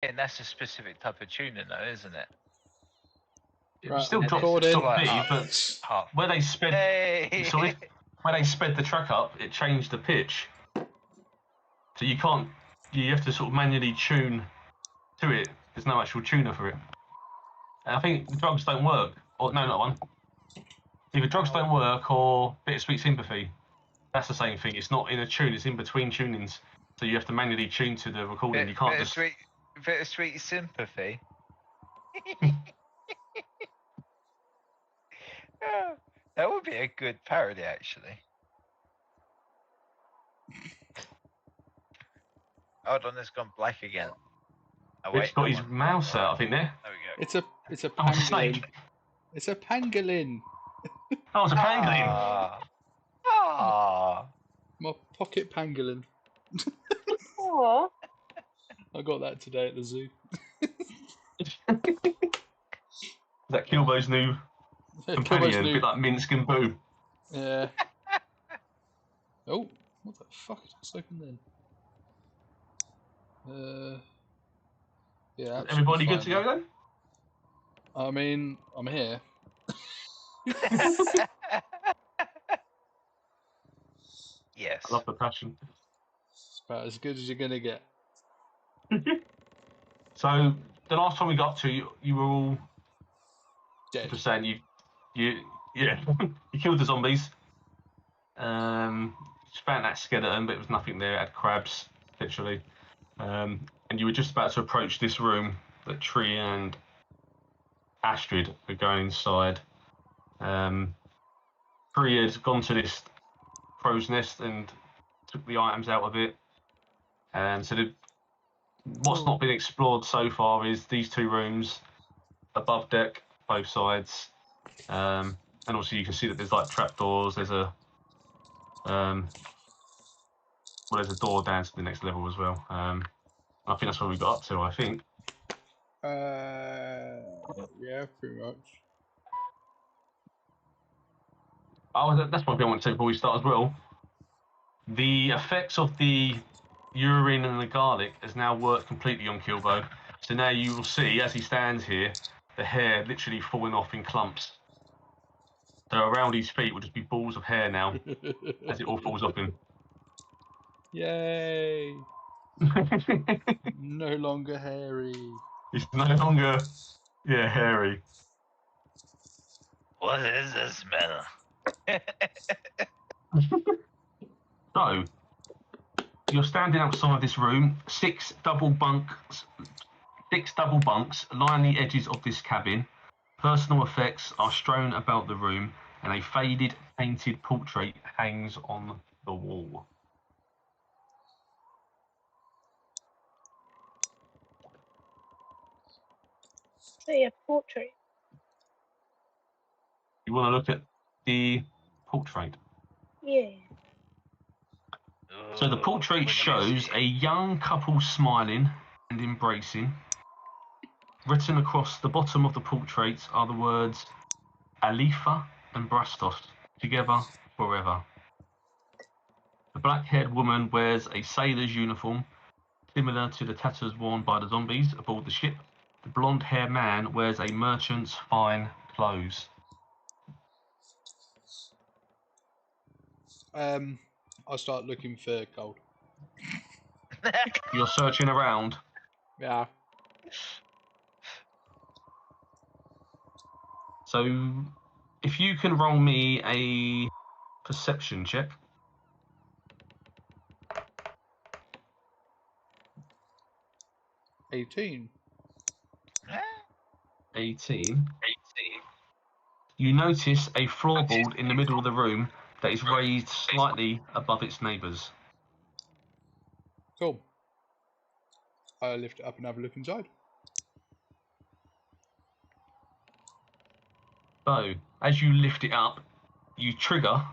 And that's a specific type of tuner, though, isn't it? It Right, still I'm drops recording. stop B, but where they sped, Hey! where they sped the track up, it changed the pitch. So you can't, you have to sort of manually tune to it. There's no actual tuner for it. And I think the drugs don't work. Or no, not one. Either drugs don't work or Bittersweet Sympathy. That's the same thing. It's not in a tune. It's in between tunings. So you have to manually tune to the recording. You can't just. Bittersweet Sympathy. Oh, that would be a good parody, actually. Hold on, it's gone black again. Oh, It's got his mouse out, I think. There. There we go. It's a Oh, it's a pangolin. snake. It's a pangolin. Oh, it's a pangolin. Ah. My pocket pangolin. Aww. I got that today at the zoo. Is that Kilbo's new companion? A bit like Minsk and Boo. Yeah. Oh, what the fuck did I just open then? Yeah. Everybody good to go then? I mean, I'm here. Yes. I love the passion. It's about as good as you're gonna get. So the last time we got to you were all Dead. just saying you killed the zombies. You found that skeleton, but it was nothing there. It had crabs, literally. And you were just about to approach this room that Tree and Astrid were going inside. Tree had gone to this crow's nest and took the items out of it. And so what's not been explored so far is these two rooms above deck, both sides. And also you can see that there's like trapdoors. There's a there's a door down to the next level as well. I think that's where we got up to, I think. Yeah, pretty much. Oh, that's one thing I want to say before we start as well. The effects of the urine and the garlic has now worked completely on Kilbo. So now you will see, as he stands here, the hair literally falling off in clumps. So around his feet will just be balls of hair now, as it all falls off him. Yay! No longer hairy. He's no longer, hairy. What is the smell? So, you're standing outside this room. Six double bunks line the edges of this cabin. Personal effects are strewn about the room, and a faded, painted portrait hangs on the wall. See a portrait. You want to look at the portrait? Yeah. So the portrait shows a young couple smiling and embracing. Written across the bottom of the portrait are the words Alifa and Brastos, together forever. The black-haired woman wears a sailor's uniform, similar to the tatters worn by the zombies aboard the ship. The blonde-haired man wears a merchant's fine clothes. I'll start looking for gold. You're searching around. Yeah. So, if you can roll me a perception check. 18. 18. You notice a floorboard in the middle of the room that is raised slightly above its neighbours. Cool. I'll lift it up and have a look inside. So, as you lift it up, you trigger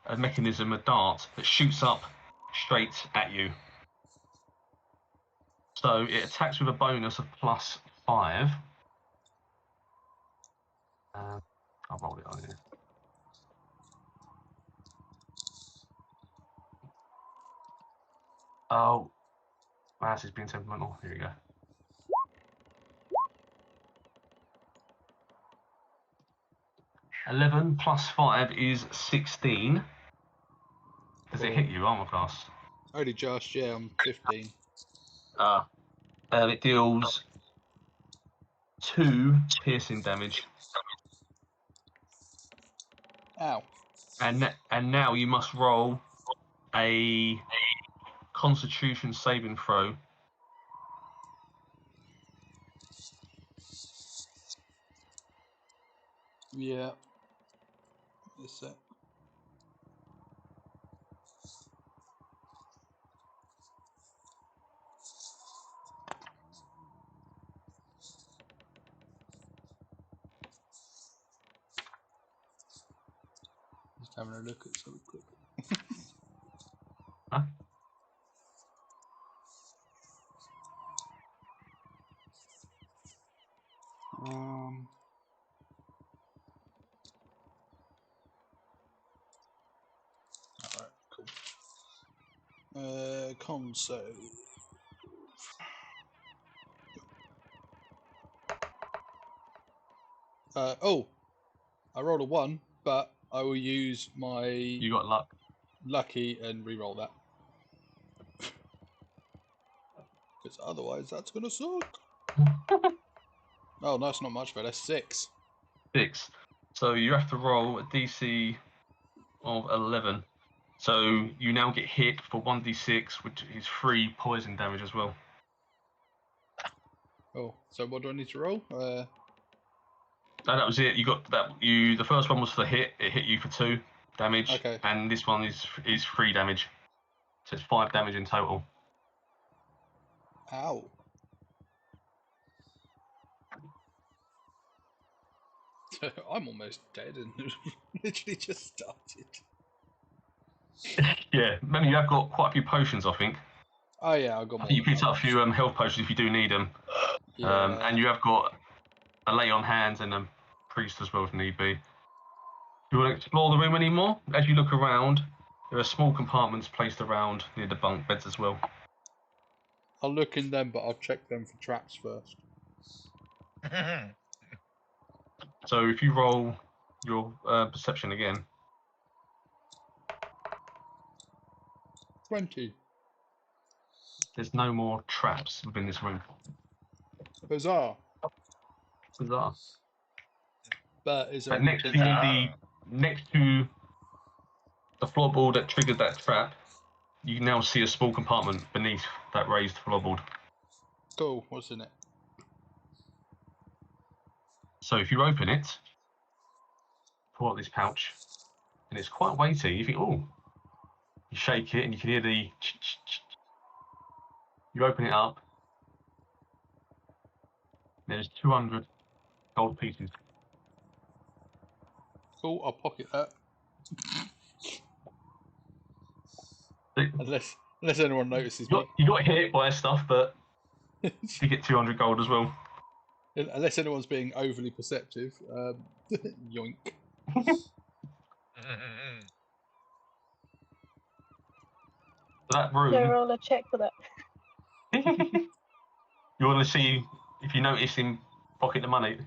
a mechanism, a dart, that shoots up straight at you. So, it attacks with a bonus of +5. I'll roll it on here. Oh, mouse is being temperamental. Here we go. 11 plus 5 is 16. Does it hit you, armor class? Only just, yeah, I'm 15. It deals 2 piercing damage. Ow. And now you must roll a Constitution saving throw. Yeah. This sec. Just having a look at something quick. Huh? Alright, cool. Console. Oh, I rolled a 1, but I will use my You got luck. lucky and re-roll that. Because otherwise that's gonna suck. Oh, no, that's not much, but that's 6. 6. So you have to roll a DC of 11. So you now get hit for 1d6, which is 3 poison damage as well. Oh, so what do I need to roll? No, that was it. You got that. The first one was for hit. It hit you for 2 damage. Okay. And this one is 3 damage. So it's 5 damage in total. Ow. I'm almost dead and literally just started. Yeah, remember you have got quite a few potions, I think. Oh yeah, I got I more. think you picked up a few health potions if you do need them. Yeah. And you have got a lay on hands and a priest as well if need be. Do you want to explore the room anymore? As you look around, there are small compartments placed around near the bunk beds as well. I'll look in them, but I'll check them for traps first. So if you roll your perception again. 20. There's no more traps within this room. Bizarre. Bizarre. But is But there next to the floorboard that triggered that trap, you now see a small compartment beneath that raised floorboard. Cool, what's in it? So if you open it, pull out this pouch, and it's quite weighty. You think, oh, you shake it and you can hear the ch-ch-ch. You open it up, there's 200 gold pieces. Cool, I'll pocket that. Unless anyone notices me. You got hit by stuff, but you get 200 gold as well. Unless anyone's being overly perceptive. Yoink. That room. So roll a check for that. You want to see if you notice him pocket the money?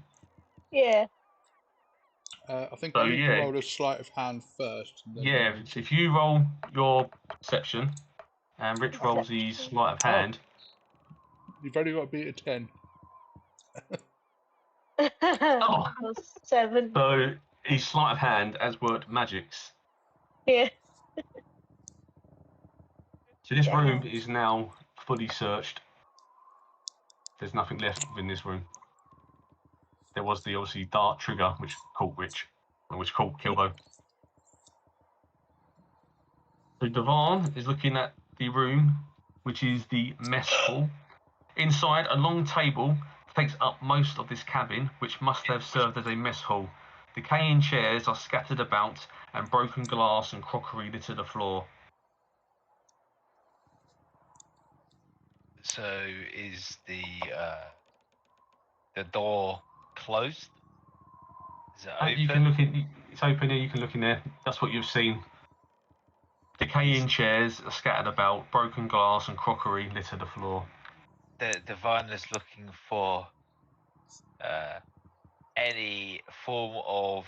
Yeah. I think So, I need to yeah. roll a sleight of hand first. And then Yeah, so if you roll your perception and Rich rolls his sleight of hand. You've only got to beat a 10. Oh. 7. So his sleight of hand has worked magics. Yeah. So this Yeah. room is now fully searched. There's nothing left within this room. There was the obviously dart trigger, which caught Rich, and which caught Kilbo. So Dewahn is looking at the room, which is the mess hall. Inside, a long table takes up most of this cabin, which must have served as a mess hall. Decaying chairs are scattered about, and broken glass and crockery litter the floor. So is the door closed? Is it open? You can look in. It's open here. You can look in there. That's what you've seen. Decaying chairs are scattered about. Broken glass and crockery litter the floor. The Dewahn is looking for any form of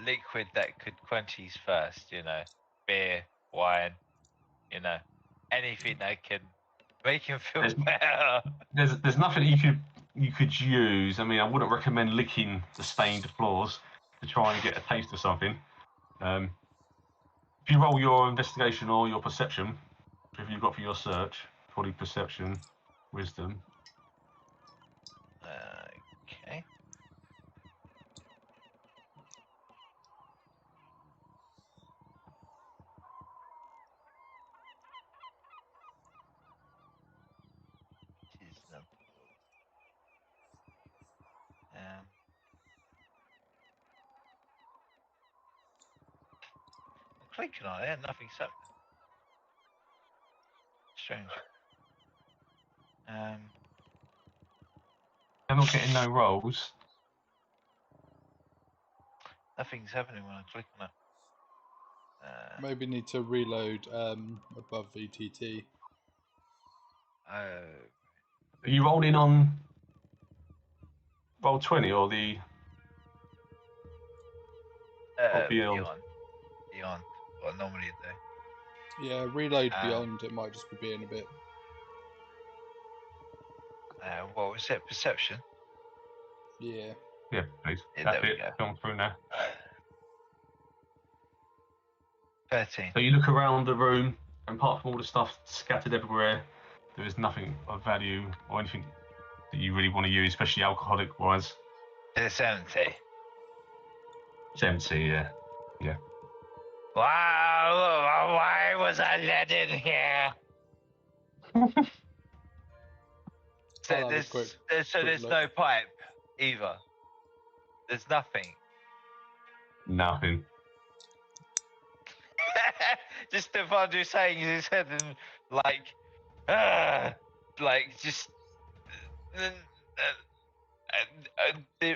liquid that could quench his thirst, you know, beer, wine, you know, anything that can make him feel better. There's nothing you could use. I mean, I wouldn't recommend licking the stained floors to try and get a taste of something. If you roll your investigation or your perception, if you've got for your search, probably perception, wisdom. Okay. Clicking on it, nothing's happening. Strange. I'm not getting no rolls. Nothing's happening when I click on it. Maybe need to reload above VTT. Are you rolling on roll 20 or the Beyond? Beyond. What normally you do. Yeah, reload beyond. It might just be being a bit. What was it? Perception? Yeah. Yeah, please. Yeah, That there we bit go. going through now. 13. So you look around the room, and apart from all the stuff scattered everywhere, there is nothing of value or anything that you really want to use, especially alcoholic-wise. It's empty. It's empty, yeah. Yeah. Wow, why was I let in here? I'll have a quick There's look. no pipe either. There's nothing. Nothing. Just Devon just saying his head and just the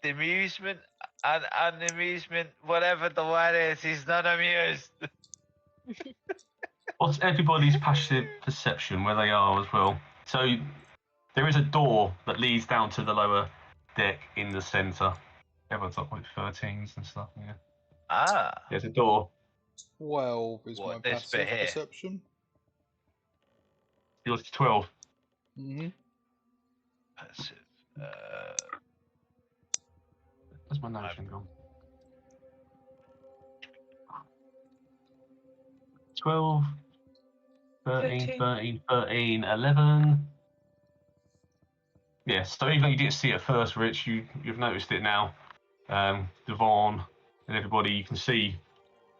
amusement and unamusement, whatever the word is, he's not amused. What's everybody's passive perception where they are as well? So there is a door that leads down to the lower deck in the centre. Everyone's up like 13s and stuff. Yeah. Ah. There's a door. 12 is What, my this passive bit here? perception. Yours is 12. Mm-hmm. Passive. Where's my notion gone? 12, 13, 13, 11. Yeah, so even though you didn't see it at first, Rich, you've noticed it now. Dewahn and everybody, you can see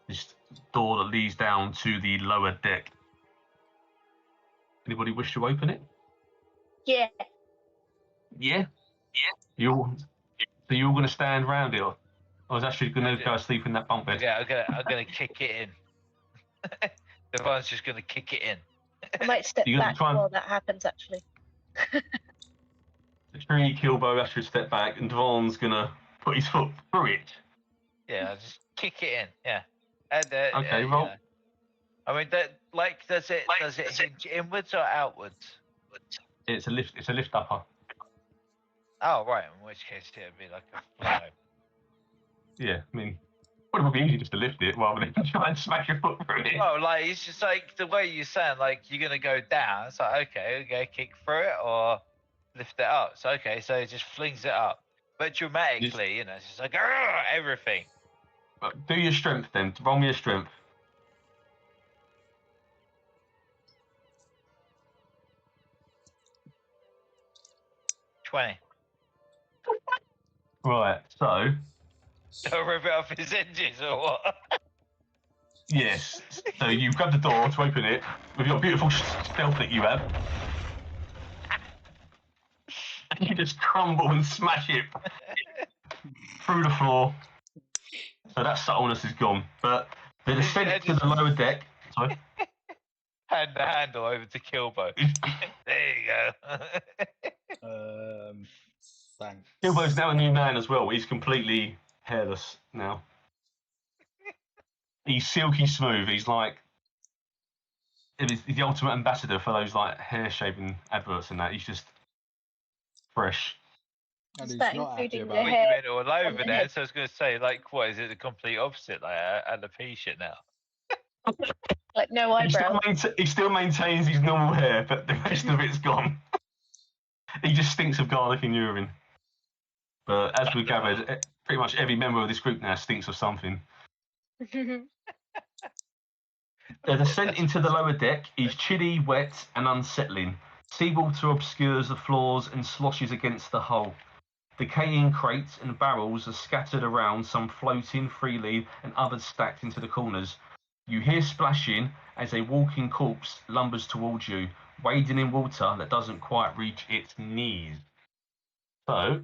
this door that leads down to the lower deck. Anybody wish to open it? Yeah. Yeah? Yeah. So you're all going to stand around it? Or is Astrid going to go sleep in that bunk bed? Okay, I'm gonna kick it in. Devon's just gonna kick it in. I might step You're gonna back try and- while that happens, actually. The tree, Kilbo, Astrid step back, and Devaughn's going to put his foot through it. Yeah, just kick it in. Yeah. And, Okay, you roll. know. I mean, does it hinge inwards or outwards? It's a lift upper. Oh, right. In which case, it'd be like a flow. Yeah, I mean, it would be easy just to lift it rather than try and smash your foot through it. Oh, like it's just like the way you sound, like you're gonna go down. It's like okay, kick through it or lift it up. So okay, so it just flings it up, but dramatically, you know, it's just like everything. But do your strength then. Roll me your strength. $20. Right, so Don't rip it off his hinges or what? yes. So you grab the door to open it with your beautiful stealth that you have. And you just crumble and smash it through the floor. So that subtleness is gone. But the descent to the lower deck. Sorry. Hand the handle over to Kilbo. There you go. Thanks. Kilbo's now a new man as well. He's completely hairless now. He's silky smooth. He's like he's the ultimate ambassador for those like hair shaving adverts and that. He's just fresh. And Is he's that not happy including about the it. Well, hair? you went all over the there, head. so I was going to say, like, what is it? The complete opposite, like alopecia now. Like no eyebrows. He still maintains his normal hair, but the rest of it's gone. He just stinks of garlic and urine. But as we've gathered, pretty much every member of this group now stinks of something. The descent into the lower deck is chilly, wet, and unsettling. Seawater obscures the floors and sloshes against the hull. Decaying crates and barrels are scattered around, some floating freely and others stacked into the corners. You hear splashing as a walking corpse lumbers towards you, wading in water that doesn't quite reach its knees. So,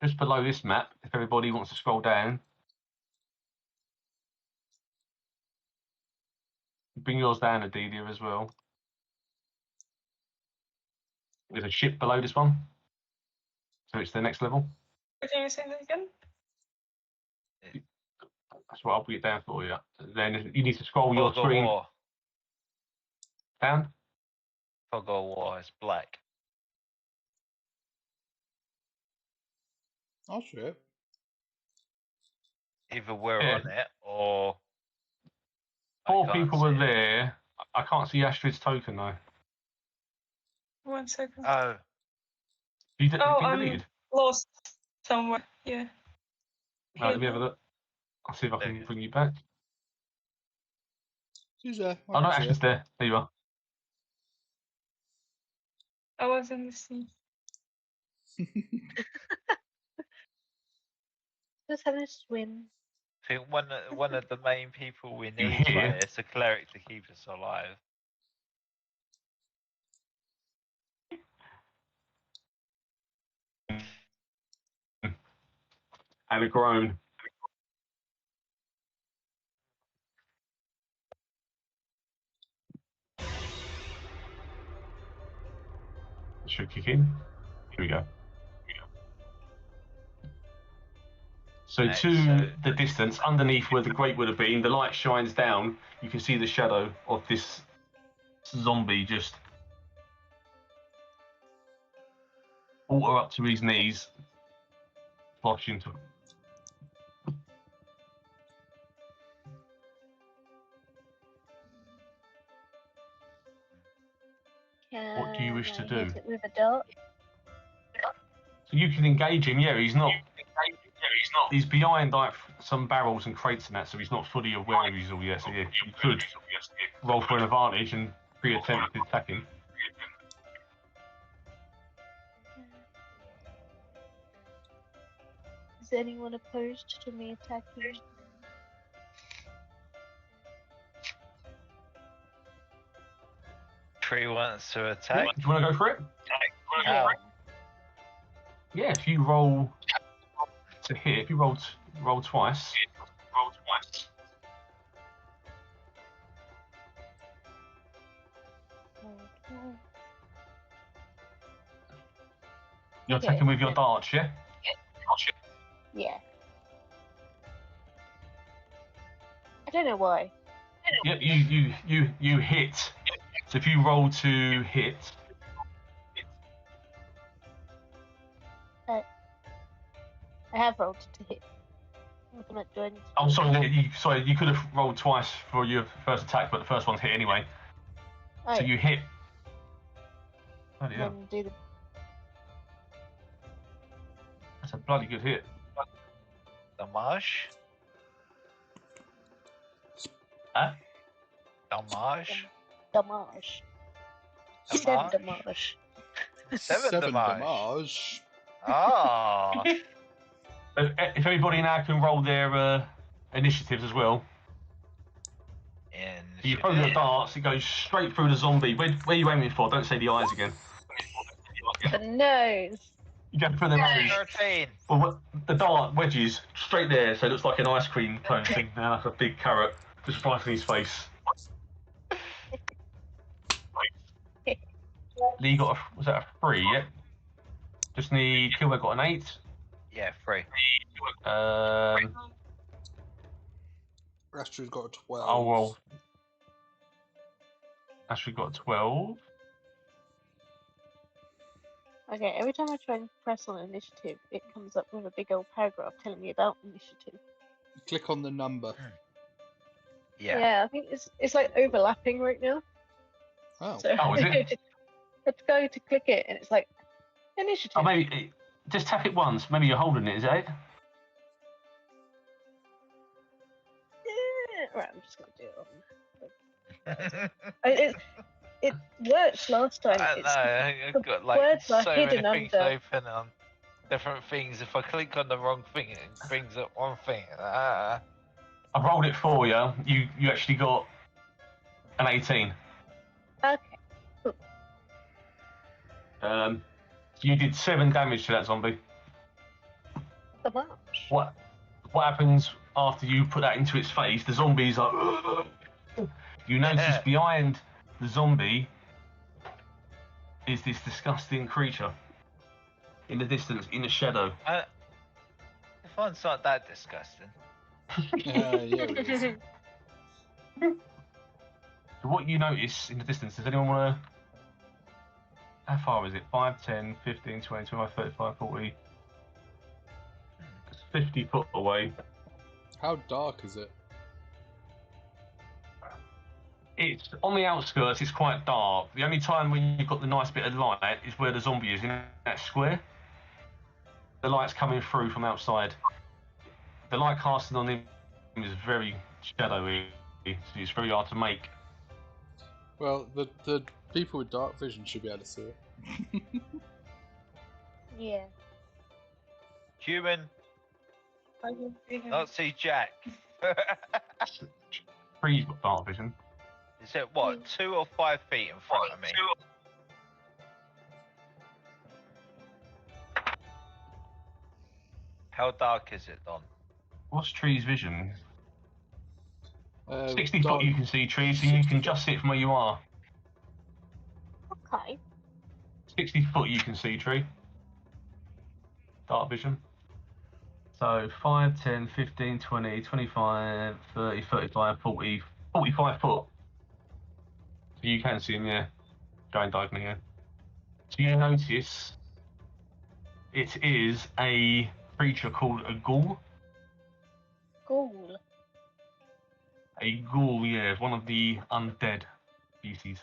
just below this map, if everybody wants to scroll down, bring yours down, Adeliia, as well. There's a ship below this one, so it's the next level. Can you say that again? That's what I'll put it down for you. Then you need to scroll your Fog of screen War. down. Fog of War is black. Oh shit. Either we're Yeah. on it or. I Four can't people see were it. there. I can't see Astrid's token though. 1 second. Oh, You Oh, been I'm deleted? lost somewhere. Yeah. Right, let me have a look. I'll see if I There can you go. bring you back. She's there. Oh no, Astrid's there. There you are. I was in the sea. Just having a swim. I think one of the main people we You need hear? right, is a cleric to keep us alive. And a groan. It should kick in. Here we go. So Right, to so- the distance, underneath where the grate would have been, the light shines down. You can see the shadow of this zombie just water up to his knees, slosh into. What do you wish to Can I do? hit it with a dart? So you can engage him. Yeah, he's not. He's behind like some barrels and crates and that, so he's not fully aware of his all yet. So yeah, you could roll for an advantage and pre-attempt to attack him. Is anyone opposed to me attacking? Tree wants to attack. Do you want to go for it? How? Yeah, if you roll to hit, if you roll twice. You're Okay. attacking with your darts, yeah? Yeah. I don't know why. Yep, you hit. So if you roll to hit, I have rolled to hit. I'm not doing. oh sorry, you could have rolled twice for your first attack, but the first one's hit anyway. Oh, So yeah. you hit. Bloody hell. Then do the. That's a bloody good hit. Damage. Huh? Damage. Damage. Seven Damage. damage. Seven damage. damage. Ah. If everybody now can roll their initiatives as well. And You throw your darts, it goes straight through the zombie. Where are you aiming for? Don't say the eyes again. The nose. You go for the nose. 13. Well, the dart wedges straight there, so it looks like an ice cream cone thing. Now that's a big carrot just right in his face. Lee got was that a 3? Yeah. Just need Kilbo got an 8. Yeah, 3. Astrid's got a 12. Oh well. Astrid got a 12. Okay, every time I try and press on initiative, it comes up with a big old paragraph telling me about initiative. Click on the number. Yeah. I think it's like overlapping right now. Oh. So Oh, is it? let's go to click it, and it's like initiative. Oh, maybe just tap it once. Maybe you're holding it. Is that it? Yeah. Right, I'm just gonna do it. It worked last time. I know. I've got like words are so hidden many things under. open on different things. If I click on the wrong thing, it brings up one thing. I rolled it for you. You actually got an 18. Okay. So you did 7 damage to that zombie. So much. What happens after you put that into its face? The zombie's like. You notice behind the zombie is this disgusting creature in the distance, in the shadow. If one's not that disgusting. Yeah, it is. So what you notice in the distance, does anyone want to... How far is it? 5, 10, 15, 20, 25, 35, 40... It's 50 foot away. How dark is it? It's on the outskirts, it's quite dark. The only time when you've got the nice bit of light is where the zombie is, in that square. The light's coming through from outside. The light casting on him is very shadowy, so it's very hard to make. Well, the people with dark vision should be able to see it. Yeah. Human, not see Jack. Tree's got dark vision. Is it what, 2 or 5 feet in front of me? How dark is it, Don? What's Tree's vision? 60 dark- foot you can see Tree, so you can just see it from where you are. Okay. 60 foot you can see Tree. Dark vision. So 5, 10, 15, 20, 25, 30, 35, 40, 45 foot. So you can see him, yeah. Going diagonally, yeah. So you notice it is a creature called a ghoul. Ghoul. A ghoul, yeah, one of the undead species.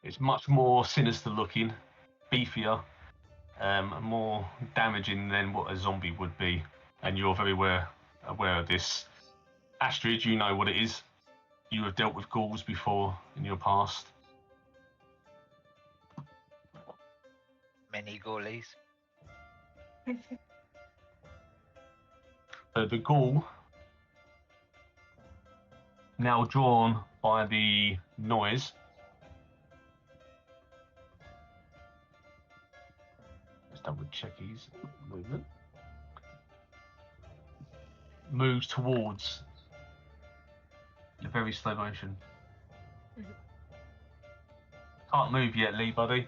It's much more sinister looking, beefier, more damaging than what a zombie would be, and you're very aware of this. Astrid, you know what it is. You have dealt with ghouls before in your past. Many ghoulies. So the ghoul, now drawn by the noise, let's double check his movement, moves towards in a very slow motion. Can't move yet, Lee, buddy.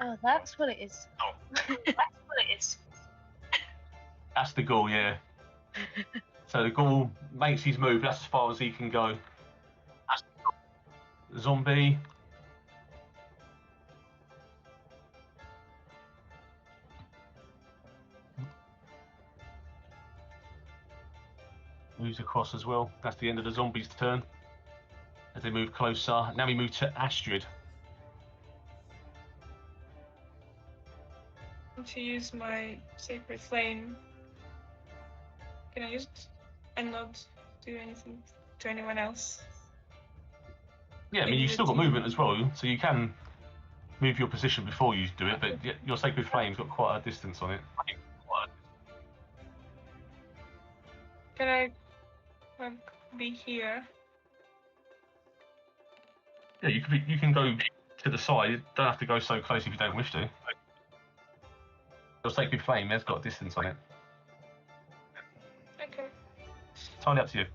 Oh, that's what it is. That's the ghoul, yeah. So the ghoul makes his move, that's as far as he can go. Zombie. Moves across as well. That's the end of the zombie's turn. As they move closer. Now we move to Astrid. To use my sacred flame. Can I use it and not do anything to anyone else? Yeah, I mean, you've still got movement as well, so you can move your position before you do it, but your sacred flame's got quite a distance on it. Can I be here? Yeah, you can go to the side. You don't have to go so close if you don't wish to. Your sacred flame has got a distance on it. Okay. It's entirely up to you.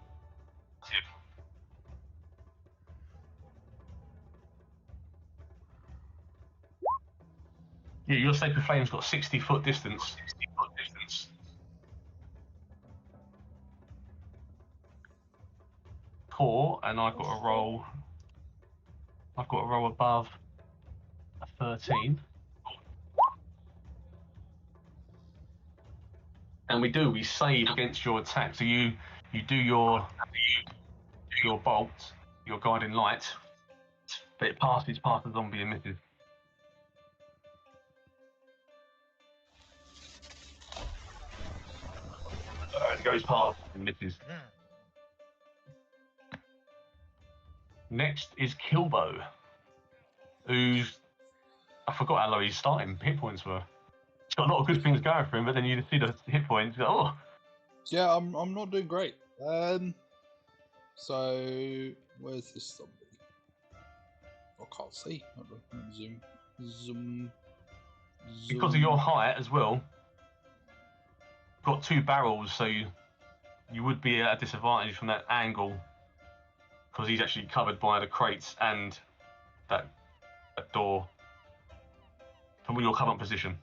Yeah, your sacred flame's got 60 foot distance. Core, and I've got a roll. I've got a roll above 13. And we save against your attack. So you do your bolt, your guiding light, but it passes past the zombie and misses. It goes past and misses. Next is Kilbo, who's, I forgot how low his starting hit points were. He's got a lot of good things going for him, but then you see the hit points, you go, oh. Yeah, I'm not doing great. So where's this zombie? I can't see. Zoom. Because of your height as well, got two barrels, so you would be at a disadvantage from that angle, because he's actually covered by the crates and that door from your current position.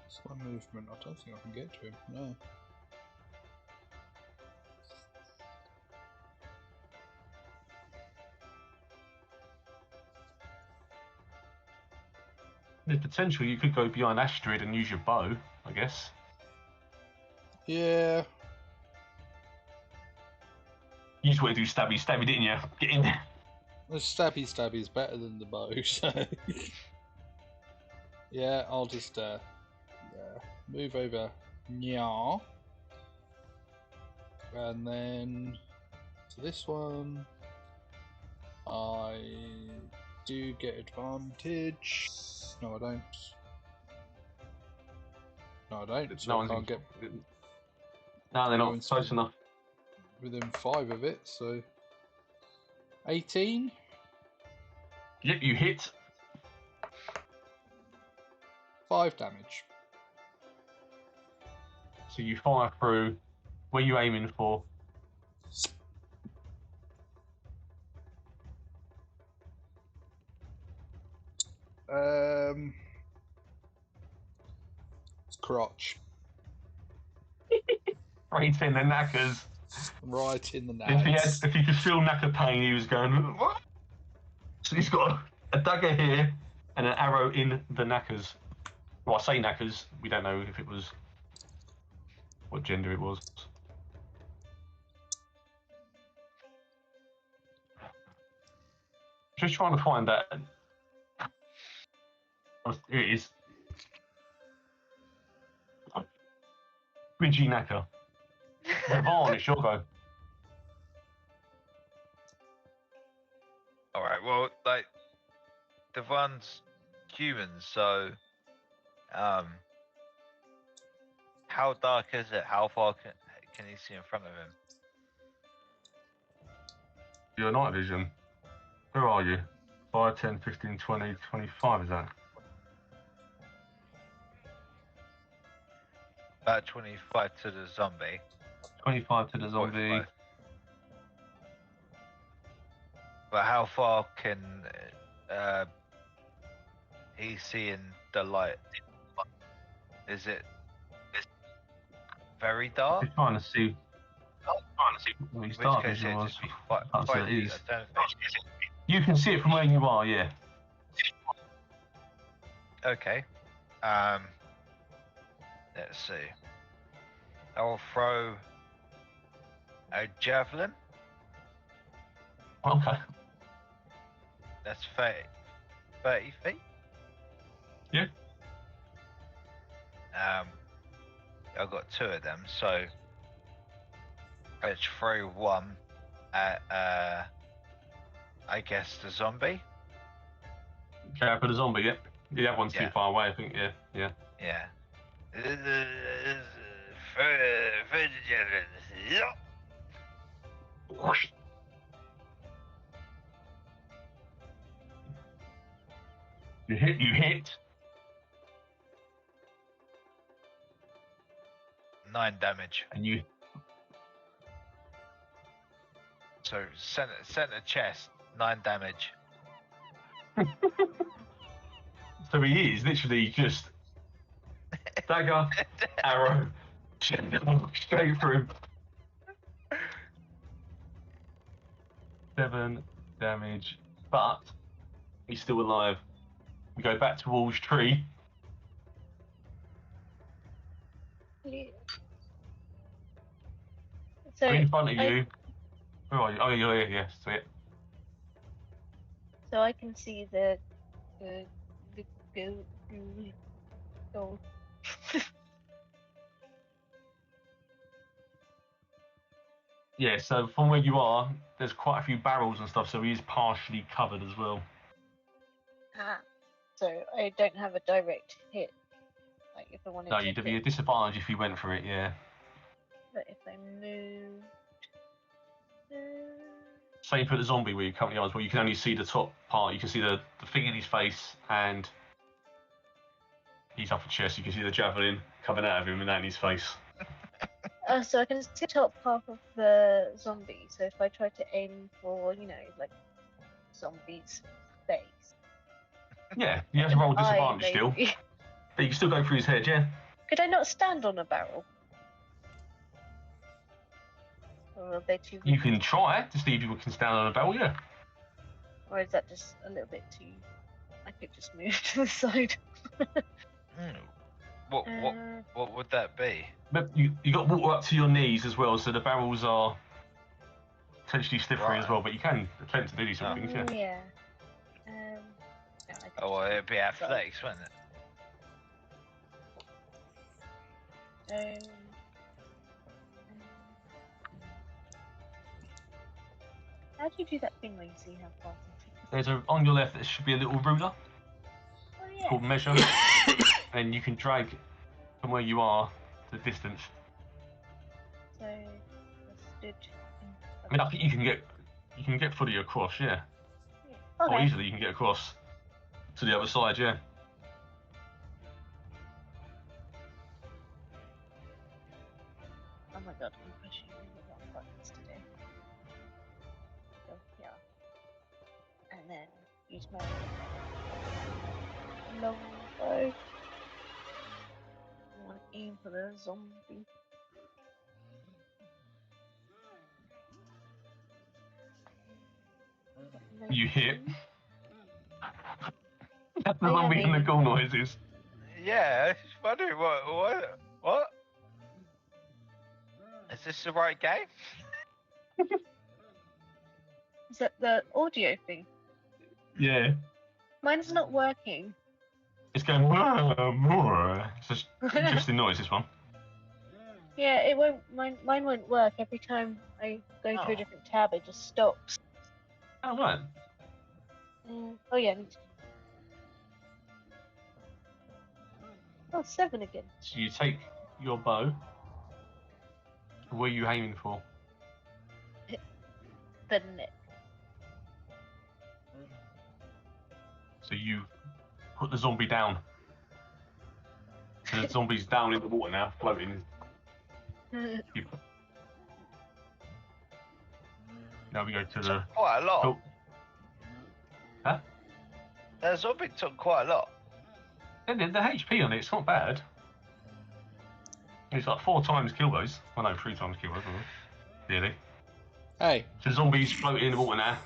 Slow movement. I don't think I can get to him. No. There's potential you could go behind Astrid and use your bow, I guess. Yeah. You just want to do stabby, didn't you? Get in there. The stabby is better than the bow, so... yeah, I'll just, move over. Nya. And then... to this one... I do get advantage. No, I don't. No, I don't. So I can't get... No, they're not close enough. Within 5 of it, so... 18? Yep, you hit. 5 damage. So you fire through. Where are you aiming for? It's crotch. Right in the knackers. Right in the knackers. If you could feel knacker pain, he was going, what? So he's got a dagger here and an arrow in the knackers. Well, I say knackers, we don't know if it was what gender it was. Just trying to find that. Here it is. Bridgie knacker. Dewahn, it's your go. Alright, well, like, Devahn's human, so, how dark is it? How far can he see in front of him? Your night vision. Where are you? 5, 10, 15, 20, 25, is that? About 25 to the zombie. 25 to the zombie. 45. But how far can he see in the light? Is it very dark? He's trying to see. Well, he's dark In which case vision it'd was. just be Can't see it slightly, is. I don't think. You can see it from where you are, yeah. Okay. Let's see. I will throw a javelin. Okay. That's 30 feet. Yeah. I've got 2 of them, so let's throw one at I guess the zombie. Okay, for the zombie, yeah. The other one's too Yeah. far away, I think, yeah. Yeah. You hit. 9 damage. And you. So center chest, 9 damage. So he is literally just Dagger, arrow, straight through. 7 damage, but he's still alive. We go back towards tree. Yeah. So In front of you. Where are you? Oh, yeah, sweet. So I can see the goal. Yeah, so from where you are, there's quite a few barrels and stuff, so he is partially covered as well. So I don't have a direct hit. Like if I wanted No, to you'd be hit, a disadvantage if you went for it, yeah. but if I moved. Same for the zombie where you currently are as well. You can only see the top part. You can see the thing in his face, and he's up a chest. You can see the javelin coming out of him and that in his face. So I can see the top half of the zombie. So if I try to aim for, like zombie's face. Yeah, you have to roll disadvantage maybe. still. But you can still go through his head, yeah? Could I not stand on a barrel? Or are they too? You can try to see if you can stand on a barrel, yeah. Or is that just a little bit too? I could just move to the side. What would that be? But you got water up to your knees as well, so the barrels are potentially slippery as well. But you can attempt to do these things, yeah. Yeah. Oh, well, it'd be athletics, wouldn't it? How do you do that thing where you see how far? There's on your left there should be a little ruler Oh yeah. called measure, and you can drag from where you are the distance. So I stood. I mean, I think you can get fully across, yeah. Okay. Or easily you can get across to the other side, yeah. Oh my god, I'm pushing the wrong buttons today. So yeah. And then use my long bow. I want to aim for the zombie. You hit. That's the zombie and the ghoul noises. Yeah, I was just wondering what? Is this the right game? Is that the audio thing? Yeah. Mine's not working. It's going It's just interesting noise, this one. Yeah, it won't. Mine won't work. Every time I go to a different tab, it just stops. Oh, right. Oh yeah. Oh, 7 again. So you take your bow. What are you aiming for? The neck. So you put the zombie down. So the zombie's down in the water now, floating. Now we go to the... Quite a lot. Oh. Huh? That zombie took quite a lot. And the HP on it's not bad. It's like 4 times Kilbo's. Well, no, 3 times Kilbo's, really. Hey. So zombies floating in the water now.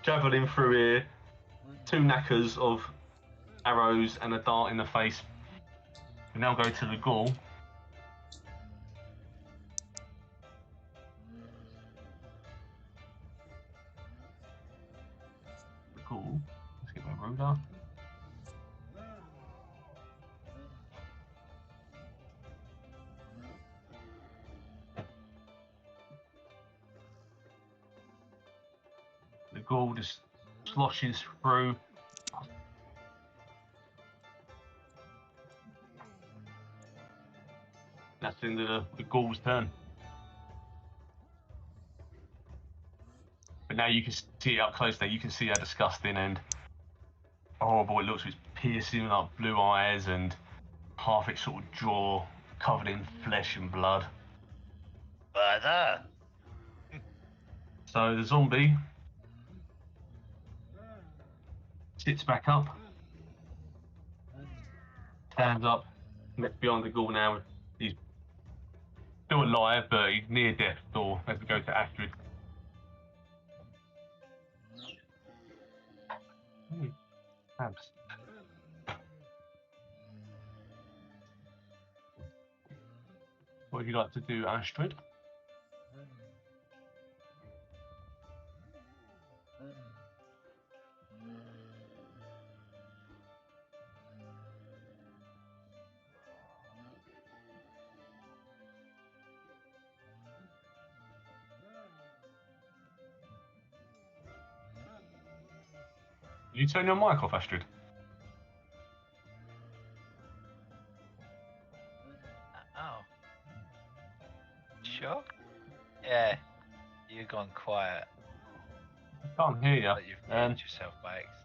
Javelin through here. 2 knackers of arrows and a dart in the face. We now go to the ghoul. The ghoul. Let's get my ruler. The ghoul just sloshes through. That's the end of the ghoul's turn. But now you can see it up close there, you can see how disgusting and horrible it looks with piercing like blue eyes and half its sort of jaw covered in flesh and blood. So the zombie sits back up, Stands up, next behind the ghoul now. He's still alive, but he's near death door as we go to Astrid. Tabs. What would you like to do, Astrid? Did you turn your mic off, Astrid? Oh. Sure? Yeah. You've gone quiet. I can't hear you. But you've muted yourself by accident.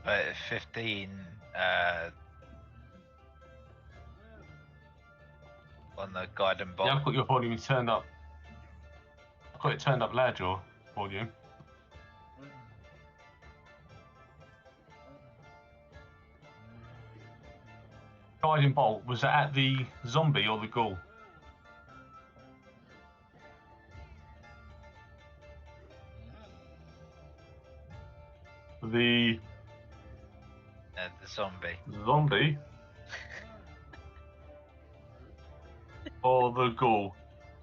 But 15, on the guide and bomb. Yeah, I've got your volume turned up. I've got it turned up loud, your volume. Guiding bolt, was that at the zombie or the ghoul? The zombie. Zombie? Or the ghoul?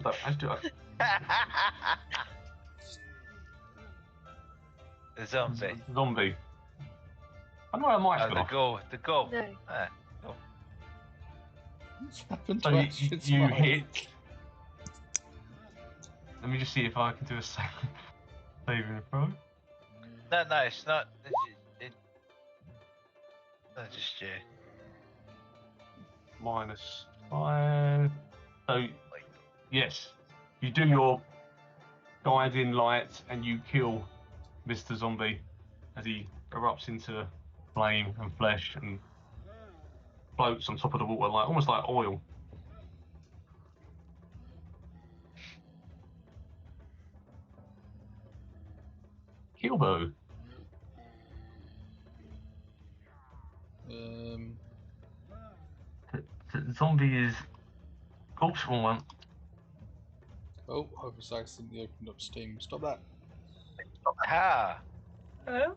The zombie. Zombie. I know how mic's gone the off. ghoul. The ghoul. No. Cool. What's happened So to you Astrid's you mic? hit. Let me just see if I can do a saving throw. No, it's not. It's not just you. -5. So, yes, you do your guiding light and you kill Mr. Zombie as he erupts into flame and flesh and floats on top of the water, like almost like oil. Kilbo. The zombie is. Oops, wrong one. Oh, I just accidentally opened up Steam. Stop that. Aha! Hello?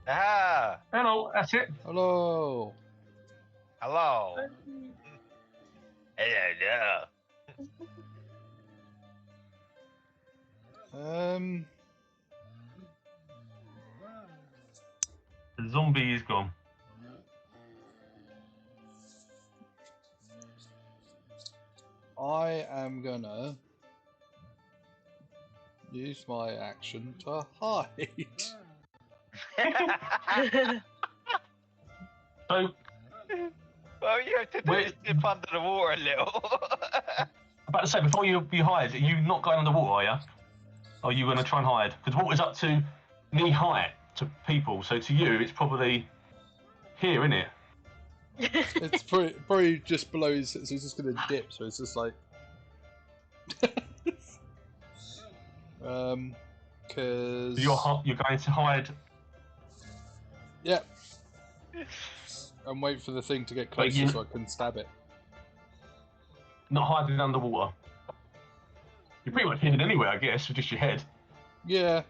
Aha! Hello, that's it. Hello. Hello. Hello. The zombie is gone. I am gonna use my action to hide. So, Well, you have to do Wait. is dip under the water a little. I'm about to say, before you hide, are you not going underwater, are you? Or are you going to try and hide? Because water's up to knee height to people, so to you, it's probably here, isn't it? It's probably just below his, so he's just gonna dip, so it's just like... Cause... You're going to hide. Yeah. And wait for the thing to get But closer you- so I can stab it. Not hiding underwater. You're pretty much hidden anyway, I guess, with just your head. Yeah.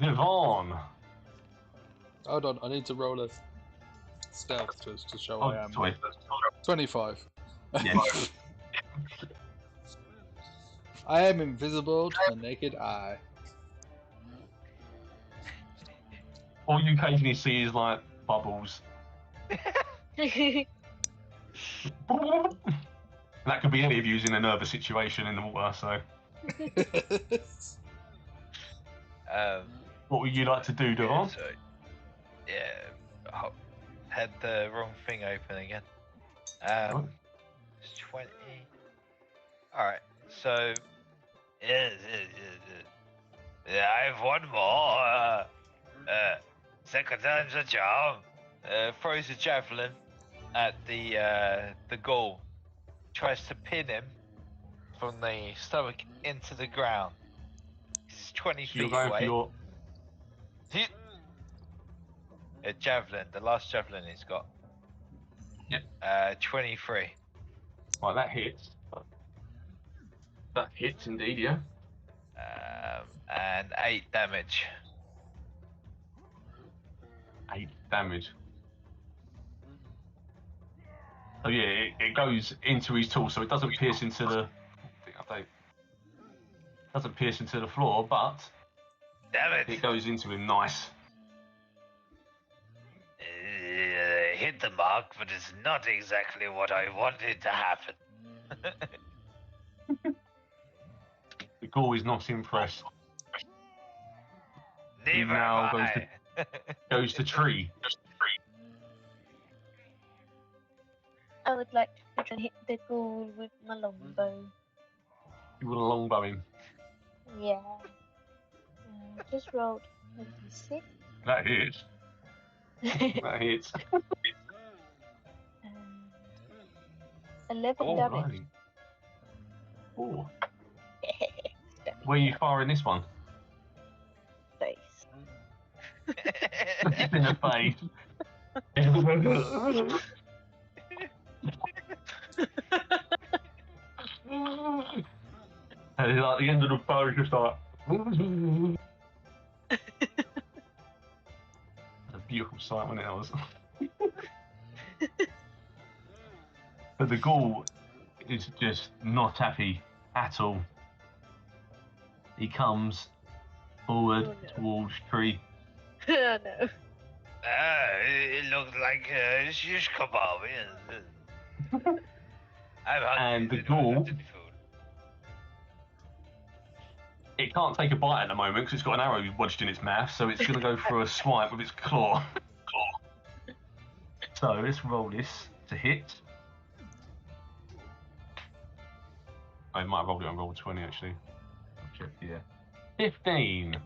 Dewahn. Hold on, I need to roll a stealth to show Oh, I am. sorry. 25. Yes. I am invisible to the naked eye. All you occasionally see is like bubbles. And that could be any of you in a nervous situation in the water, so. What would you like to do, Dewahn? So, had the wrong thing open again. Right. It's 20. Alright, so. Yeah, I have one more. Second time's a charm. Throws a javelin at the goal. Tries to pin him. from the stomach into the ground. He's 20 So you're feet going away. for your. A javelin, the last javelin he's got. Yep. 23. Right, that hits. That hits indeed, yeah. And 8 damage. 8 damage. Oh yeah, it goes into his tool, so it doesn't pierce into the. Doesn't pierce into the floor, but Damn it! it goes into him. Nice. Hit the mark, but it's not exactly what I wanted to happen. The ghoul is not impressed. He Neither now am goes I. Goes to tree. I would like to try and hit the ghoul with my longbow. You want a longbow him. Yeah. Just rolled 26. That hits. That hits. 11 damage. Oh. Where are you firing this one? Face. In the face. And it's like the end of the bow is just like. A beautiful sight when it was. But the ghoul is just not happy at all. He comes forward towards tree. Oh no. It looks like a shish kebab. I'm hungry. And the They don't ghoul- have any food. It can't take a bite at the moment because it's got an arrow lodged in its mouth, so it's going to go for a swipe with its claw. So let's roll this to hit. I might have rolled it on roll 20 actually. I'll check here. 15.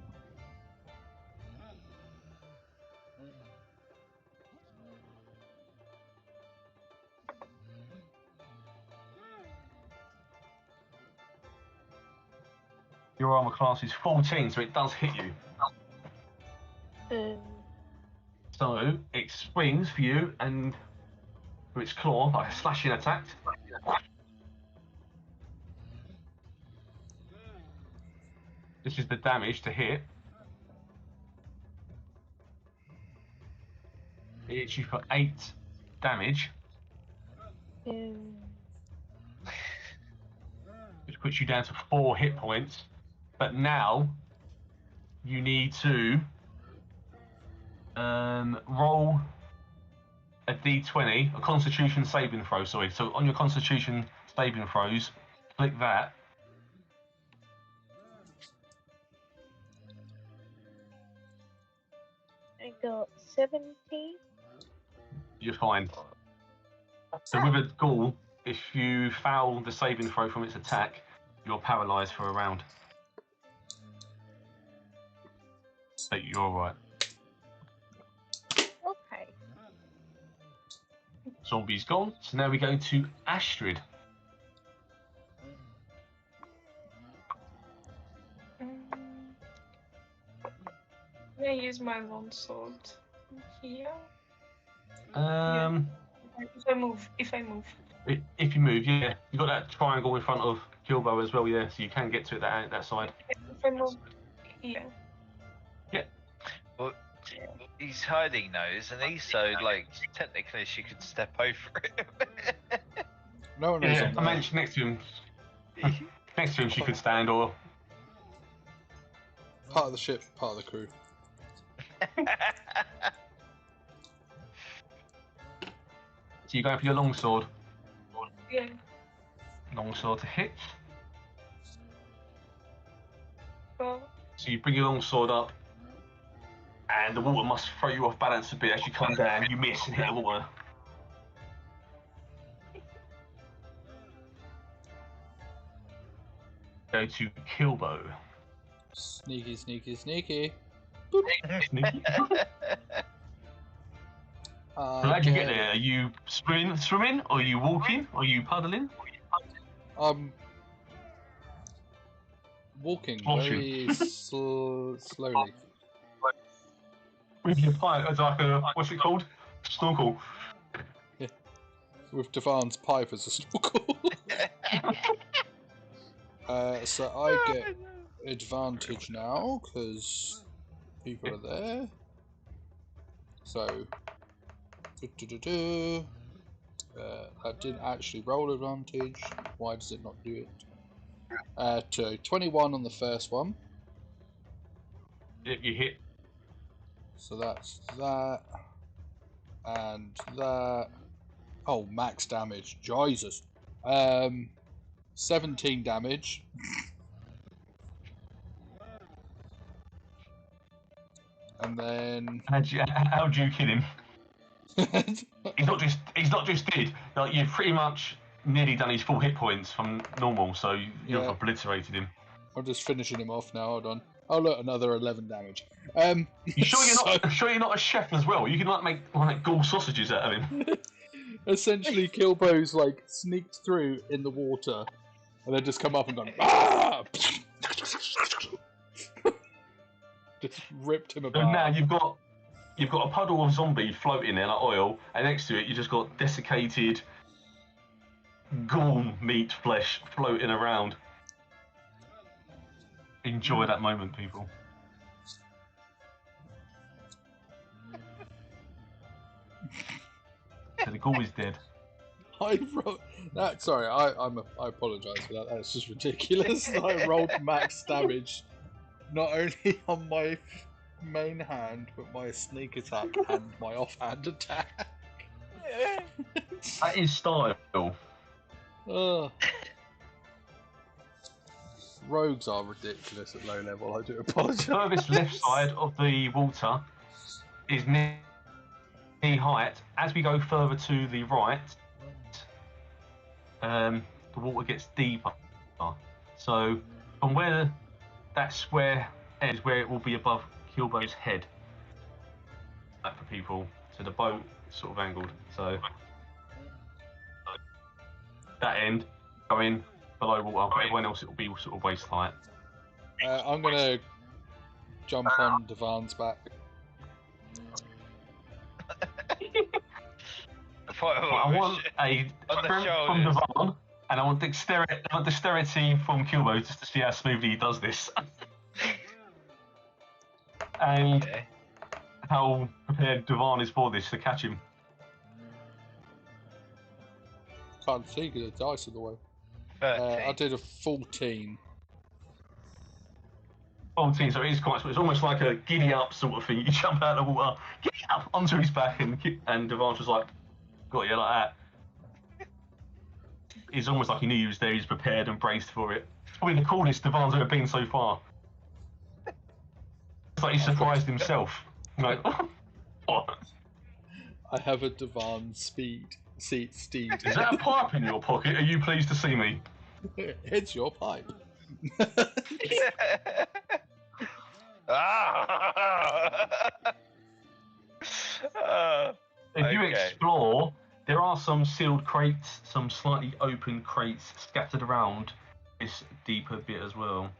Your armor class is 14, so it does hit you. So it springs for you and with its claw, like a slashing attack. This is the damage to hit. It hits you for 8 damage, which puts you down to 4 hit points. But now you need to roll a d20, a Constitution saving throw. Sorry. So on your Constitution saving throws, click that. I got 17. You're fine. So with a ghoul, if you foul the saving throw from its attack, you're paralysed for a round. So you're alright. Okay. Zombie's gone. So now we go to Astrid. Can I use my longsword here? If I move. If you move, yeah. You got that triangle in front of Kilbo as well, yeah. So you can get to it that side. If I move here. Well, he's hiding those, and he's so like technically she could step over him. No one knows Yeah, on I there. mentioned next to him. Next to him, she could stand, or Part of the ship, part of the crew. so you're going for your longsword. Yeah. Longsword to hit. Well, So you bring your longsword up, and the water must throw you off balance a bit as you come down. You miss and hit the water. Go to Kilbo. Sneaky, sneaky, sneaky. Sneaky. How'd you get there? Are you swimming, or are you walking, or are you paddling? walking Sloshing. very slowly. With your pipe, it's like a, what's it called? Snorkel. With Dewann's pipe as a snorkel. So I get advantage now because people are there. So, I didn't actually roll advantage. Why does it not do it? To 21 on the first one. You hit. So that's that. And that. Oh, max damage. Jesus. 17 damage. And then How do you kill him? He's not just dead. Like, you've pretty much nearly done his full hit points from normal, so you've obliterated him. I'm just finishing him off now. Hold on. Oh look, another 11 damage. You sure you're not a chef as well? You can like make ghoul sausages out of him. Essentially, Kilbo's like sneaked through in the water, and then just come up and gone. Ah! Just ripped him apart. And now you've got a puddle of zombie floating there like oil, and next to it you just got desiccated ghoul meat flesh floating around. Enjoy that moment, people. So the ghoul is dead. I wrote that. Sorry, I apologise for that. That's just ridiculous. I rolled max damage, not only on my main hand, but my sneak attack and my offhand attack. That is style. Rogues are ridiculous at low level. I do apologise. The furthest left side of the water is near height. As we go further to the right, the water gets deeper. So from where that square ends, where it will be above Kilbo's head, for people. So the boat is sort of angled. So that end going below water, but everyone else it will be sort of waist height. I'm gonna jump on Dewann's back. I want a strength from Dewahn, and I want dexterity from Kilbo just to see how smoothly he does this. And how prepared Dewahn is for this to catch him. Can't see because the dice are the way. 13. I did a 14. 14, so it is quite. It's almost like a giddy up sort of thing. You jump out of the water, giddy up onto his back, and Dewann's just like, got you like that. It's almost like he knew he was there. He's prepared and braced for it. It's probably the coolest Dewann's ever been so far. It's like he surprised himself. Like, what? I have a Dewahn steed. Is that a pipe in your pocket? Are you pleased to see me? It's your pipe. If you explore, there are some sealed crates, some slightly open crates scattered around this deeper bit as well.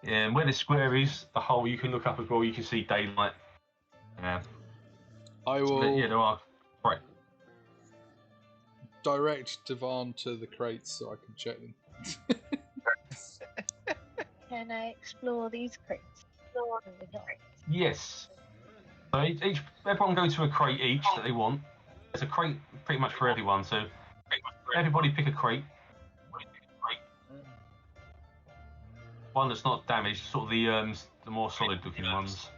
Yeah, and where the square is, the hole, you can look up as well, you can see daylight. Yeah. I will Yeah, there are. Right. direct Dewahn to the crates so I can check them. Can I explore these crates? Yes. So everyone go to a crate each that they want. There's a crate pretty much for everyone, so everybody pick a crate. One that's not damaged, sort of the more solid looking ones.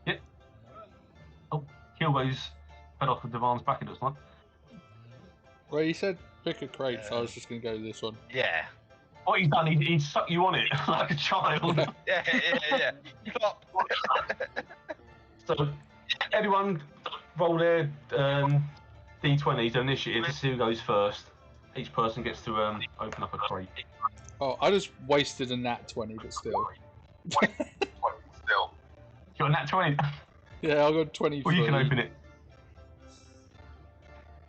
Yep. Oh, Kilbo's fed off with Devan's back, it looks like. Well, you said pick a crate, so I was just going to go to this one. Yeah. What he's done, he sucked you on it like a child. Yeah. Plop. So everyone roll their d20s, their initiative, to see who goes first. Each person gets to open up a crate. Oh, I just wasted a nat 20, but still. You got a nat 20? Yeah, I got 23. Well, you can open it.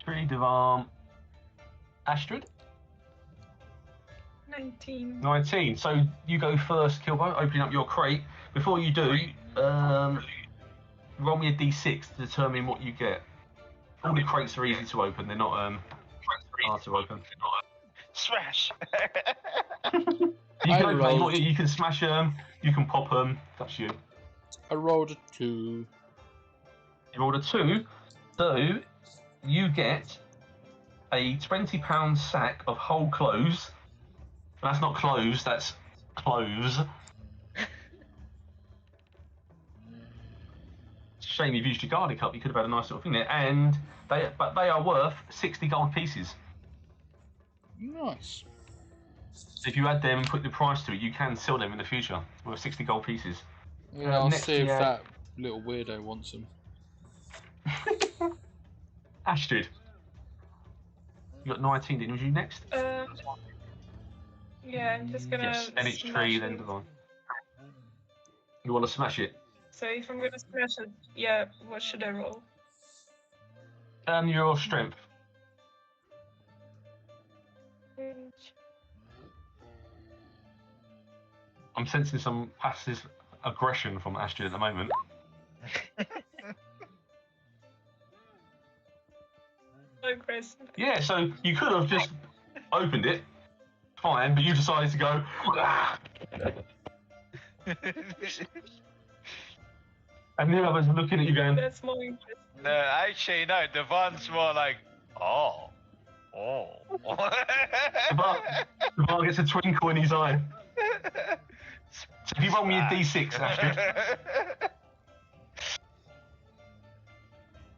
3 Dewahn. Astrid? 19. 19. So you go first, Kilbo, opening up your crate. Before you do, roll me a d6 to determine what you get. All the crates are easy to open, they're not hard to open. Smash! You can open them, you can smash them, you can pop them, that's you. I rolled a 2. You rolled a 2, so you get a £20 sack of whole clothes. That's not clothes, that's clothes. It's a shame you've used your Guardian Cup, you could have had a nice little thing there. And they are worth 60 gold pieces. Nice. If you add them and put the price to it, you can sell them in the future. Worth 60 gold pieces. Yeah, I'll next see if we have- that little weirdo wants them. Astrid. You got 19, didn't you? Was you next? Yeah, I'm just gonna. Yes, and it's smash tree, it. then Dewahn. You want to smash it? So if I'm gonna smash it, yeah, what should I roll? Your strength. I'm sensing some passive aggression from Astrid at the moment. Aggressive. Yeah, so you could have just opened it, fine, but you decided to go. "Ah," and the others are looking at you going. That's more interesting. No, actually, no. Devon's more like, oh. The bar gets a twinkle in his eye. So if you roll me a d6, Astrid.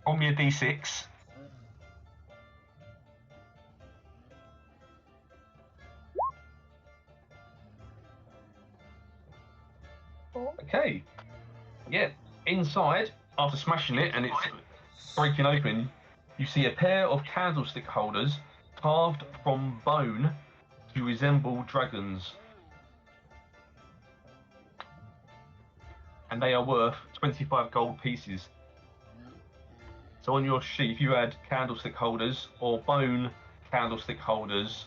Roll me a d6. Okay. Yeah. Inside, after smashing it and it's breaking open, you see a pair of candlestick holders carved from bone to resemble dragons. And they are worth 25 gold pieces. So on your sheet, if you add candlestick holders or bone candlestick holders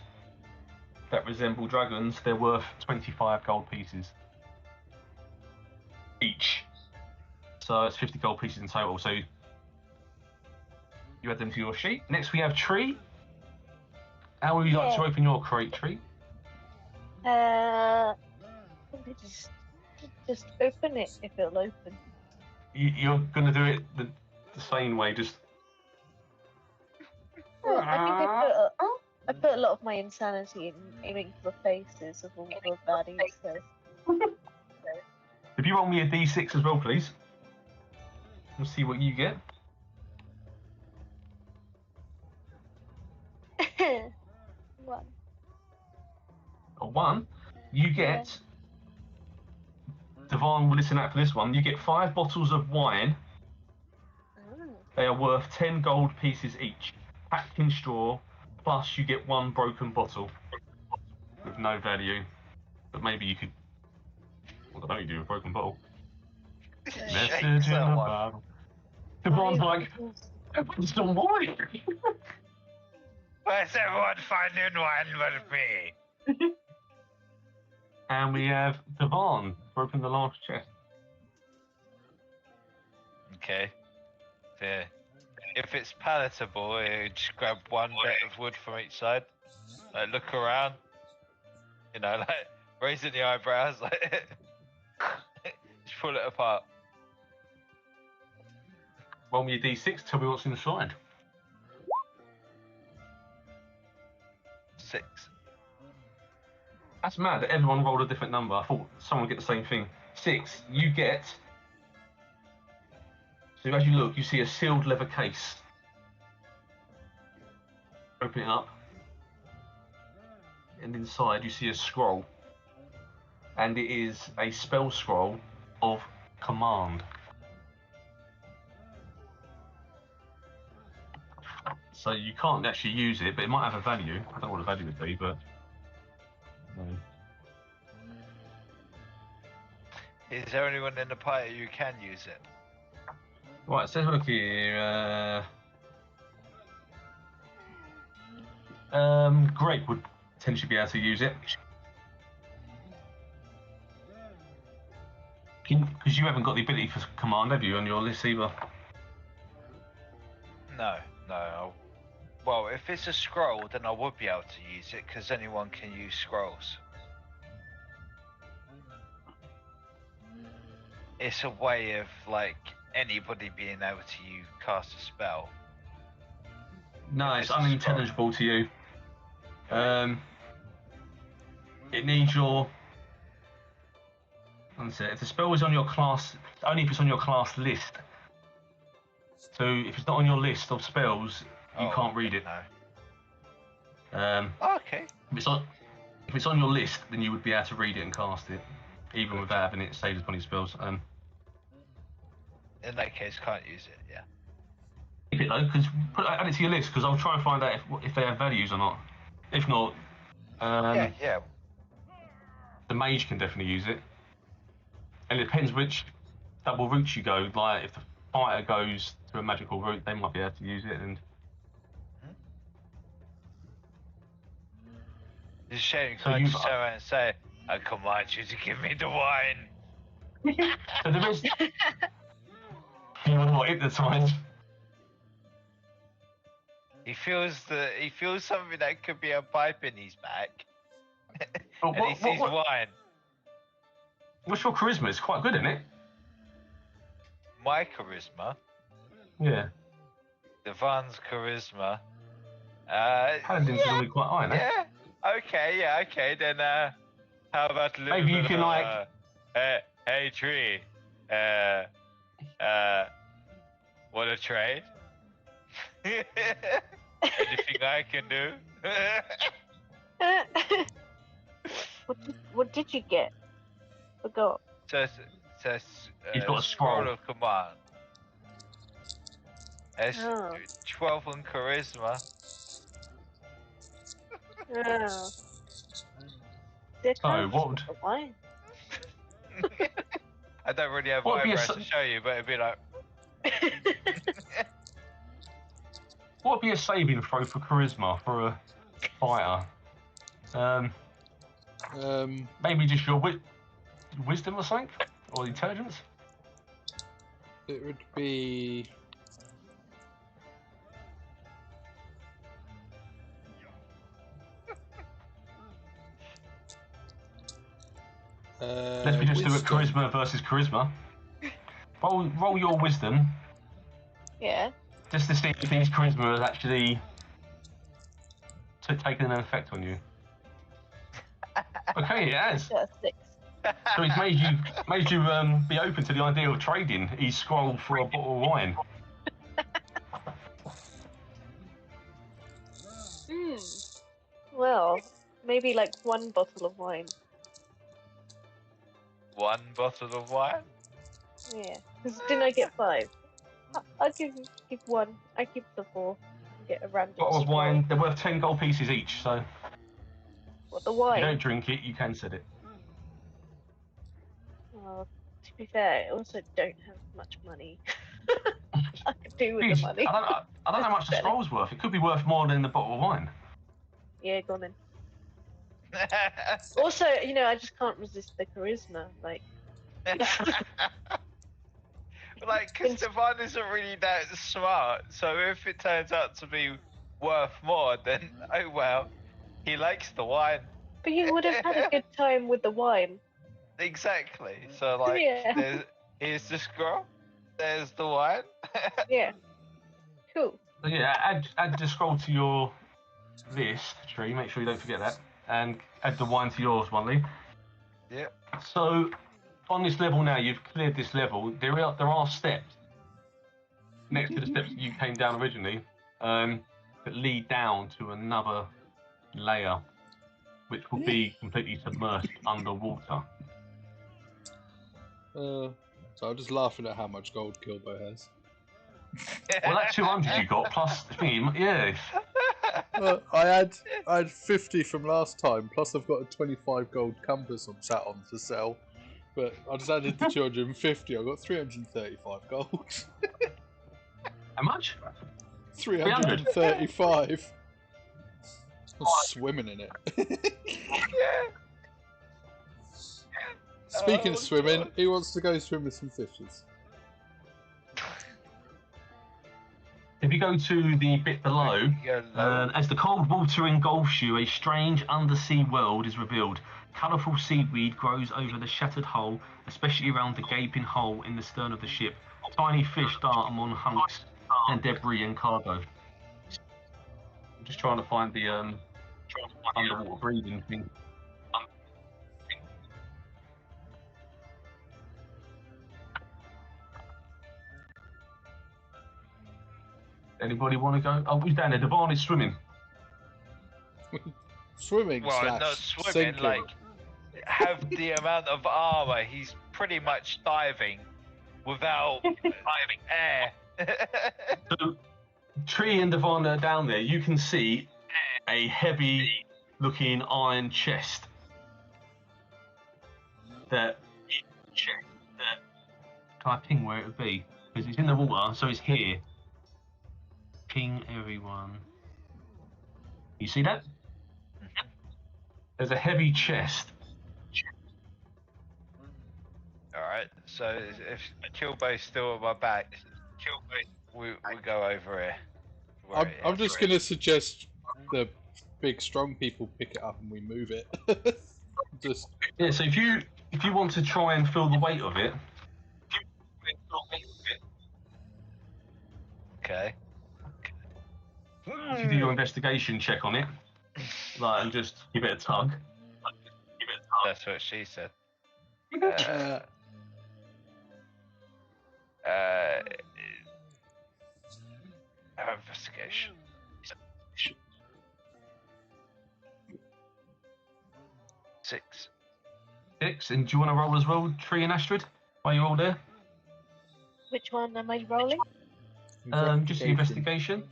that resemble dragons, they're worth 25 gold pieces each. So it's 50 gold pieces in total. So you add them to your sheet. Next we have Tree. How would you like to open your crate, Tree? Just open it if it'll open. You're going to do it the same way, just... Well, I put a lot of my insanity in aiming for the faces of all the baddies. So. If you roll me a d6 as well, please. We'll see what you get. 1. A 1. You get... Dewahn will listen out for this one. You get 5 bottles of wine. They are worth 10 gold pieces each, packed in straw, plus you get 1 broken bottle with no value. But maybe you could... What the hell you do with a broken bottle? Message in a bottle. Devaughn's like, open some wine! Where's everyone finding wine with me? And we have Dewahn to open the last chest. Okay. Yeah. If it's palatable, you just grab one bit of wood from each side. Like, look around. You know, like, raising the eyebrows, like, just pull it apart. Roll me a d6, tell me what's inside. 6. That's mad that everyone rolled a different number. I thought someone would get the same thing. 6, you get... So as you look, you see a sealed leather case. Open it up. And inside you see a scroll. And it is a spell scroll of command. So you can't actually use it, but it might have a value. I don't know what the value would be, but... No. Is there anyone in the party who can use it? Right, so let's have a look here. Greg would potentially be able to use it. Because you haven't got the ability for command, have you, on your list either? No. Well, if it's a scroll, then I would be able to use it, because anyone can use scrolls. It's a way of, like, anybody being able to cast a spell. No, If it's it's a scroll. unintelligible to you. It needs your... That's it. If the spell is on your class, only if it's on your class list. So if it's not on your list of spells, you can't read it. No. Okay. If it's on your list, then you would be able to read it and cast it, even without having it saved as one of your spells. In that case, can't use it. Yeah. Keep it though, because add it to your list, because I'll try and find out if they have values or not. If not, Yeah. the mage can definitely use it. And it depends which double route you go. Like if the fighter goes to a magical route, they might be able to use it. And It's a shame you So can't you've- just turn around and say, I command you to give me the wine. so there is. You would not hypnotise. He feels something that could be a pipe in his back. Oh, And he sees wine. What's your charisma? It's quite good, isn't it? My charisma. Yeah. Devon's charisma. Paladins are normally quite high, isn't it? Yeah. Okay. Then how about a little Maybe you bit can, of, like- hey tree. Wanna trade? Anything I can do? What did you get? Forgot. He's got a scroll. of command. It's Oh. 12 on charisma. Oh. So, what would- Why? I don't really have What would be a eyebrows s- to show you, but it'd be like, What would be a saving throw for charisma for a fighter? Maybe just your wisdom or something? Or intelligence? It would be. Let's just do a wisdom. charisma versus charisma. Roll your wisdom, Yeah. just to see if his charisma has actually taken an effect on you. Okay, it has. Got a 6. So he's made you be open to the idea of trading his scroll for a bottle of wine. Well, maybe like one bottle of wine. one bottle of wine? Yeah. Because didn't I get 5? I'll give one. I keep the 4. Get a random. Bottle of scroll. wine, they're worth 10 gold pieces each, so What, the if wine? you don't drink it, you can set it. Well, to be fair, I also don't have much money. I could do with Jeez, the money. I don't know how much the scroll's worth. It could be worth more than the bottle of wine. Yeah, go on then. Also, I just can't resist the charisma. Like, Like, because Dewahn isn't really that smart, so if it turns out to be worth more, then, oh well, he likes the wine. but you would have had a good time with the wine. Exactly. So, like, Yeah. here's the scroll, there's the wine. Yeah. Cool. So yeah, add the scroll to your list, Tree, make sure you don't forget that. And add the wine to yours, Wanley. Yep. So, on this level now, you've cleared this level, there are steps next to the steps that you came down originally, that lead down to another layer, which will be completely submerged underwater. So I'm just laughing at how much gold Kilbo has. Well, that 200 you got, plus the thingy, yeah. I had 50 from last time, plus I've got a 25 gold compass I'm sat on to sell. But I just added the 250, I got 335 gold. How much? 335. I'm swimming in it. Yeah. Speaking of swimming, God. who wants to go swim with some fishes? If you go to the bit below, as the cold water engulfs you, a strange undersea world is revealed. Colourful seaweed grows over the shattered hull, especially around the gaping hole in the stern of the ship. Tiny fish dart among hunks and debris and cargo. I'm just trying to find the underwater breathing thing. Anybody want to go? Oh, who's down there? Dewahn is swimming. Swimming Well, slash not swimming, sinking. like, have the amount of armor, he's pretty much diving without air. So, Tree and Dewahn are down there. You can see a heavy-looking iron chest. That. Can I ping where it would be? Because it's in the water, so it's here. Ping everyone. You see that? There's a heavy chest. Alright, so if Kilbo's still on my back, we go over here. I'm just going to suggest the big strong people pick it up and we move it. Just Yeah, so if you want to try and feel the weight of it. Okay. If you do your investigation check on it, like, and just give it a tug. That's what she said. Investigation. 6. 6, and do you want to roll as well, Tree and Astrid, while you're all there? Which one am I rolling? Just the investigation.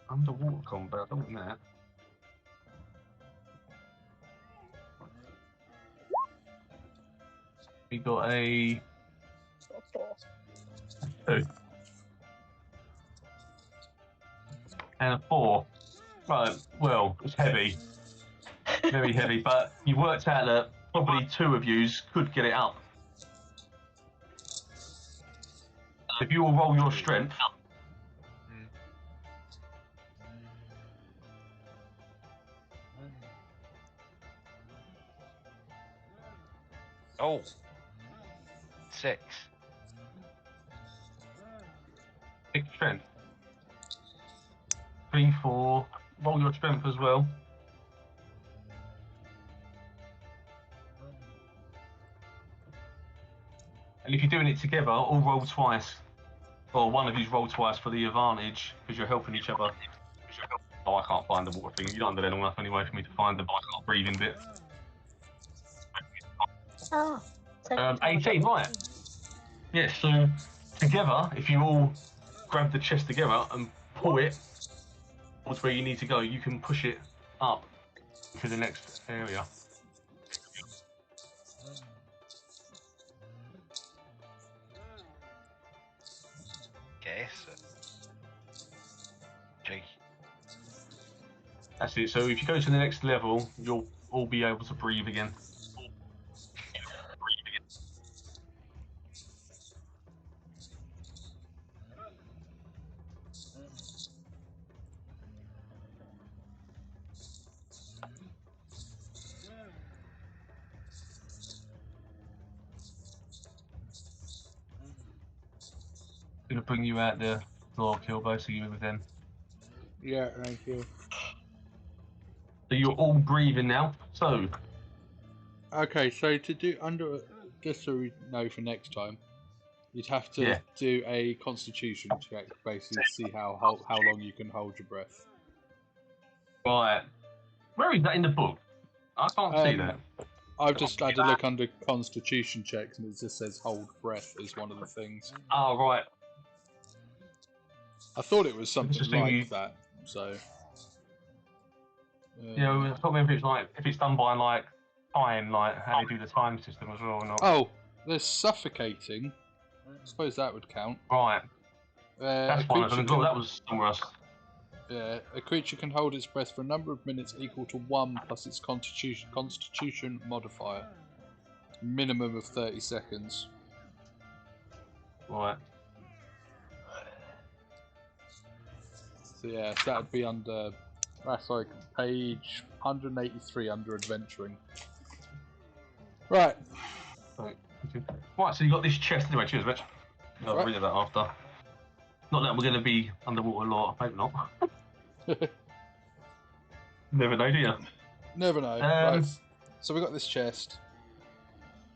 Underwater combat, I don't want that. We got a 2 and a 4. Right, well, it's heavy, very heavy, but you worked out that probably 2 of yous could get it up. If you will roll your strength. Oh. 6. 6 strength. 3, 4. Roll your strength as well. And if you're doing it together, all roll twice. Or one of you's roll twice for the advantage, because you're helping each other. Oh, I can't find the water thing. You're under there long enough anyway for me to find the breathing bit. Oh. 18, right. Yeah, so together, if you all grab the chest together and pull it towards where you need to go, you can push it up to the next area. Okay, so. Jake. That's it. So if you go to the next level, you'll all be able to breathe again. Gonna bring you out the floor, Kilbo, so you're with them. yeah, thank you. So you're all breathing now. So Okay, so to do under, just so we know for next time, you'd have to Yeah. do a constitution check, basically to see how long you can hold your breath. right, where is that in the book? I can't see that. I've just had a look under constitution checks and it just says hold breath is one of the things. Oh right. I thought it was something Interesting like you- that, so. You know, I can't remember if it's done by like time, like how they do the time system as well or not. Oh, There's suffocating. I suppose that would count. Right. That's a fine. I creature thought can, that was somewhere else. a creature can hold its breath for a number of minutes equal to 1 plus its constitution modifier. Minimum of 30 seconds. Right. So yeah, so that would be under. That's like page 183 under adventuring. Right. Right, so you got this chest anyway. Cheers, Rich. I'll Right. read that after. Not that we're going to be underwater a lot. I hope not. Never know, do you? Never know. Right. So we got this chest.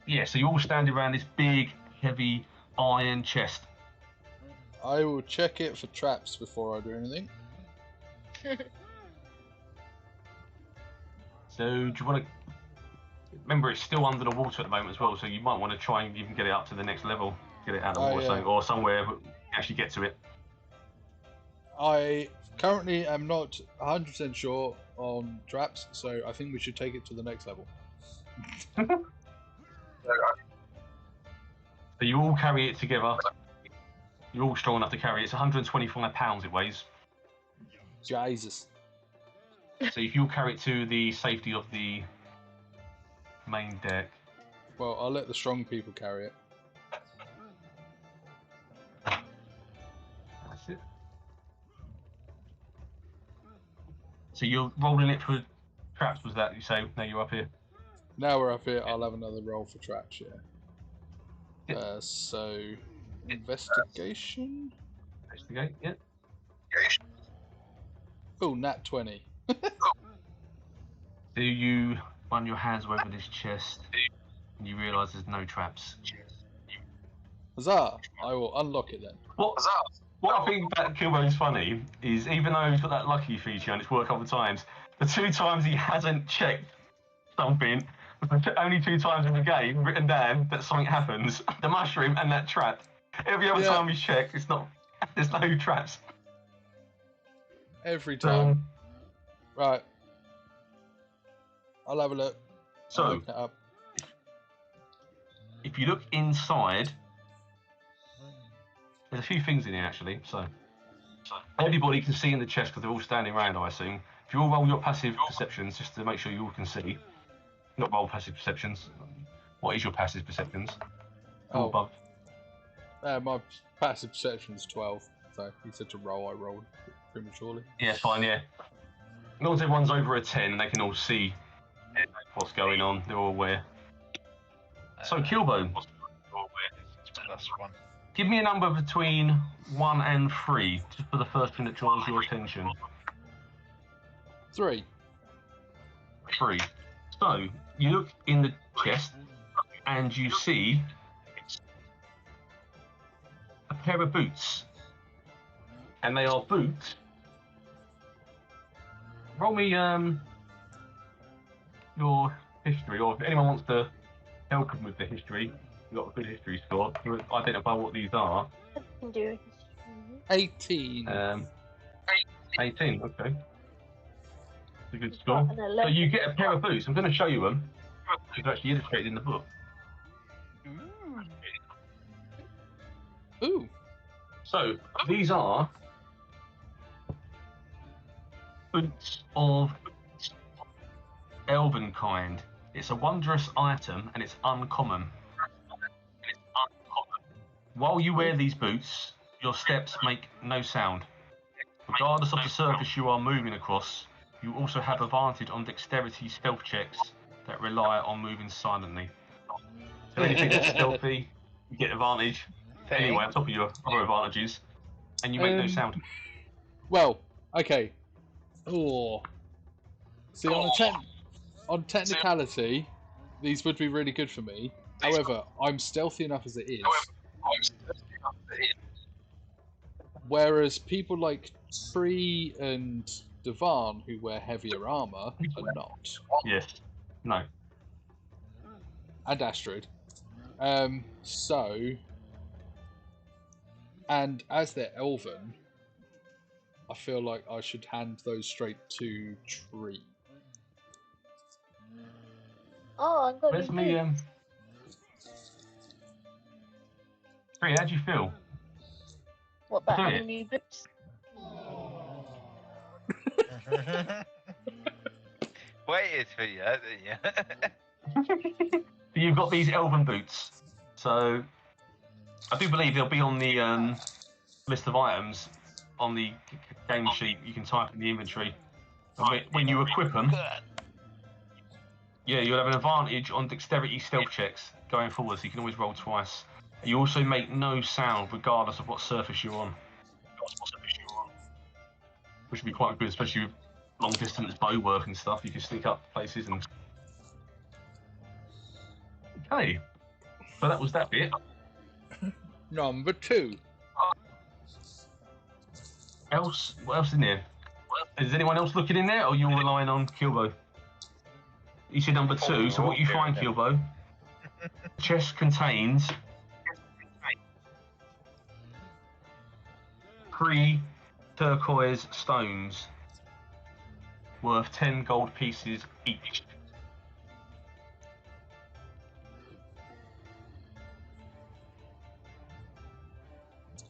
Yeah, so you all stand around this big, heavy iron chest. I will check it for traps before I do anything. So do you want to... Remember, it's still under the water at the moment as well, so you might want to try and even get it up to the next level. Get it out of the water, yeah. or somewhere, but actually get to it. I currently am not 100% sure on traps, so I think we should take it to the next level. So you all carry it together. You're all strong enough to carry it. It's 125 pounds it weighs. Jesus. So if you'll carry it to the safety of the main deck. Well, I'll let the strong people carry it. That's it. So you're rolling it for traps, was that you say? Now you're up here. Now we're up here, I'll have another roll for traps, yeah. Yep. So, investigation? Investigate, yeah. Oh, nat 20. Do you run your hands over this chest and you realise there's no traps? Huzzah! I will unlock it then. What I think about Kilbo is funny is even though he's got that lucky feature and it's worked a couple of times, the 2 times he hasn't checked something was the only 2 times in the game written down that something happens. The mushroom and that trap. Every other time he's checked, it's not. There's no traps. Every time. Right. I'll have a look. So, I'll look it up. if you look inside, there's a few things in here actually. So everybody can see in the chest because they're all standing around, I assume. If you all roll your passive perceptions, just to make sure you all can see. Not roll passive perceptions. What is your passive perceptions? Oh. Above. My passive perception is 12. So you said to roll, I rolled prematurely. Yeah, fine, yeah. As long as everyone's over a 10, they can all see what's going on. They're all aware. So, Kilbo, That's one. give me a number between 1 and 3, just for the first thing that draws your attention. 3. 3. So, you look in the chest, and you see a pair of boots. And they are boots. Roll me your history, or if anyone wants to help them with the history, you've got a good history score. You identify what these are. I can do it. 18. 18, okay. That's a good score. So you get a pair of boots. I'm going to show you them. They're actually illustrated in the book. Ooh. So these are boots of elven kind. It's a wondrous item and it's uncommon. While you wear these boots, your steps make no sound. Regardless of the surface you are moving across, you also have advantage on dexterity stealth checks that rely on moving silently. So anything that's stealthy, you get advantage anyway on top of your other advantages, and you make no sound. Well, okay. Oh. See, on technicality, these would be really good for me. However, I'm stealthy enough as it is. Whereas people like Tree and Dewahn, who wear heavier armour, are not. Yes. No. And Astrid. And as they're elven, I feel like I should hand those straight to Tree. Oh, I'm going Where's to me? Bree, how do you feel? What about Do having it. new boots? Waited for you, didn't you? You've got these elven boots, so I do believe they'll be on the list of items on the game sheet. You can type in the inventory. When you equip them, yeah, you'll have an advantage on dexterity stealth checks going forward, so you can always roll twice. You also make no sound regardless of what surface you're on, which would be quite good, especially with long distance bow work and stuff. You can sneak up places and. Okay, so that was that bit. Number 2. What else in there? Is anyone else looking in there, or you're relying on Kilbo? You said number 2, so what you find, Kilbo? The chest contains 3 turquoise stones worth 10 gold pieces each.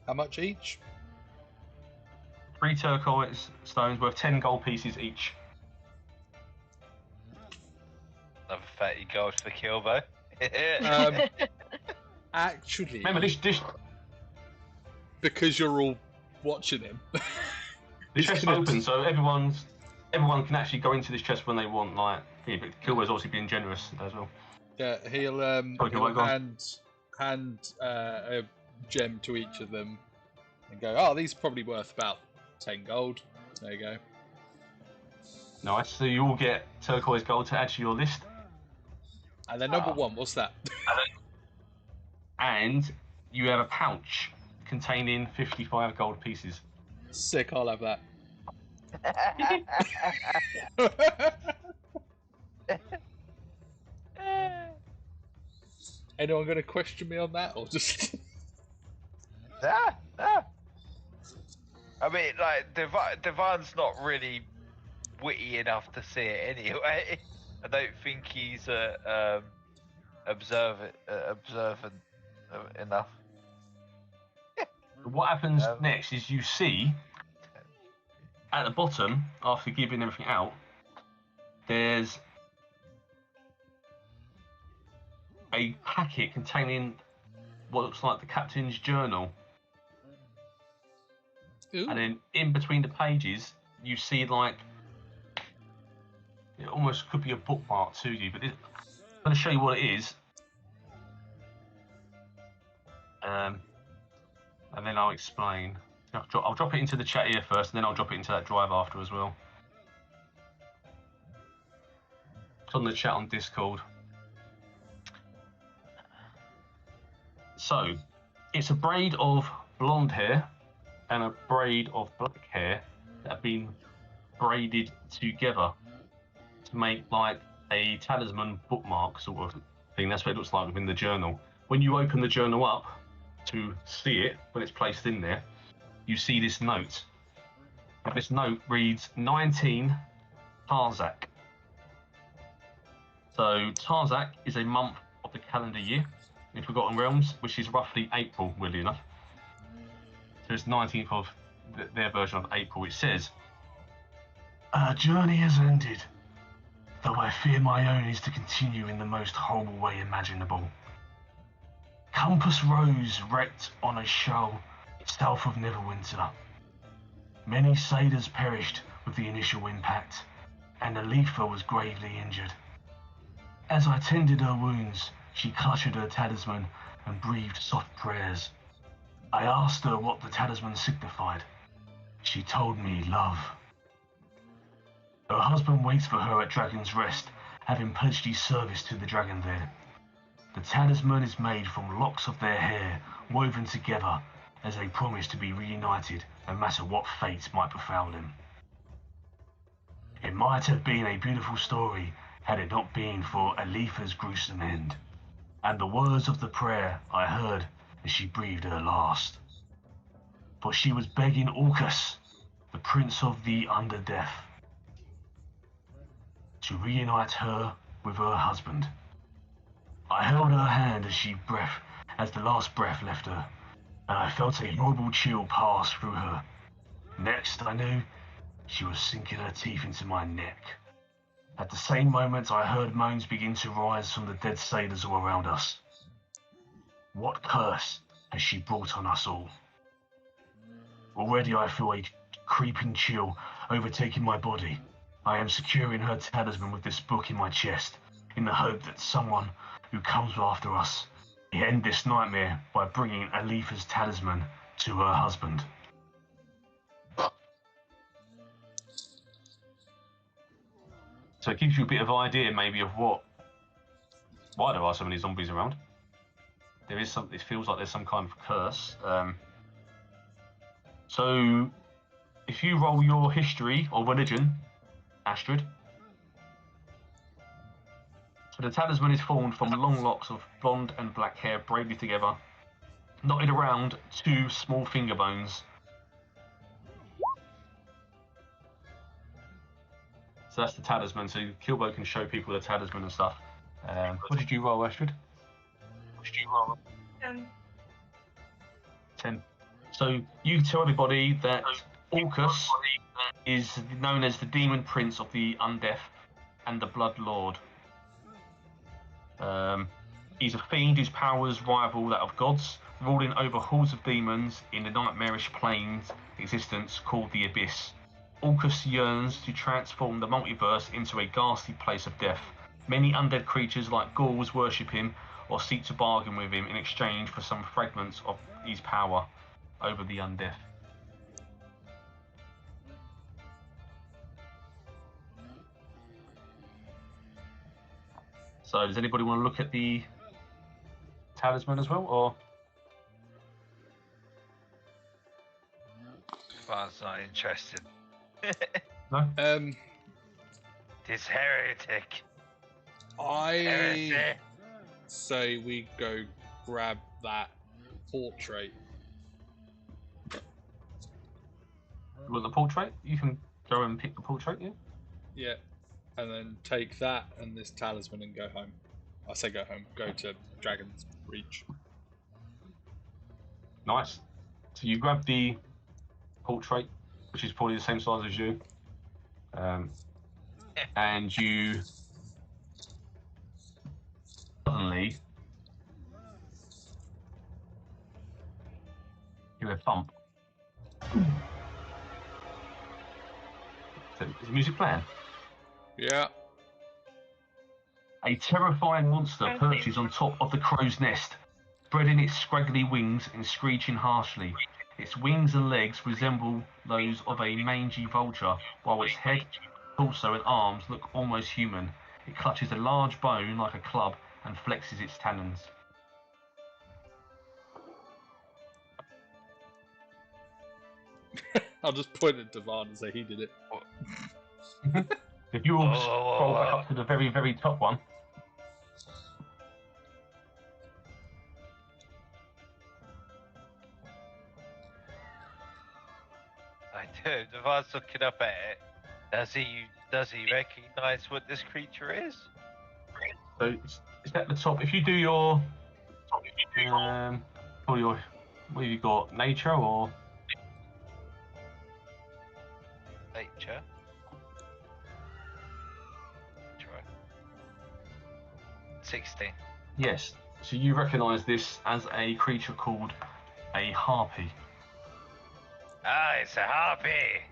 How much each? 3 turquoise stones worth 10 gold pieces each. Another 30 gold for Kilbo. Actually, Remember this because you're all watching him. the chest's open, so everyone can actually go into this chest when they want. Like, yeah, but Kilbo's obviously being generous as well. Yeah, he'll go on. hand a gem to each of them and go, oh, these are probably worth about 10 gold. There you go. Nice, so you all get turquoise gold to add to your list. And then number 1, what's that? And you have a pouch containing 55 gold pieces. Sick, I'll have that. Anyone going to question me on that, or just... Nah. I mean, like, Devaughn's not really witty enough to see it anyway. I don't think he's observant enough. What happens next is you see at the bottom, after giving everything out, there's a packet containing what looks like the captain's journal. Ooh. And then in between the pages, you see like it almost could be a bookmark to you, but I'm going to show you what it is, and then I'll explain. I'll drop it into the chat here first, and then I'll drop it into that drive after as well. It's on the chat on Discord. So, it's a braid of blonde hair and a braid of black hair that have been braided together to make like a talisman bookmark sort of thing. That's what it looks like within the journal. When you open the journal up to see it, when it's placed in there, you see this note. And this note reads 19 Tarzak. So Tarzak is a month of the calendar year in Forgotten Realms, which is roughly April, weirdly enough. So it's 19th of their version of April. It says, "Our journey has ended, though I fear my own is to continue in the most horrible way imaginable. Compass Rose wrecked on a shoal south of Neverwinter. Many sailors perished with the initial impact, and Adeliia was gravely injured. As I tended her wounds, she clutched her talisman and breathed soft prayers. I asked her what the talisman signified. She told me love. Her husband waits for her at Dragon's Rest, having pledged his service to the dragon there. The talisman is made from locks of their hair, woven together as they promise to be reunited no matter what fate might befall them. It might have been a beautiful story had it not been for Adelia's gruesome end, and the words of the prayer I heard as she breathed her last. For she was begging Orcus, the prince of the Underdeath, to reunite her with her husband. I held her hand as the last breath left her, and I felt a horrible chill pass through her. Next, I knew she was sinking her teeth into my neck. At the same moment, I heard moans begin to rise from the dead sailors all around us. What curse has she brought on us all? Already I feel a creeping chill overtaking my body. I am securing her talisman with this book in my chest, in the hope that someone who comes after us will end this nightmare by bringing Adelia's talisman to her husband. So it gives you a bit of idea, maybe, of why there are so many zombies around. There is some. It feels like there's some kind of curse. So, if you roll your history or religion, Astrid. So the talisman is formed from long locks of blonde and black hair braided together, knotted around 2 small finger bones. So that's the talisman. So Kilbo can show people the talisman and stuff. What did you roll, Astrid? 10. So you tell everybody that Orcus is known as the Demon Prince of the Undeath and the Blood Lord. He's a fiend whose powers rival that of gods, ruling over hordes of demons in the nightmarish planes existence called the Abyss. Orcus yearns to transform the multiverse into a ghastly place of death. Many undead creatures like ghouls worship him or seek to bargain with him in exchange for some fragments of his power over the undead. So does anybody want to look at the talisman as well, or? Bart's not interested. No? This heretic. I Heresy. say we go grab that portrait. You want the portrait? You can go and pick the portrait, yeah? Yeah. And then take that and this talisman and go home. I say go home. Go to Dragon's Reach. Nice. So you grab the portrait, which is probably the same size as you, and you suddenly hear a thump. Is the music playing? Yeah. A terrifying monster perches on top of the crow's nest, spreading its scraggly wings and screeching harshly. Its wings and legs resemble those of a mangy vulture, while its head, torso and arms look almost human. It clutches a large bone like a club and flexes its talons. I'll just point at Dewahn and say he did it. If you all scroll back up to the very, very top one. I do. Devar's looking up at it. Does he recognise what this creature is? So it's at the top. If you do your, what have you got? Nature or? Nature. Try. 16. Yes. So you recognise this as a creature called a harpy. Ah, it's a harpy.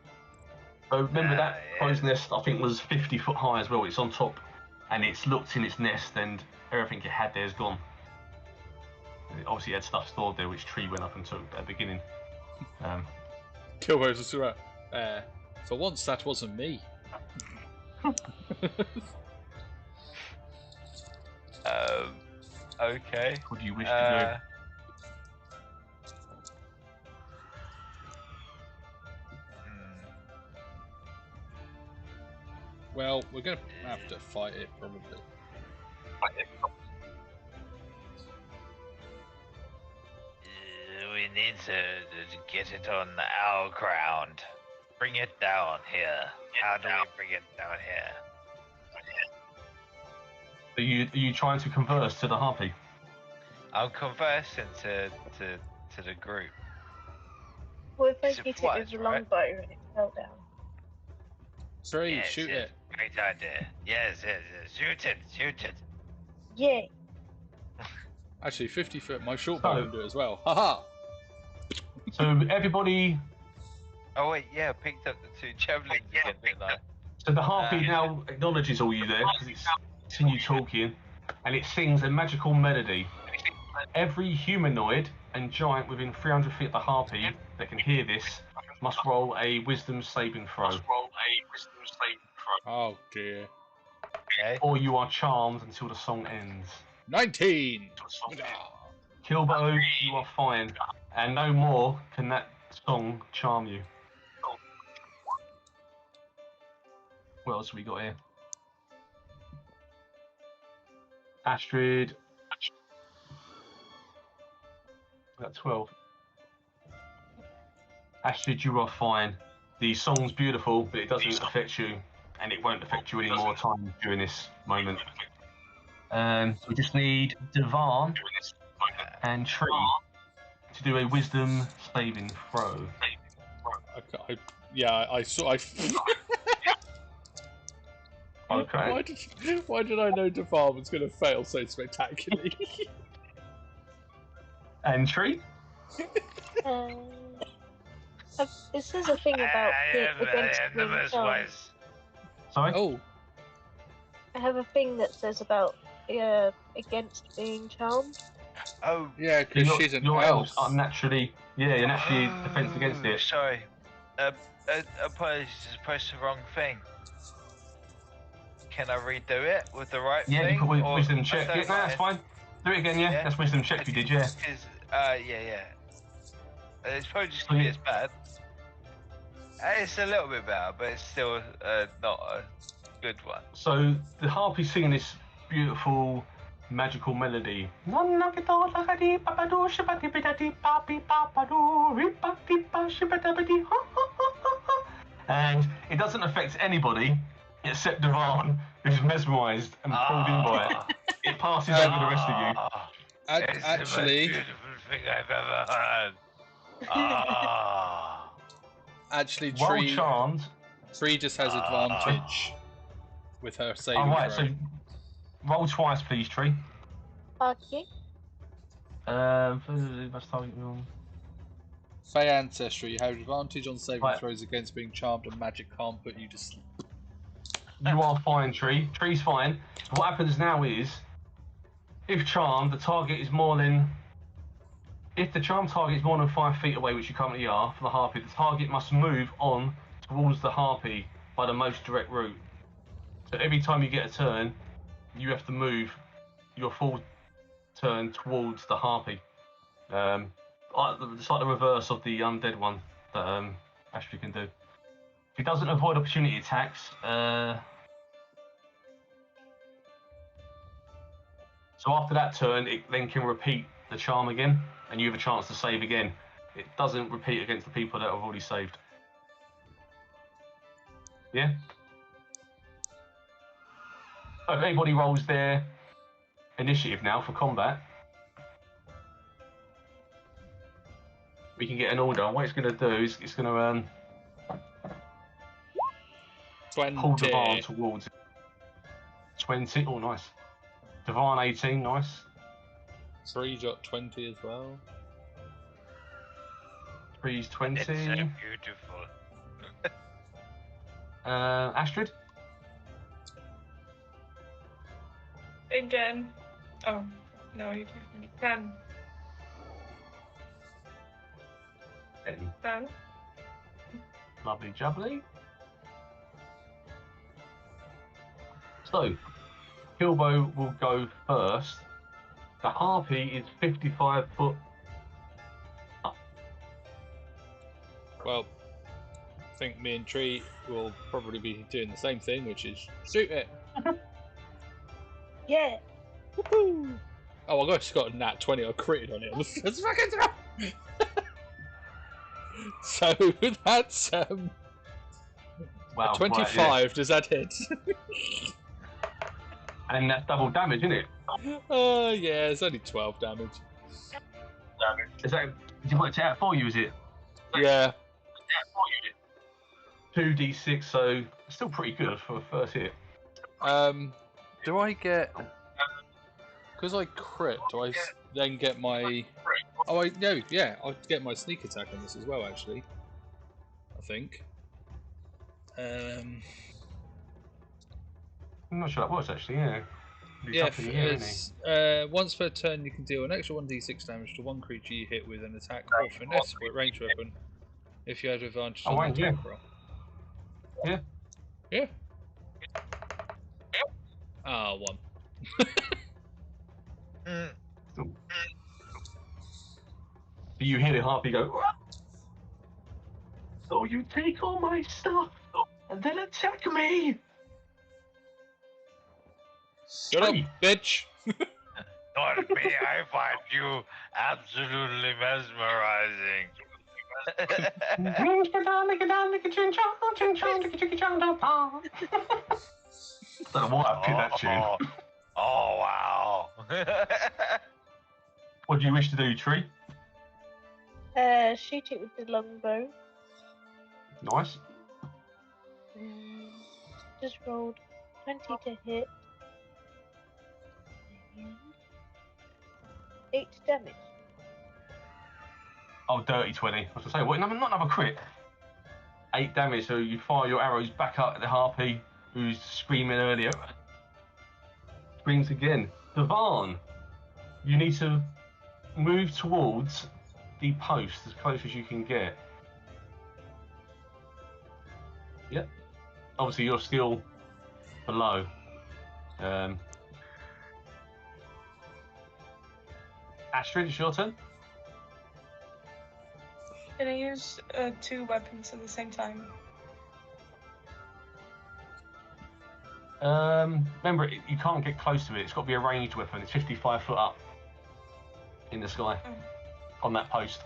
So remember that yeah. crow's nest, I think, was 50 foot high as well. It's on top, and it's looked in its nest, and everything it had there is gone. It obviously had stuff stored there, which tree went up and took at the beginning. Kilbo's just around. For once, that wasn't me. Okay. What do you wish to Well, we're going to have to fight it, probably. We need to get it on our ground. Bring it down here. How do we bring it down here? do? Are you trying to converse to the harpy? I'm conversing to to the group. What if I It's a hit it flies, with the right? longbow and it fell down? Three, Yes, shoot yes. it. Great idea. Yes, yes, yes. Shoot it. Yay! Actually, 50 foot, my short So- bow can do it as well. Haha! So everybody, Oh wait, yeah, I picked up the 2 javelins again, didn't I? so the harpy now acknowledges all you there because it's seen you talking, and it sings a magical melody. Every humanoid and giant within 300 feet of the harpy that can hear this must roll a wisdom saving throw, Oh dear. Okay. or you are charmed until the song ends. 19! Kilbo, you are fine, and no more can that song charm you. What else have we got here? Astrid. We got 12. Astrid, you are fine. The song's beautiful, but it doesn't affect you, and it won't affect you any more time during this moment. We just need Dewahn and Tree to do a wisdom saving throw. I saw. Okay. Why did I know Dewahn was going to fail so spectacularly? And Tree? It says a thing about I against am the being most charmed. wise. Sorry? Oh, I have a thing that says about against being charmed. Oh, yeah, because she's an your elves elf. are naturally, you're naturally defensive against it. Sorry. Apologies, I pressed the wrong thing. Can I redo it with the right Yeah, thing? you put or- wisdom I check. don't Yeah, no, that's mind. fine. Do it again, yeah. Yeah? That's wisdom check you did, yeah. Yeah. It's probably just gonna be as bad. It's a little bit better, but it's still not a good one. So the harpy's singing this beautiful magical melody. And it doesn't affect anybody except Dewahn, who's mesmerised and pulled in by it. It passes over the rest of you. It's the most Actually, beautiful thing I've ever heard. Ah. actually, Roll charmed. Tree just has advantage with her saving Alright, throw. so roll twice, please, Tree. Okay. Fey Ancestry, you have advantage on saving Right. throws against being charmed, and magic can't put you to sleep. You are fine, Tree. Tree's fine. What happens now is, if charmed, the target is more than... If the charmed target is more than 5 feet away, which you currently are, for the harpy, the target must move on towards the harpy by the most direct route. So every time you get a turn, you have to move your full turn towards the harpy. It's like the reverse of the undead one that Astrid can do. If he doesn't avoid opportunity attacks, so after that turn, it then can repeat the charm again, and you have a chance to save again. It doesn't repeat against the people that have already saved. Yeah? So if anybody rolls their initiative now for combat, we can get an order. What it's going to do is it's going to 20. pull Dewahn towards it. 20. Oh, nice. Dewahn 18. Nice. Tree got 20 as well. 3's 20. It's so beautiful. Astrid? Again. Oh, no, you can. 10. 10. Lovely jubbly. So, Kilbo will go first. The harpy is 55 foot up. Well, I think me and Tree will probably be doing the same thing, which is shoot it. Yeah. Woohoo! Oh, I just got a nat 20. I critted on it. Let's fucking throw. So that's Wow, 25. right, yeah. Does that hit? And that's double damage, isn't it? Yeah, it's only 12 damage. Is that Did you work it out for you, is it? Yeah. 2d6, so still pretty good for a first hit. Do I get... Because I crit, do I then get my... Oh, no, yeah, I get my sneak attack on this as well, actually. I think. I'm not sure that was actually, yeah. He's Yeah, up in the air, isn't he? once per turn you can deal an extra 1d6 damage to one creature you hit with an attack or finesse with ranged weapon if you had advantage on the attack roll. Yeah. Yeah. Ah, 1. So you hear the Harpy go, "What? So you take all my stuff and then attack me!" Shut up, bitch! Not me, I find you absolutely mesmerizing. I don't know why I picked that tune. Oh, wow. What do you wish to do, Tree? Shoot it with the longbow. Nice. Just rolled 20 to hit. 8 damage. Oh, dirty 20. I was going to say, what? Not another crit. 8 damage, so you fire your arrows back up at the Harpy, who's screaming earlier. Screams again. Dewahn, you need to move towards the post as close as you can get. Yep. Obviously, you're still below. Astrid, it's your turn. Can I use 2 weapons at the same time? Remember, you can't get close to it. It's got to be a ranged weapon. It's 55 foot up in the sky on that post.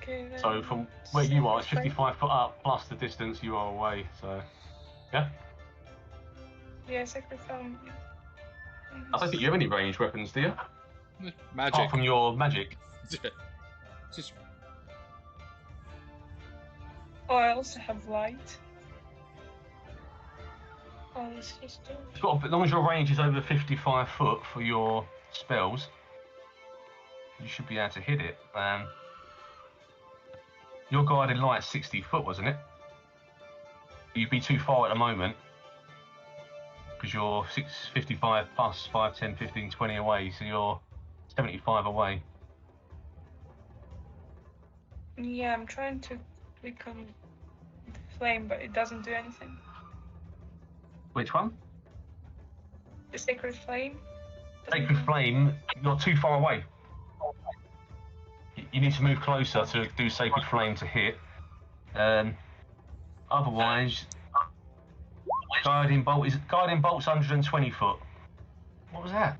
Okay, then So from where you are, it's 55 foot up plus the distance you are away. So, yeah. Yeah, sacred phone. I don't think you have any ranged weapons, do you? Magic. Apart from your magic. Just... Oh, I also have light. Oh, let's just do. It's got, as long as your range is over 55 foot for your spells, you should be able to hit it. Your guided light's 60 foot, wasn't it? You'd be too far at the moment because you're 55 plus 5, 10, 15, 20 away, so you're 75 away. Yeah, I'm trying to click on the flame, but it doesn't do anything. Which one? The sacred flame? Sacred Flame, you're too far away. You need to move closer to do Sacred Flame to hit. Otherwise, Guiding Bolt's 120 foot. What was that?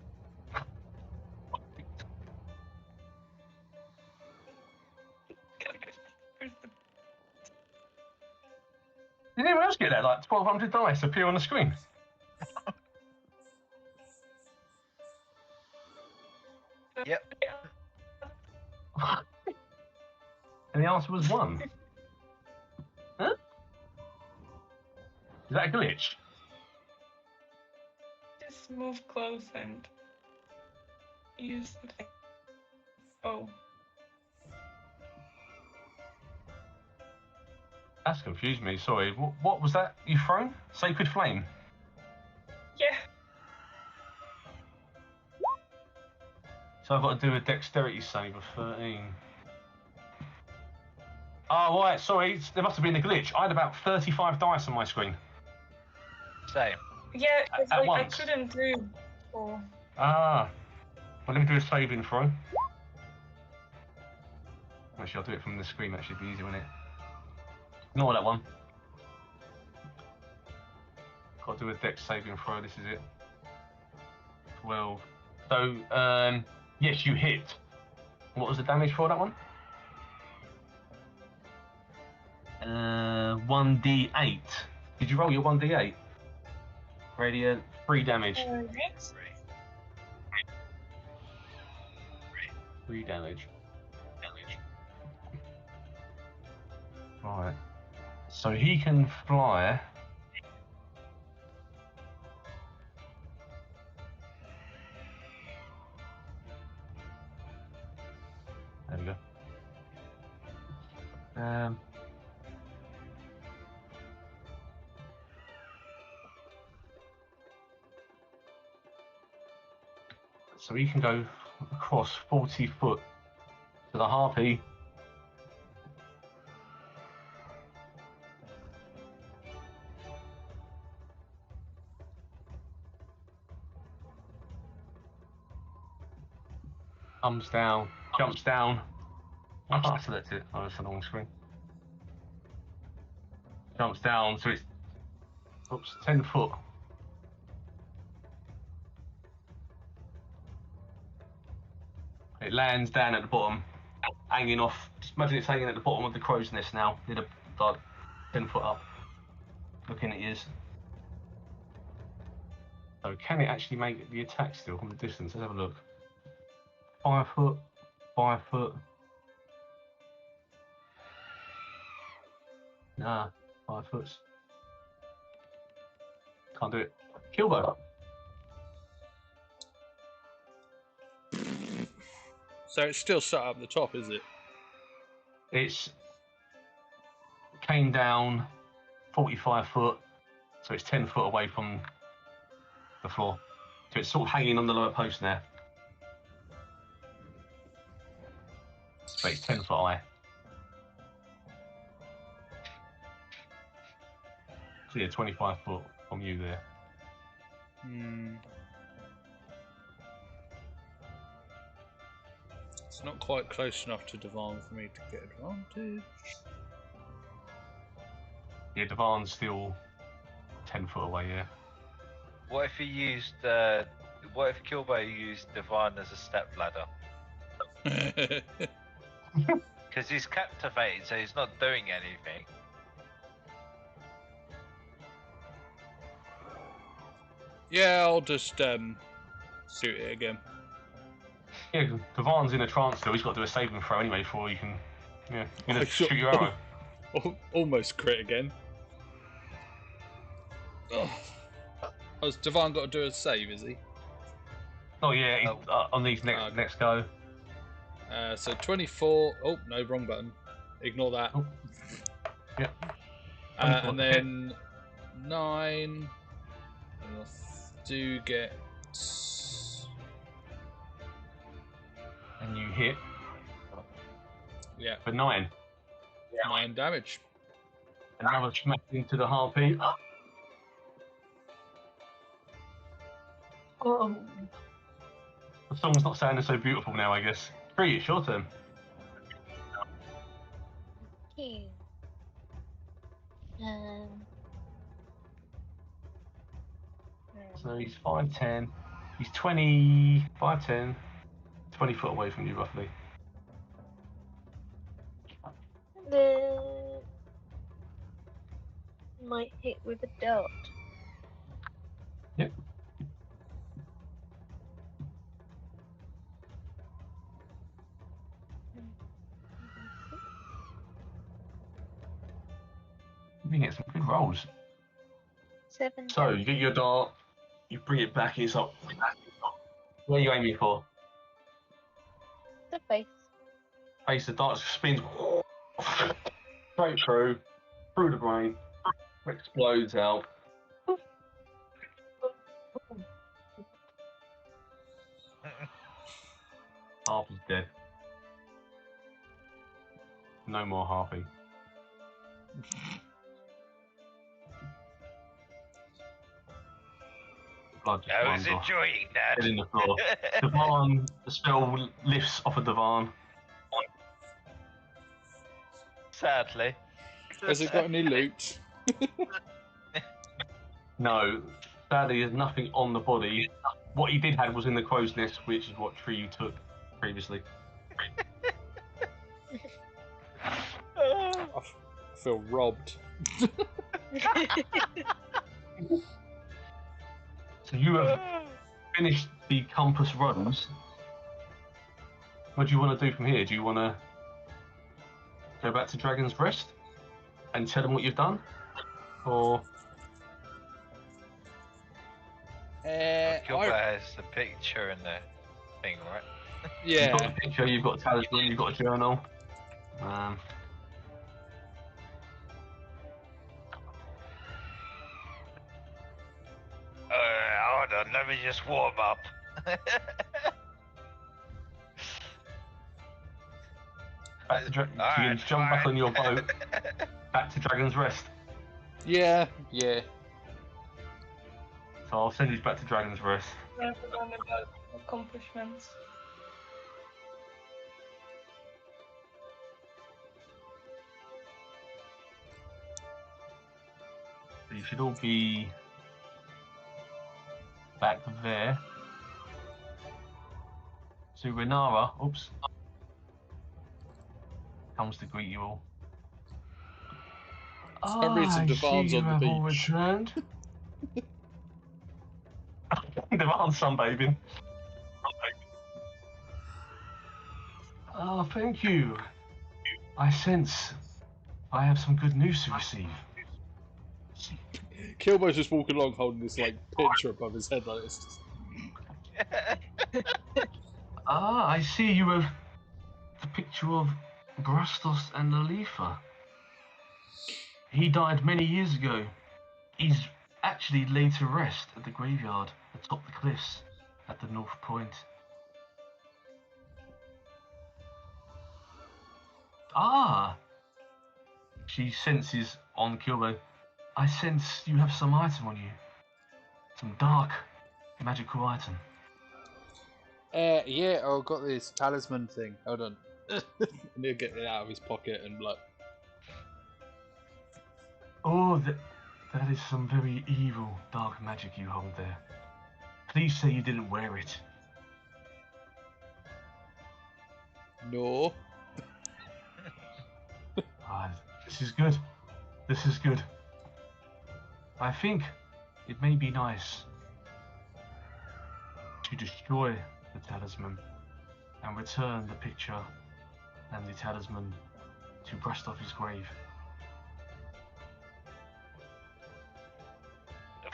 Did anyone else get that? Like 1,200 dice appear on the screen? Yep. And the answer was 1. Huh? Is that a glitch? Just move close and use the thing. Oh. That's confused me, sorry. What was that you thrown? Sacred Flame? Yeah. So I've got to do a dexterity save of 13. Oh, right, sorry, there must have been a glitch. I had about 35 dice on my screen. Same. Yeah, it's At like I once. couldn't do 4. Ah. Well, let me do a saving throw. Actually, I'll do it from the screen. That should be easy, won't it? Ignore that one. Got to do a dex saving throw. This is it. 12. So, yes, you hit. What was the damage for that one? 1d8. Did you roll your 1d8? Radiant, 3 damage. 3 damage. Right. So he can fly. There we go. So he can go across 40 foot to the Harpy. Comes down, jumps down. I can't select it. Oh, it's an long screen. Jumps down, so it's 10 foot. It lands down at the bottom, hanging off. Just imagine it's hanging at the bottom of the crow's nest now, near the, like 10 foot up, looking at yours. So can it actually make the attack still from the distance? Let's have a look. 5 foot, 5 foot. Nah, 5 foot. Can't do it. Kilbo. So it's still shut up the top, is it? It's came down 45 foot, so it's 10 foot away from the floor. So it's sort of hanging on the lower post there. But it's 10 foot high. So yeah, 25 foot from you there. It's not quite close enough to Dewahn for me to get advantage. Yeah, Devan's still 10 foot away, yeah. What if he used? What if Kilbo used Dewahn as a step ladder? Because he's captivated, so he's not doing anything. Yeah, I'll just shoot it again. Yeah, Devan's in a trance still. He's got to do a saving throw anyway before you can. Yeah, you're gonna shoot your arrow. Almost crit again. Oh, has Dewahn got to do a save? Is he? Oh yeah, on these next go. So 24. Oh no, wrong button. Ignore that. Oh. Yeah. And then 9. And I do get. And you hit. Yeah. For 9. 9 damage. Another smack into the Harpy. Oh. The song's not sounding so beautiful now, I guess. 3, it's your turn. Thank you. So he's 5'10". He's 5'10", 20 foot away from you, roughly. Might hit with a dart. Yep. You've been getting some good rolls. 7. So you get your dart, you bring it back, it's up. Where are you aiming for? The face. Face, the dart spins straight through the brain, explodes out. Harpy's dead. No more Harpy. Blood just I was runs off. enjoying that. Dead in the floor. Dewahn, the spell lifts off of Dewahn. Sadly. Has it got any loot? No, sadly there's nothing on the body. What he did have was in the crow's nest, which is what tree you took previously. I feel robbed. So you have finished the compass runs. What do you want to do from here? Do you want to go back to Dragon's Rest and tell them what you've done? Or... Kilbo has the picture and the thing, right? Yeah. You've got the picture, you've got a talisman, you've got a journal. Hold on, let me just warm up. Back to you can jump back on your boat, back to Dragon's Rest. Yeah, yeah. So I'll send you back to Dragon's Rest. I forgot about accomplishments. So you should all be back there. So Renara, oops, comes to greet you all. For some reason, Devahn's on the all beach. returned. Devahn's sunbathing. Oh, thank you. I sense I have some good news to receive. Kilbo's just walking along holding this like picture above his head like this. I see you have the picture of Brastos and Adeliia. He died many years ago. He's actually laid to rest at the graveyard atop the cliffs at the North Point. She senses on Kilbo. I sense you have some item on you. Some dark, magical item. Yeah, I've got this talisman thing. Hold on. And he'll get it out of his pocket and like... Oh, that is some very evil, dark magic you hold there. Please say you didn't wear it. No. This is good. This is good. I think it may be nice to destroy the talisman and return the picture and the talisman to Brastov's grave.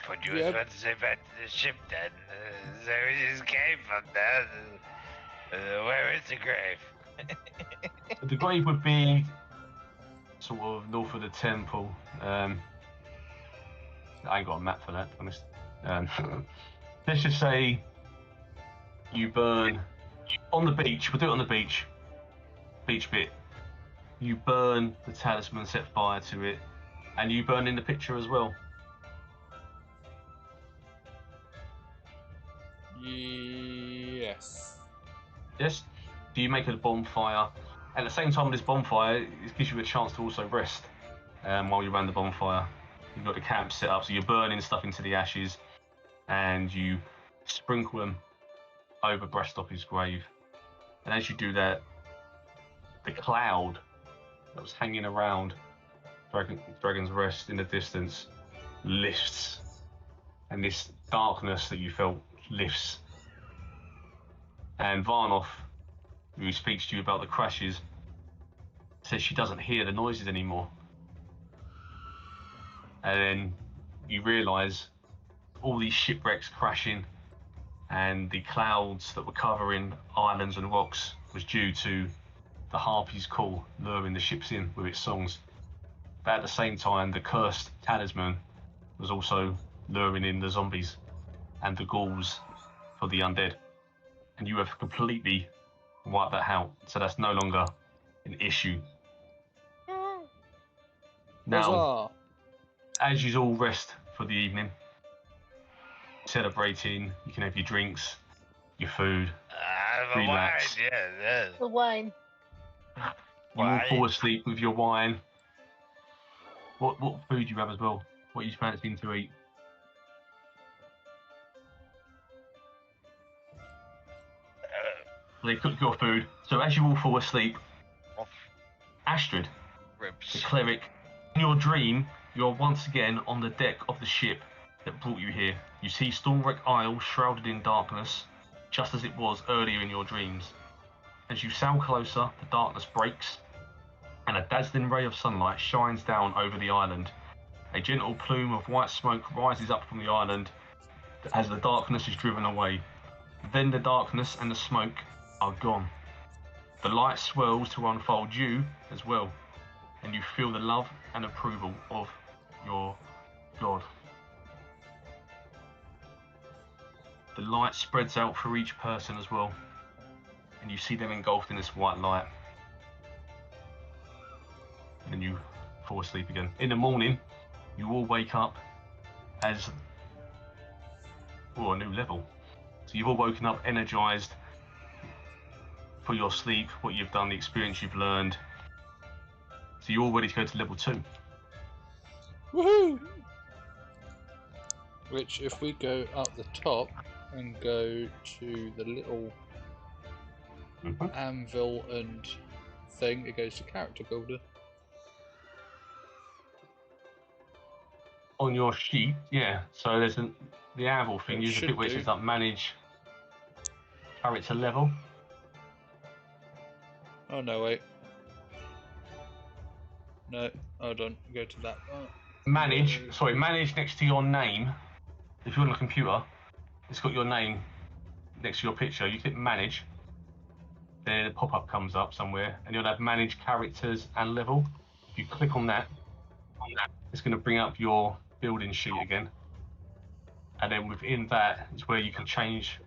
When you went to the ship then, there is a cave from there. Where is the grave? The grave would be sort of north of the temple. I ain't got a map for that, to be honest. Let's just say you burn on the beach. We'll do it on the beach. Beach bit. You burn the talisman, set fire to it, and you burn in the picture as well. Yes. Yes. Do you make a bonfire? At the same time, this bonfire it gives you a chance to also rest while you run the bonfire. You've got the camp set up, so you're burning stuff into the ashes, and you sprinkle them over Brastov's grave. And as you do that, the cloud that was hanging around Dragon's Rest in the distance lifts, and this darkness that you felt lifts. And Varnoff, who speaks to you about the crashes, says she doesn't hear the noises anymore. And then you realise all these shipwrecks crashing and the clouds that were covering islands and rocks was due to the Harpy's call luring the ships in with its songs. But at the same time, the cursed talisman was also luring in the zombies and the ghouls for the undead. And you have completely wiped that out, so that's no longer an issue. Now, as you all rest for the evening, celebrating, you can have your drinks, your food, relax. Wine, yeah. The wine. You all fall asleep with your wine. What food do you have as well? What are you fancying to eat? They cook your food. So as you all fall asleep, Astrid, the Ribs. cleric, in your dream, you're once again on the deck of the ship that brought you here. You see Stormwreck Isle shrouded in darkness, just as it was earlier in your dreams. As you sail closer, the darkness breaks, and a dazzling ray of sunlight shines down over the island. A gentle plume of white smoke rises up from the island as the darkness is driven away. Then the darkness and the smoke are gone. The light swirls to unfold you as well, and you feel the love and approval of your God. The light spreads out for each person as well, and you see them engulfed in this white light. And then you fall asleep again. In the morning, you all wake up as a new level. So you've all woken up energized for your sleep, what you've done, the experience you've learned. So you're all ready to go to level 2. Woohoo! Which, if we go up the top and go to the little anvil and thing, it goes to character builder. On your sheet, yeah. So there's the anvil thing. Use the bit where it says like manage character level. Oh no, wait. No, hold on. Go to that. Manage next to your name. If you're on a computer, it's got your name next to your picture. You click manage, then a pop-up comes up somewhere, and you'll have manage characters and level. If you click on that, it's going to bring up your building sheet again. And then within that is where you can change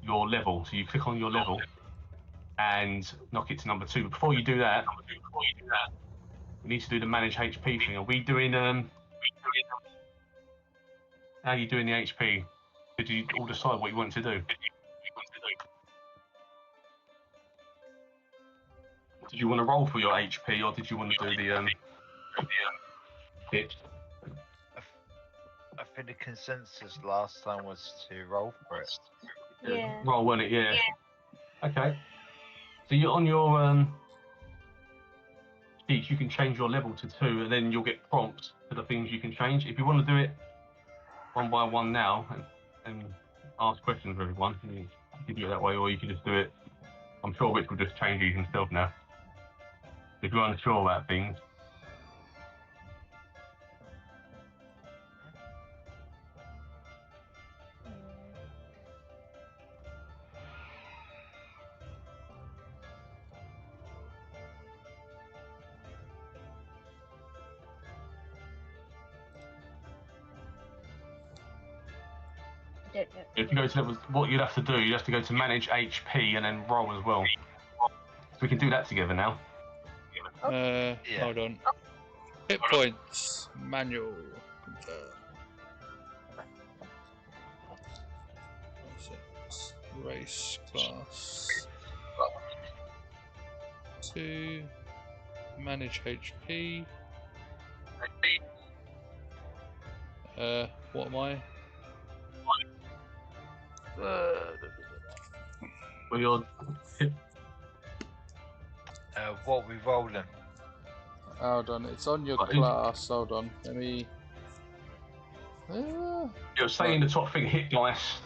your level. So you click on your level and knock it to number 2. But before you do that, you need to do the manage HP thing. Are we doing how are you doing the HP? Did you all decide what you want to do? Did you want to roll for your HP, or did you want to do the hit? I think the consensus last time was to roll for it. Yeah. Roll, wasn't it? Yeah. Okay. So you're on your sheet, you can change your level to 2, and then you'll get prompts for the things you can change. If you want to do it one by one now and ask questions of everyone, you can do it that way, or you can just do it. I'm sure Rich will just change these himself now. If you're unsure about things. If you go to levels, what you'd have to do, you'd have to go to manage HP and then roll as well. So we can do that together now. Yeah. Hold on. Hit points. Manual. Confirm. Race class. 2. Manage HP. What am I? Well, you're What we rolling? Hold on, it's on your class. Hold on, let me. You're saying the top thing, hit dice,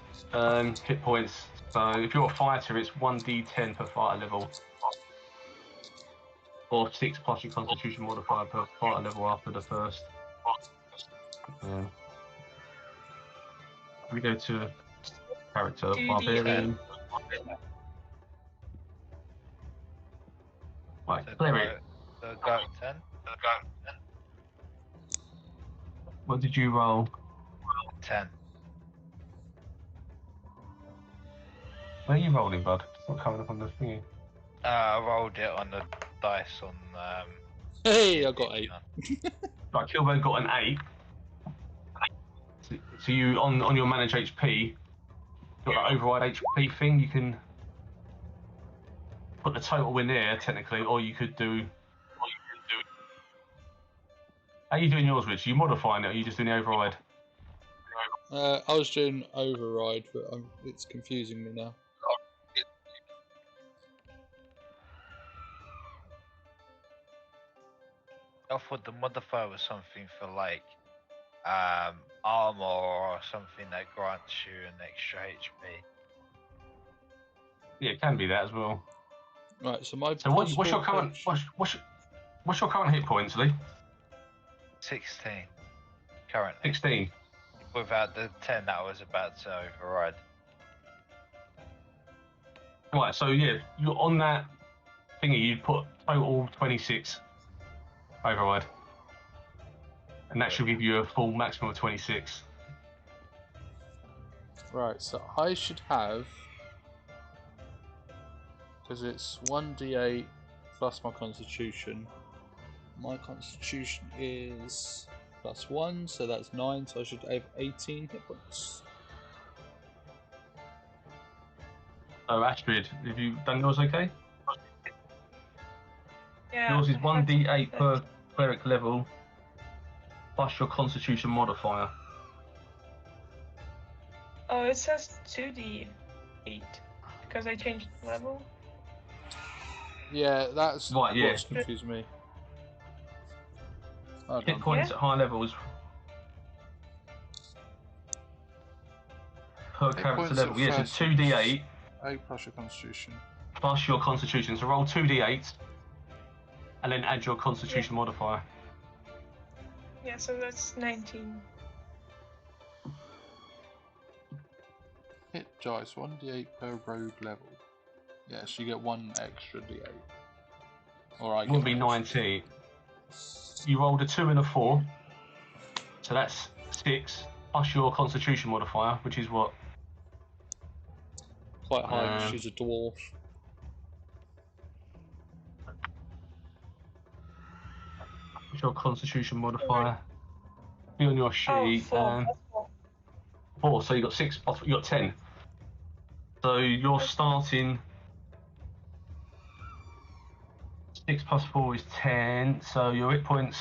hit points. So if you're a fighter, it's 1d10 per fighter level, or 6 plus your Constitution modifier per fighter level after the first. We go to character, barbarian. Right, cleric. So go 10. What did you roll? 10. Where are you rolling, bud? It's not coming up on the thingy. I rolled it on the dice on. Hey, I got 8. Right, Kilbo got an 8. So you on your manage HP, got that override HP thing. You can put the total in there technically, or you could do. How are you doing yours, Rich? Are you modifying it, or are you just doing the override? I was doing override, but it's confusing me now. I thought the modifier was something for like armor or something that grants you an extra HP. Yeah, it can be that as well. Right. So my. So what's your possible current H- what's your current hit points, Lee? 16 currently. 16. Without the 10 that I was about to override. Right. So yeah, you're on that thingy. You put total 26 override, and that should give you a full maximum of 26. Right. So I should have. Because it's 1d8 plus my constitution. My constitution is +1, so that's 9, so I should have 18 hit points. So Astrid, have you done yours okay? Yeah. Yours is I have 1d8 to- per cleric level, plus your constitution modifier. Oh, it says 2d8 because I changed the level. Yeah, that's Right, yeah. what's confused me. Hold Hit on. points Yeah. at high levels per Hit character points level. at Yeah, first so 2d8 8 plus your constitution. plus your constitution. So roll 2d8 and then add your constitution modifier. Yeah, so that's 19. Hit dice 1d8 per rogue level. Yes, you get 1 extra d8. Or I It would be get 19. You rolled a 2 and a 4, so that's 6 plus your constitution modifier, which is what? quite high because she's a dwarf. What's your constitution modifier? Be on your sheet. 4. 4, so you got 6 plus, you got 10. So you're starting 6 plus 4 is 10, so your hit points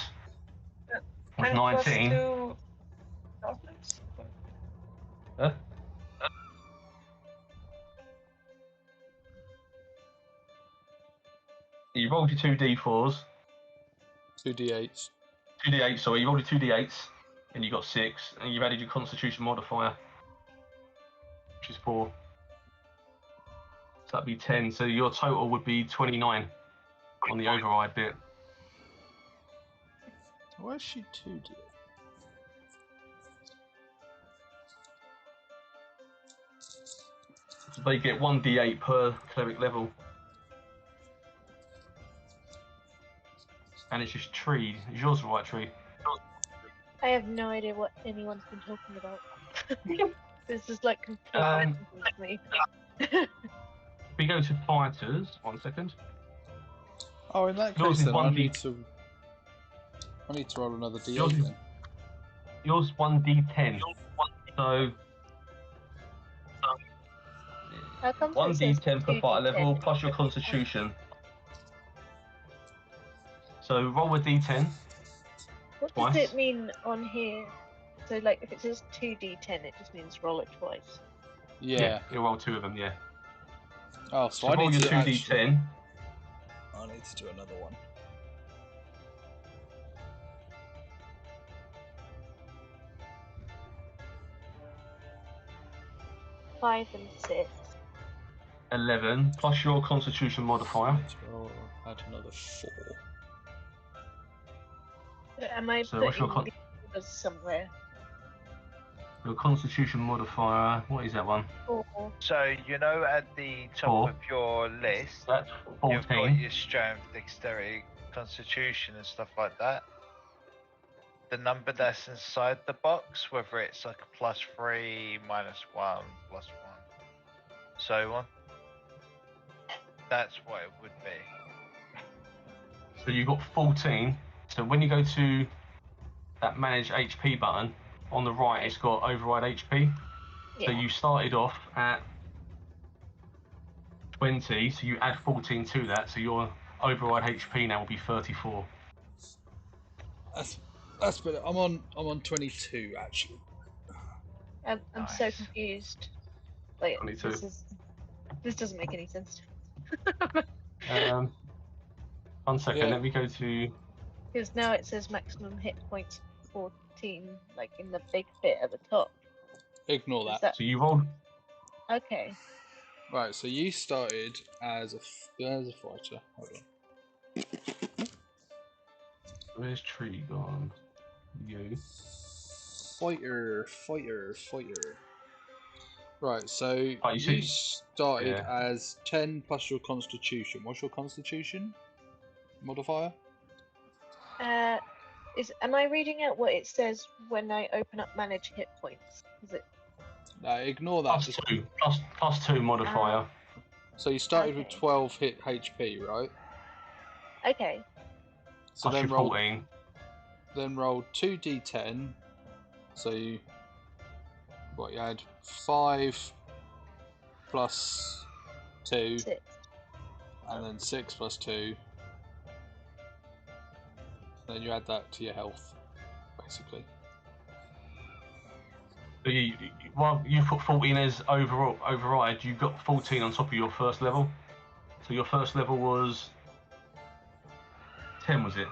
was 19. 2 toughness? Huh? You rolled your 2d4s, 2d8s. 2d8, sorry, you rolled your 2d8s, and you got 6, and you've added your constitution modifier, which is 4. So that'd be 10, so your total would be 29 on the override bit. Where's she 2d8? So they get 1d8 per cleric level. And it's just tree. Is yours the right tree? I have no idea what anyone's been talking about. This is like complete Um, to me. If we go to fighters, 1 second. Oh, in that Yours case is then I 1d. need to roll another d8 Yours is- then. Yours 1d10. So How come it says 1d10 per fighter 2d10? level plus your constitution. So roll a d10. What twice. does it mean on here? So like if it says 2d10 it just means roll it twice. Yeah. You'll roll 2 of them, yeah. Oh, So so I roll need your to 2d10. actually... I need to do another one. Five and 6. 11 plus your constitution modifier. Need to roll, add another 4. Am I So what's your putting the numbers somewhere? Your constitution modifier, what is that one? 4. So, you know, at the top 4. of your list, That's you've got 14. your strength, dexterity, constitution, and stuff like that. The number that's inside the box, whether it's like a +3, -1, +1, so on. That's what it would be. So you've got 14. So when you go to that manage HP button, on the right it's got override HP. So Yeah. you started off at 20, so you add 14 to that, so your override HP now will be 34. That's better. I'm on 22 actually. I'm so Nice. confused. Like, 22. this doesn't make any sense. 1 second, Yeah. let me go to. Because now it says maximum hit points 14, like in the big bit at the top. Ignore Is that. that So you rolled. okay? Right, so you started as a fighter. Hold on. Where's Tree gone? You. Fighter. Right, so Oh, you started yeah. as 10 plus your constitution. What's your constitution modifier? Am I reading out what it says when I open up manage hit points? Is it No, ignore that. Plus two modifier. So you started with Okay. 12 hit HP, right? okay? So Plus then your roll 14. Then roll 2d10. So you had 5 plus 2, 6. and then 6 plus 2. Then you add that to your health, basically. But well, you put 14 as override. You got 14 on top of your first level. So your first level was 10, was it?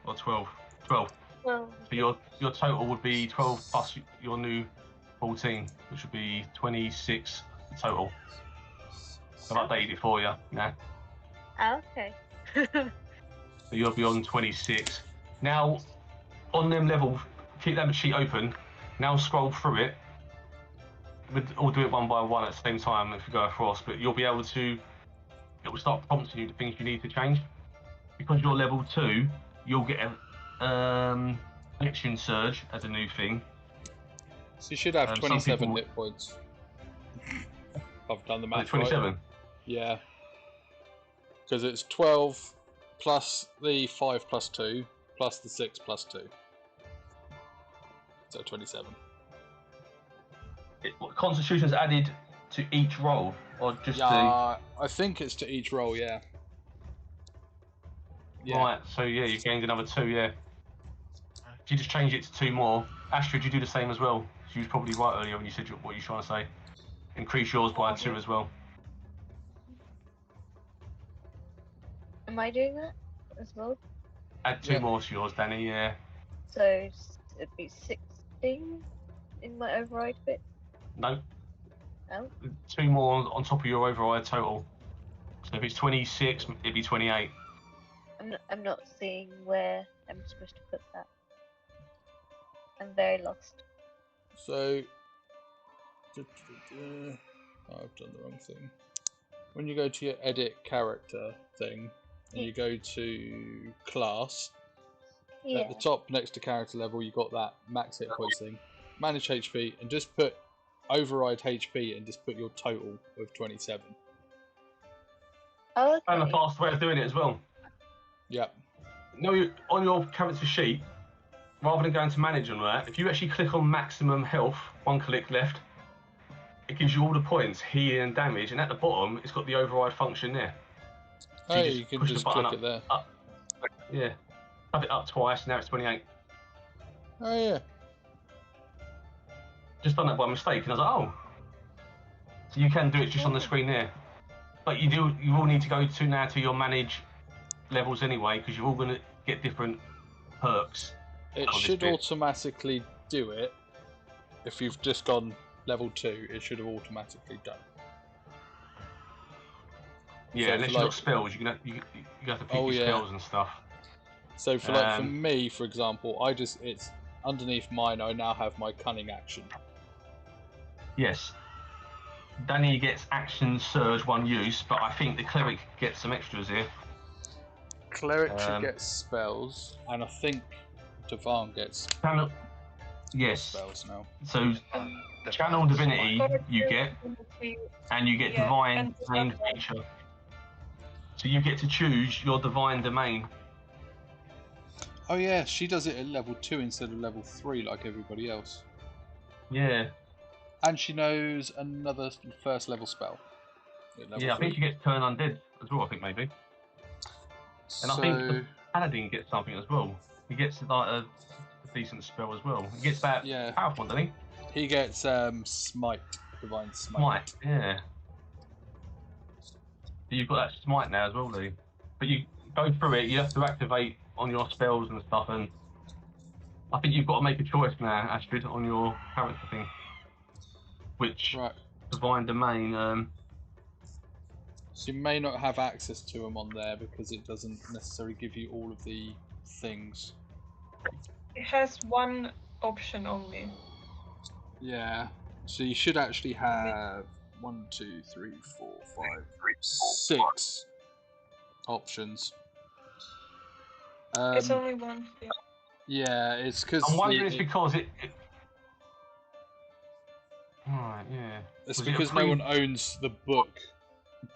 Or 12? 12. Well, So your total would be 12 plus your new 14, which would be 26 total. I've updated it for you now. okay. So you'll be on 26. Now, on them level, keep that sheet open. Now scroll through it. We'll do it one by one at the same time if you go across, but you'll be able to, it will start prompting you the things you need to change. Because you're level 2, you'll get a connection surge as a new thing. So you should have 27 hit points. I've done the math 27? right. Yeah. Because it's 12 plus the 5 plus 2 plus the 6 plus 2. So 27. Constitution's added to each roll, or just I think it's to each roll, yeah. Right, so yeah, you gained another 2, yeah. If you just change it to 2 more, Astrid, you do the same as well. You was probably right earlier when you said what you're trying to say. Increase yours by 2 as well. Am I doing that as well? Add 2 more to yours, Danny, yeah. So it'd be 16 in my override bit. No. Oh. 2 more on top of your override total. So if it's 26, it'd be 28. I'm not seeing where I'm supposed to put that. I'm very lost. So, I've done the wrong thing. When you go to your edit character thing, and you go to class, at the top next to character level, you got that max hit points thing. Manage HP, and just put override HP, and just put your total of 27. Oh, okay. And a fast way of doing it as well. Yep. No, on your character sheet, rather than going to manage and that, if you actually click on maximum health, 1 click left, it gives you all the points, healing and damage, and at the bottom, it's got the override function there. So You can just click it there. Up. Yeah. Have it up twice, now it's 28. Oh yeah. Just done that by mistake, and I was like, oh. So you can do it just on the screen there. But you will need to go to your manage levels anyway, because you're all going to get different perks. It should automatically do it. If you've just gone level 2, it should have automatically done. Yeah, So unless you've got spells, you have to pick your spells and stuff. So for for me, for example, it's underneath mine. I now have my cunning action. Yes. Danny gets action surge 1 use, but I think the cleric gets some extras here. Cleric should get spells, and I think Dewahn gets spells now. So channel divinity you get, and you get divine domain feature. So you get to choose your divine domain. Oh yeah, she does it at level 2 instead of level 3 like everybody else. Yeah. And she knows another first level spell. Yeah, I think she gets turn undead as well, I think maybe. And I think the paladin gets something as well. He gets like a decent spell as well. He gets that powerful one, doesn't he? He gets smite, divine smite. Smite, yeah. So you've got that smite now as well, Lee. But you go through it, you have to activate on your spells and stuff, and I think you've got to make a choice now, Astrid, on your character thing. Which divine domain So you may not have access to them on there because it doesn't necessarily give you all of the things. It has one option only. Yeah. So you should actually have 1, 2, 3, 4, 5, 6 options. It's only one thing. Yeah, it's because I'm wondering it's because it... Right, yeah. it's Was it because a no pre- one owns the book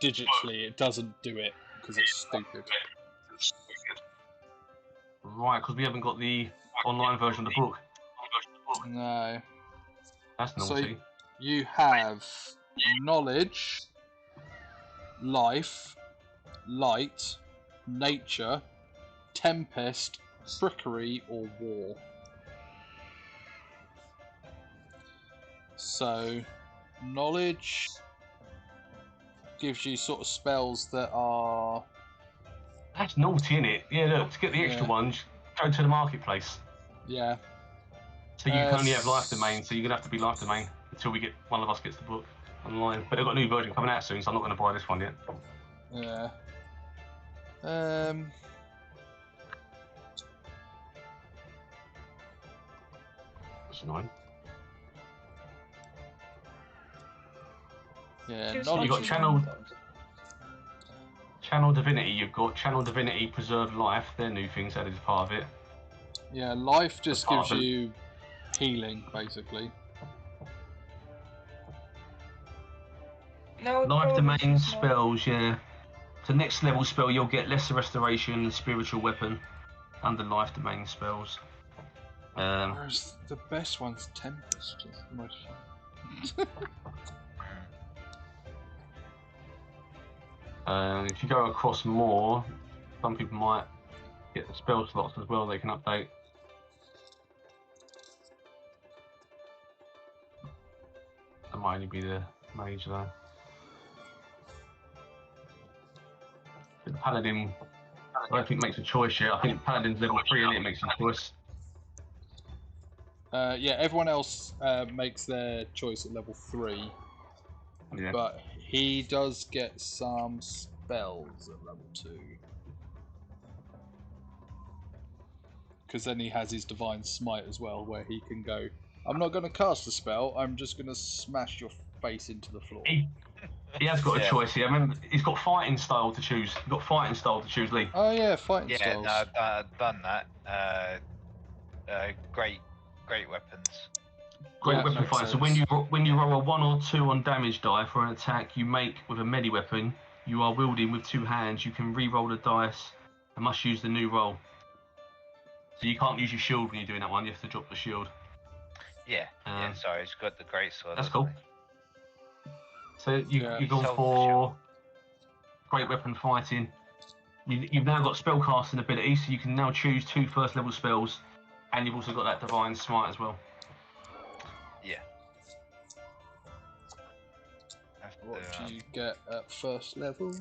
digitally. It doesn't do it because it's stupid. Right, because we haven't got the online version of the book. No. That's So naughty. you have knowledge, life, light, nature, tempest, trickery, or war. So, knowledge gives you sort of spells that are... That's naughty, innit? Yeah, look, to get the extra Yeah. ones, go to the marketplace. Yeah. So you can only have life domain, so you're going to have to be life domain until one of us gets the book online. But they've got a new version coming out soon, so I'm not going to buy this one yet. Yeah. That's annoying. Yeah, Choose knowledge. You've got is- Channel Divinity, you've got Channel Divinity, Preserve Life, they're new things added as part of it. Yeah, life just That's part gives of it. you healing, basically. No, Life probably domain choose more. spells, yeah. So next level spell, you'll get Lesser Restoration and Spiritual Weapon under life domain spells. Whereas the best one's Tempest. It's the most fun. If you go across more, some people might get the spell slots as well, they can update. That might only be the mage though. The Paladin, I don't think makes a choice yet. I think Paladin's level 3 and it makes a choice. Yeah, everyone else makes their choice at level 3, Yeah. but he does get some spells at level 2. Because then he has his Divine Smite as well, where he can go, I'm not going to cast a spell, I'm just going to smash your face into the floor. He has got a Yeah. choice here. I remember, he's got fighting style to choose. He's got fighting style to choose, Lee. Oh yeah, fighting Yeah, styles. no, I've done that. Great weapons. Great Yeah, weapon makes fighter. So sense. when you roll a 1 or 2 on damage die for an attack you make with a melee weapon, you are wielding with 2 hands. You can re-roll the dice and must use the new roll. So you can't use your shield when you're doing that one. You have to drop the shield. Yeah, sorry, he's got the great sword. That's hasn't cool. So Yeah. you've gone Self for shield. great weapon fighting. You've now got spellcasting ability, so you can now choose 2 first level spells, and you've also got that divine smite as well. Yeah. Have to, What do you get at first level?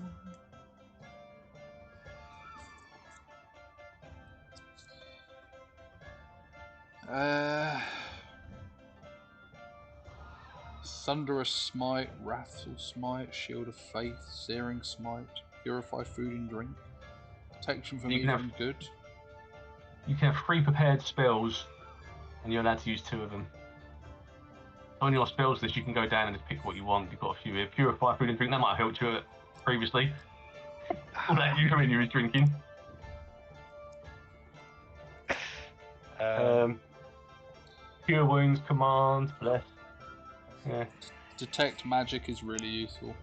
Thunderous Smite, Wrathful Smite, Shield of Faith, Searing Smite, Purify Food and Drink, Protection from You can Evil have- and Good. You can have 3 prepared spells, and you're allowed to use 2 of them. On your spells list, you can go down and just pick what you want. You've got a few here. Purify Food and Drink, that might have helped you previously. That you when you were drinking. Cure Wounds, Command, Bless. Yeah. Detect Magic is really useful.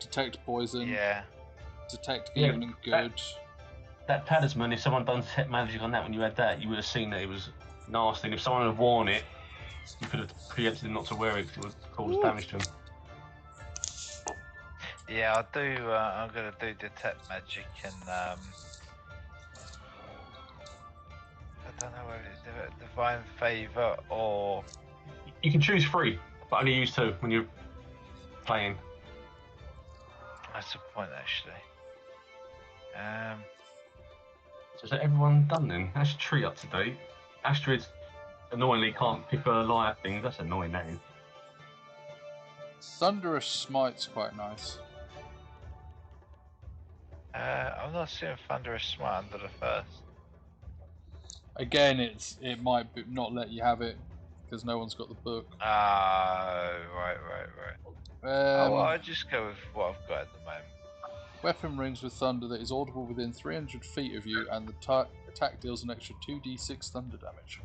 Detect Poison, yeah. Detect Yeah, Evil and Good. That talisman, if someone done detect magic on that when you had that, you would have seen that it was nasty. And if someone had worn it, you could have preempted them not to wear it because it would cause damage to them. Yeah, I'll do. I'm gonna do detect magic and I don't know whether it's divine favor or You can choose 3, but only use 2 when you're playing. that's the point actually. So is that everyone done then? That's your tree up to date. Astrid annoyingly can't pick her life things. That's annoying, that is. Thunderous Smite's quite nice. I'm not seeing Thunderous Smite under the first. Again, it might not let you have it because no one's got the book. Right. Oh, well, Um, I'll just go with what I've got at the moment. Weapon rings with thunder that is audible within 300 feet of you, and the attack deals an extra 2d6 thunder damage.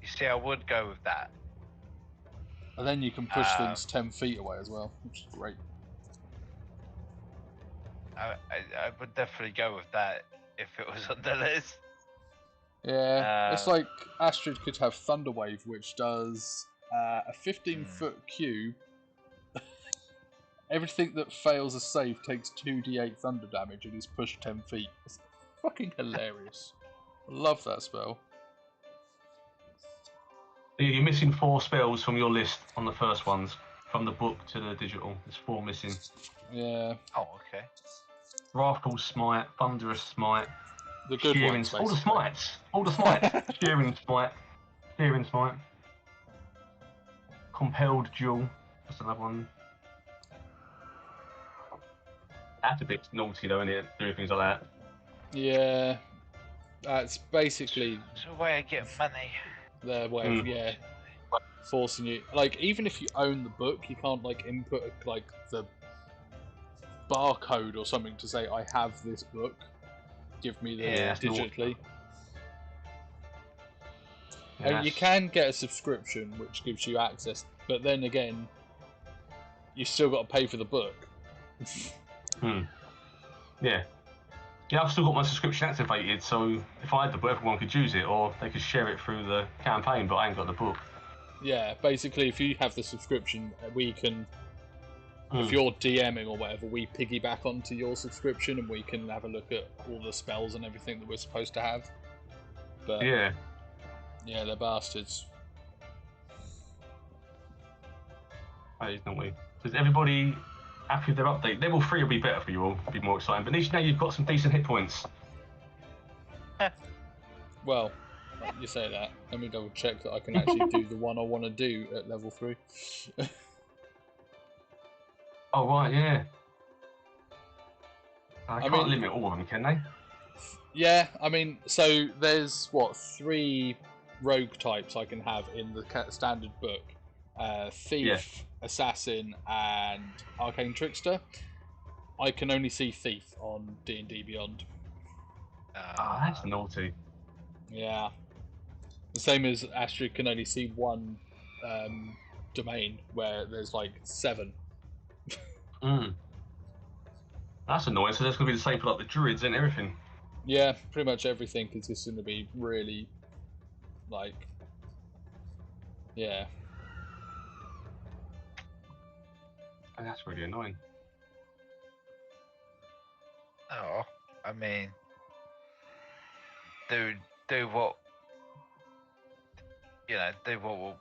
You see, I would go with that. And then you can push things 10 feet away as well, which is great. I would definitely go with that if it was on the list. Yeah, it's like Astrid could have Thunder Wave, which does a 15-foot cube. Everything that fails a save takes 2d8 thunder damage and is pushed 10 feet. It's fucking hilarious. I love that spell. You're missing 4 spells from your list on the first ones. From the book to the digital. There's 4 missing. Yeah. Oh, okay. Wrathful Smite, Thunderous Smite, The good Shearing, ones, all the basically. smites. All the smites. Shearing Smite. Compelled Duel. That's another one. That's a bit naughty though, isn't it? Doing things like that. Yeah. That's basically It's a way of getting money. their way of, forcing you. Like, even if you own the book, you can't, like, input, like, the barcode or something to say, I have this book. Give me this Yeah. digitally. Yeah, You can get a subscription, which gives you access, but then again, you still got to pay for the book. Yeah. Yeah, I've still got my subscription activated, so if I had the book, everyone could use it, or they could share it through the campaign, but I ain't got the book. Yeah, basically, if you have the subscription, we can, if you're DMing or whatever, we piggyback onto your subscription and we can have a look at all the spells and everything that we're supposed to have. But Yeah. yeah, they're bastards. That is naughty. Is everybody happy with their update? Level 3 will be better for you all, be more exciting, but at least now you've got some decent hit points. Well, you say that. Let me double check that I can actually do the one I want to do at level 3. Oh, right, yeah. I I can't mean- limit all of them, can they? Yeah, I mean, so there's, 3 rogue types I can have in the standard book. Thief, Yeah. Assassin, and Arcane Trickster. I can only see Thief on D&D Beyond. That's naughty. Yeah. The same as Astrid can only see one domain, where there's like 7. That's annoying, so that's going to be the same for like the druids and everything. Yeah, pretty much everything is just going to be really, like, yeah. And that's really annoying. Oh, I mean, do what, do what we'll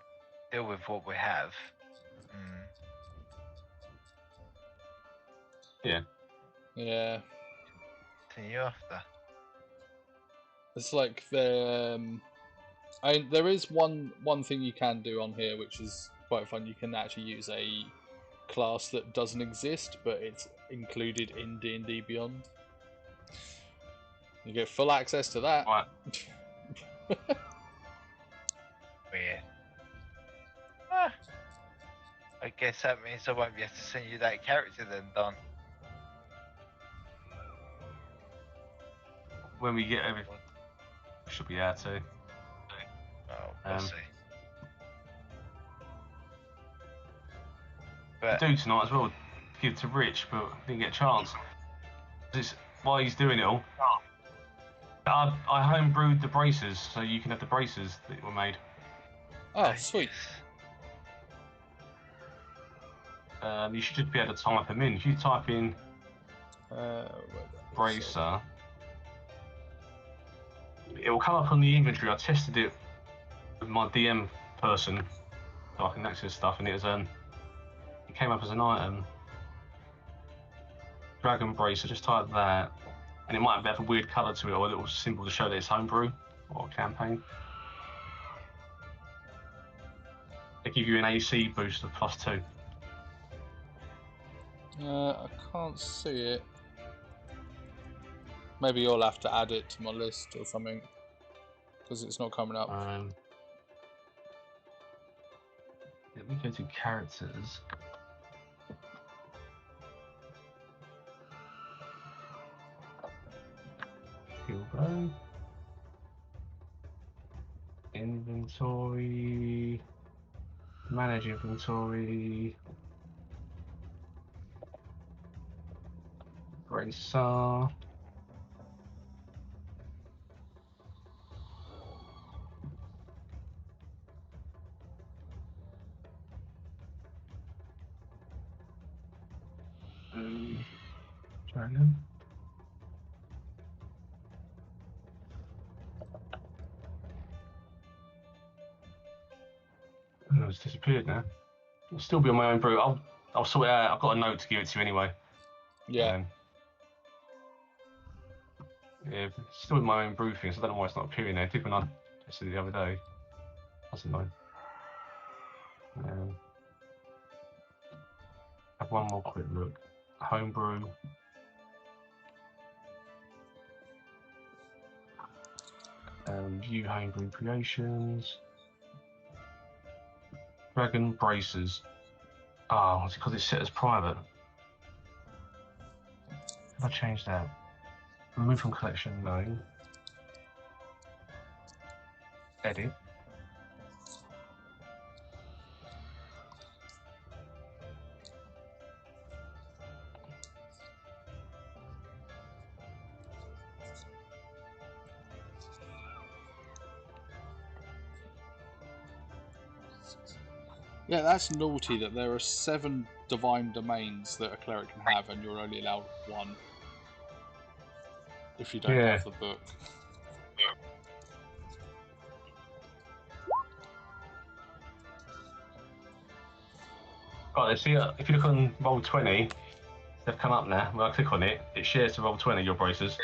deal with what we have. Yeah. Yeah. Continue after. It's like there is one thing you can do on here, which is quite fun. You can actually use a class that doesn't exist, but it's included in D&D Beyond. You get full access to that. Right. Weird. I guess that means I won't be able to send you that character then, Don. When we get everything, we should be able to. Oh, we'll see. I do tonight as well. Give to Rich, but didn't get a chance. This, while he's doing it all, I homebrewed the braces, so you can have the braces that were made. Oh, sweet. You should just be able to type them in. If you type in bracer, it will come up on the inventory. I tested it with my DM person, so I can access stuff, and it was it came up as an item. Dragon bracer, just type that, and it might have a weird colour to it or a little symbol to show that it's homebrew or campaign. They give you an AC boost of +2. I can't see it. Maybe you'll have to add it to my list or something, because it's not coming up. Let me go to characters. Kilbo. Inventory. Manage inventory. Bracer. Dragon. Oh, it's disappeared now. It'll still be on my own brew. I'll sort it out. I've got a note to give it to you anyway. Yeah. Yeah, it's still in my own brew thing, so I don't know why it's not appearing there. I did when I tested it the other day. That's annoying. Have one more quick look. Homebrew. View homebrew creations. Dragon braces. Oh, it's because it's set as private. Have I changed that? Remove from collection, no. Edit. Yeah, that's naughty that there are 7 divine domains that a cleric can have, and you're only allowed 1 if you don't have the book. Right, see, if you look on Roll20, they've come up now. When I click on it, it shares to Roll20 your braces.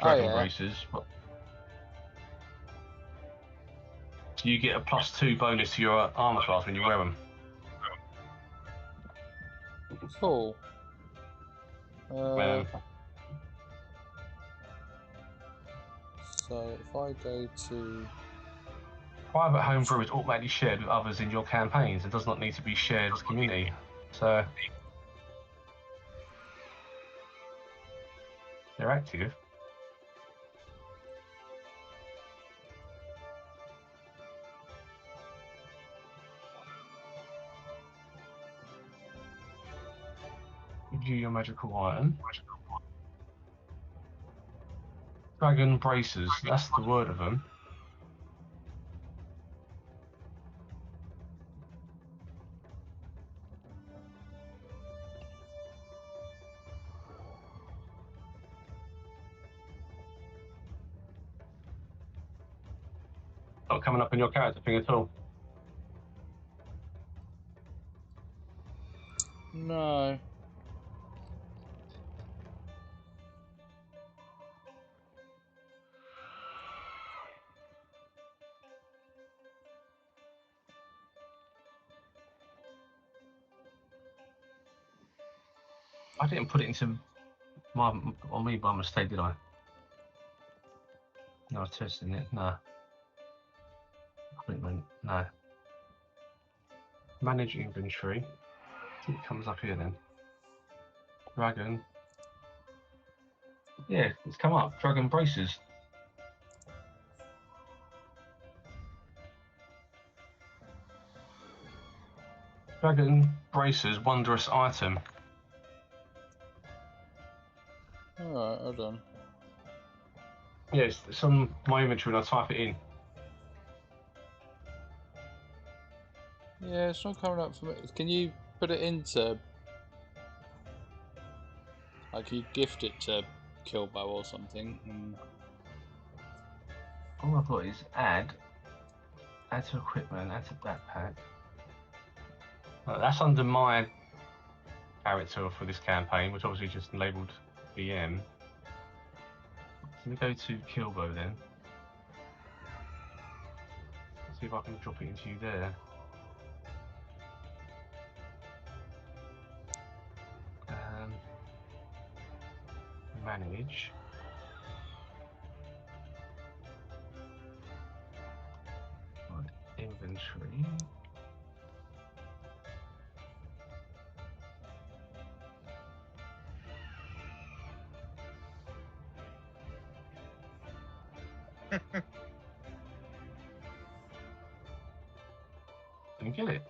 Dragon braces. So you get a +2 bonus to your armor class when you wear them. Cool. So if I go to private homebrew is automatically shared with others in your campaigns. It does not need to be shared as community. So they're active. View your magical item. Dragon braces, that's the word of them. Not coming up in your character thing at all. No. I didn't put it into on me by mistake, did I? No, I was testing it. No. Equipment. No. Manage inventory. I think it comes up here then. Dragon. Yeah, it's come up. Dragon braces. Dragon braces, wondrous item. Alright, hold on. Yes, it's on my inventory and I type it in. Yeah, it's not coming up for me. Can you put it into... Like, you gift it to Kilbo or something? All I've got is add to equipment, add to backpack. That's under my character for this campaign, which obviously just labelled BM. So we go to Kilbo then. See if I can drop it into you there. manage. Right, inventory. Can you get it?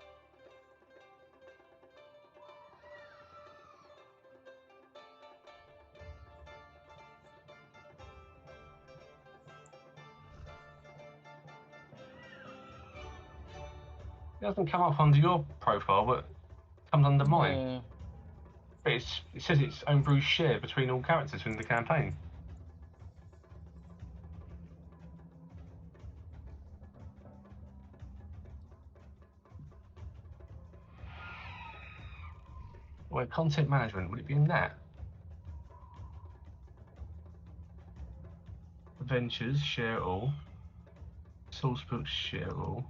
It doesn't come up under your profile, but it comes under mine. Yeah. But it says it's homebrew share between all characters in the campaign. Wait, content management, would it be in that? Adventures, share all. Sourcebooks, share all.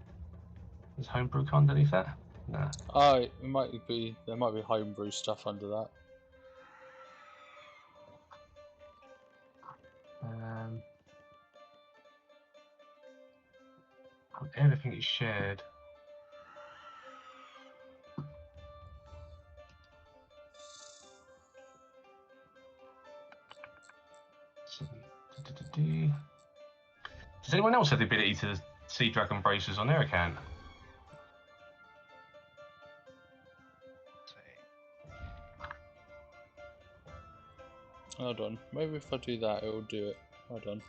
Is homebrew underneath that? No. Oh, it might be. There might be homebrew stuff under that. Everything is shared. Does anyone else have the ability to see dragon braces on their account? Hold on. Maybe if I do that, it will do it. Hold on.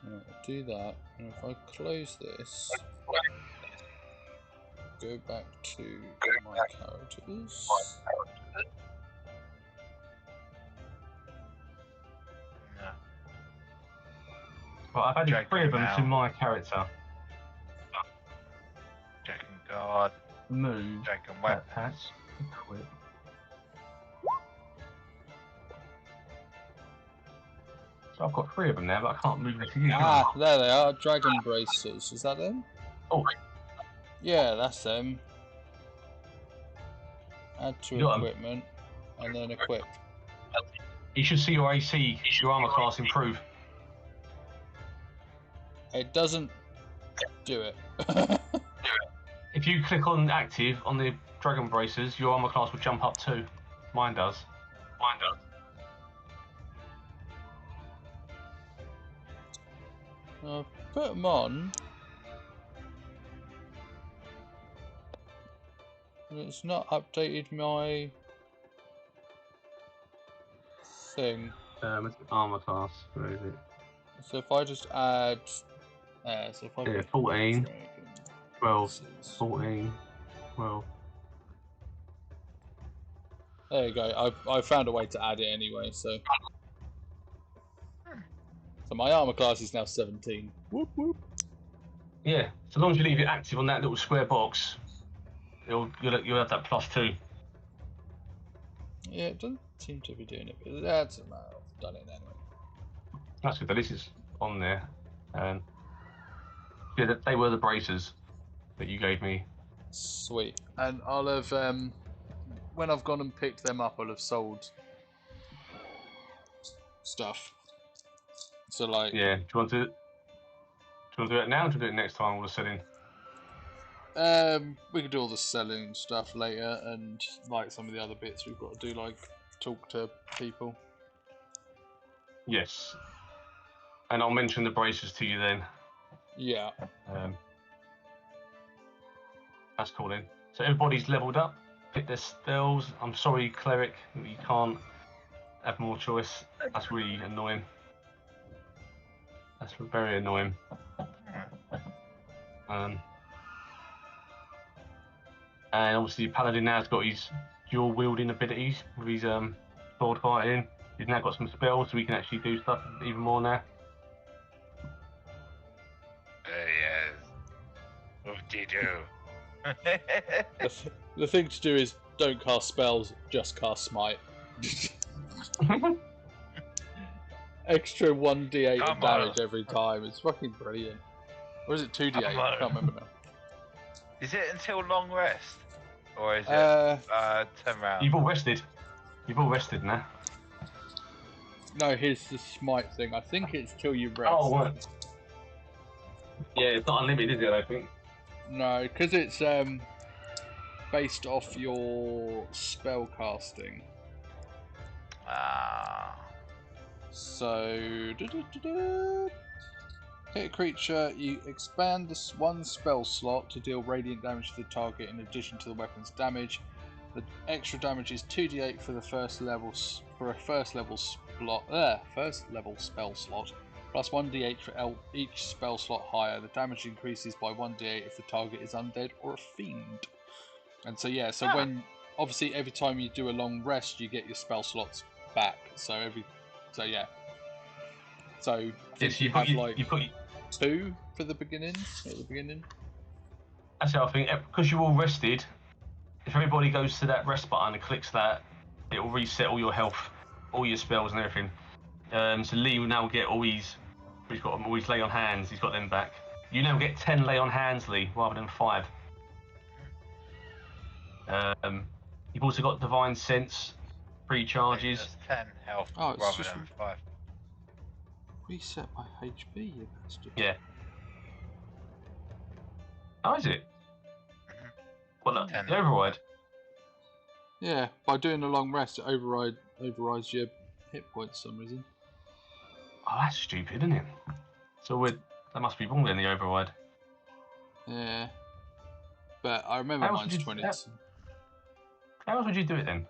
Right, do that, and if I close this, go back to my characters. Well, I've added Dragon 3 of them to now. my character. Dragon Guard, Move. Dragon Weapon. Patch. Equip. So I've got 3 of them now, but I can't move them to you. Ah, there they are. Dragon braces. Is that them? Oh, Yeah, that's them. Add to You got 'em. equipment, and then equip. you should see your AC, your armor class improve. It doesn't do it. If you click on active on the dragon braces, your armor class will jump up too. Mine does. Mine does. I'll put them on. It's not updated my thing. It's armor class. Where is it? So if I just add, so if I Yeah, put 14, dragon 12, braces. 14, 12. There you go. I found a way to add it anyway. So my armor class is now 17. Whoop whoop. Yeah, so long as you leave it active on that little square box, you'll have that +2. Yeah, it doesn't seem to be doing it, but that's a matter. I've done it anyway. That's good. At least it's on there. Yeah, they were the braces that you gave me. Sweet. And I'll have when I've gone and picked them up, I'll have sold stuff. So like, Yeah. Do you want to do it now? Or do you do it next time? All the selling. we could do all the selling stuff later, and like some of the other bits we've got to do, like talk to people. Yes. And I'll mention the braces to you then. Yeah. That's cool then. So everybody's leveled up, pick their spells. I'm sorry, cleric, you can't have more choice. That's really annoying. That's very annoying. And obviously Paladin now's got his dual wielding abilities with his sword fighting. He's now got some spells, so he can actually do stuff even more now. Yes. What do you do? The thing to do is don't cast spells, just cast smite. Extra 1d8 of Come damage on. every time. It's fucking brilliant. Or is it 2d8? I Come on. can't remember now. Is it until long rest? Or is it 10 rounds? You've all rested. You've all rested now. No, here's the smite thing. I think it's till you rest. Oh, right. Yeah, it's not unlimited, is it, I think? No, because it's based off your spell casting. Ah. So, hit a creature, you expand this one spell slot to deal radiant damage to the target in addition to the weapon's damage. The extra damage is 2d8 for the first level spell slot, plus 1d8 for each spell slot higher. The damage increases by 1d8 if the target is undead or a fiend. And so yeah, when obviously every time you do a long rest, you get your spell slots back. So yeah. So I think you put 2 for the beginning. At the beginning. That's it. I think because you're all rested, if everybody goes to that rest button and clicks that, it will reset all your health, all your spells and everything. So Lee will now get all his. He's got all his lay on hands. He's got them back. You now get 10 lay on hands, Lee, rather than 5. You've also got Divine Sense, 3 charges. That's 10 health rather than 5. Reset my HP, you bastard. Yeah. How is it? Well, the override. Yeah, by doing a long rest, it overrides your hit points for some reason. Oh, that's stupid, isn't it? So that must be wrong then, the override. Yeah. But I remember mine's 20. How else would you do it then?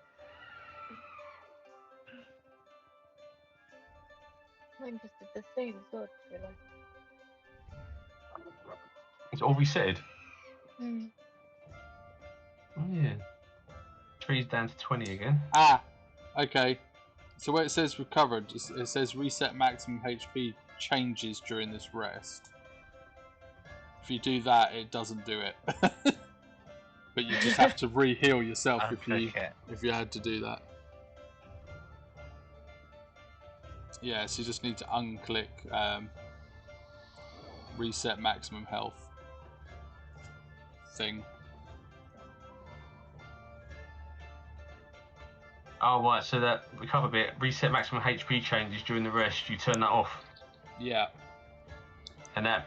Mine just did the same as well, I realised. It's all resetted? Hmm. Oh, yeah. 3's down to 20 again. Ah! Okay. So where it says recovered, it says reset maximum HP changes during this rest. If you do that, it doesn't do it. But you just have to re-heal yourself if you had to do that. Yeah, so you just need to unclick reset maximum health thing. Oh, right, so that recover bit, reset maximum HP changes during the rest, you turn that off. Yeah. And that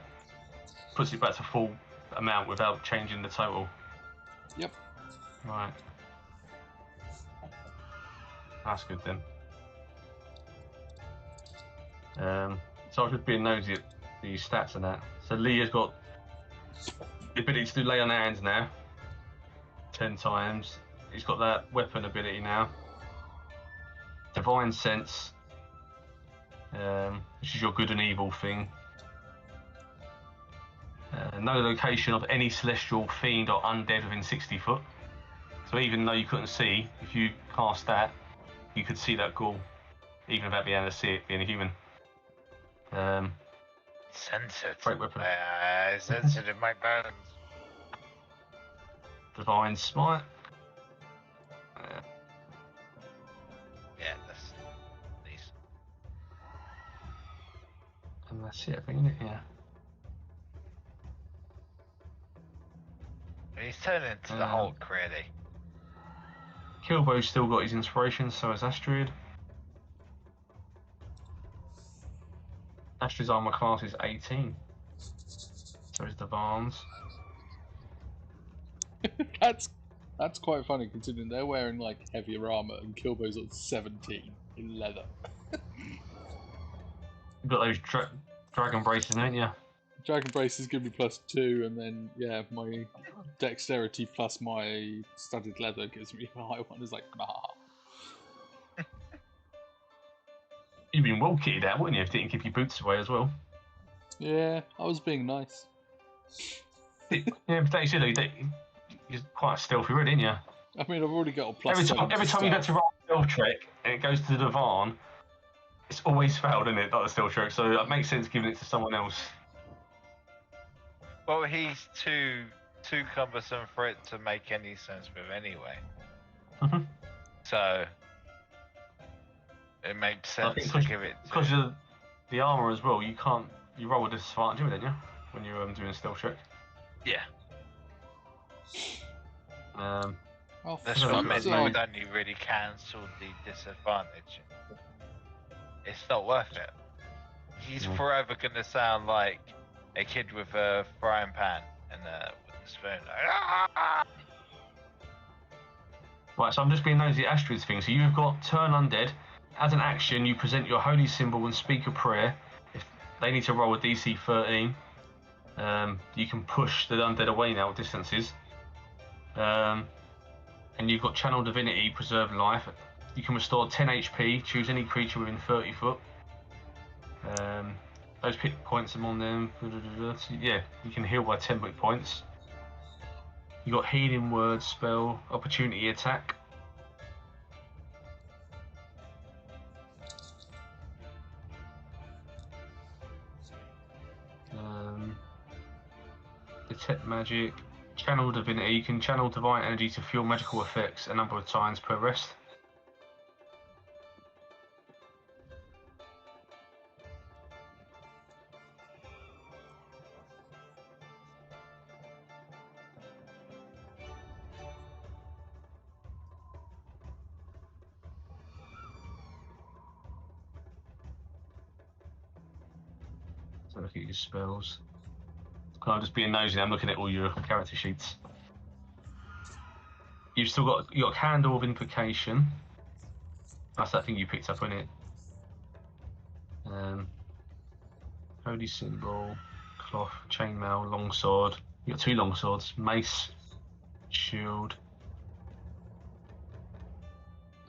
puts it back to full amount without changing the total. Yep. Right. That's good then. So I was just being nosy at the stats and that. So Lee has got the ability to do lay on hands now. 10 times. He's got that weapon ability now. Divine Sense. Which is your good and evil thing. No location of any celestial, fiend or undead within 60 foot. So even though you couldn't see, if you cast that, you could see that ghoul, even without being able to see it, being a human. Censored. Great weapon. Censored in my bones. Divine Smite. Yeah, that's decent. And that's it, I think, isn't it? Yeah. He's turning into the Hulk, really. Kilbo's still got his inspiration, so has Astrid. Astrid's armor class is 18. So is Devan's. That's quite funny considering they're wearing like heavier armor and Kilbo's on 17 in leather. You've got those dragon braces, haven't you? Dragon braces give me +2, and then yeah, my dexterity plus my studded leather gives me a high one. It's like nah. You've been well kitted out, wouldn't you, if you didn't keep your boots away as well? Yeah, I was being nice. Yeah, but you said you're quite stealthy, really, didn't you? I mean, I've already got a plus. Every time you get to roll a stealth check and it goes to the Dewahn, it's always failed, isn't it? Like the stealth check, so it makes sense giving it to someone else. Well, he's too cumbersome for it to make any sense with anyway. Mm-hmm. So it makes sense to give it to... Because of the armour as well, you roll a disadvantage, don't you, when you're doing a stealth check? Yeah. Oh, That's what I what I mean, meant. so- We've only really cancelled the disadvantage. It's not worth it. He's No. forever gonna sound like a kid with a frying pan and with a spoon. Like, "Ah!" Right, so I'm just being nosy at Astrid's thing. So you've got turn undead. As an action, you present your holy symbol and speak a prayer. If they need to roll a DC 13, you can push the undead away now at distances. And you've got channel divinity, preserve life. You can restore 10 HP. Choose any creature within 30 foot. Those hit points are on them. So yeah, you can heal by 10 hit points. You got healing word, spell, opportunity attack. Detect magic, channel divinity. You can channel divine energy to fuel magical effects a number of times per rest. So look at your spells. I'm just being nosy. I'm looking at all your character sheets. You've still got Candle of Invocation. That's that thing you picked up, isn't it? Holy symbol, cloth, chainmail, longsword. You got 2 longswords, mace, shield.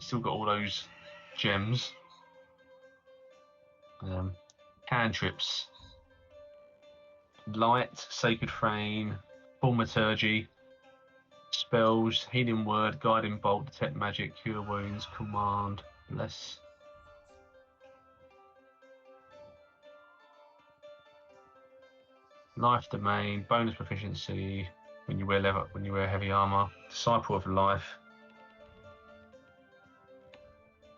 Still got all those gems. Cantrips. Light, Sacred Frame, Thaumaturgy, spells, Healing Word, Guiding Bolt, Detect Magic, Cure Wounds, Command, Bless. Life Domain, bonus proficiency when you wear heavy armor, Disciple of Life.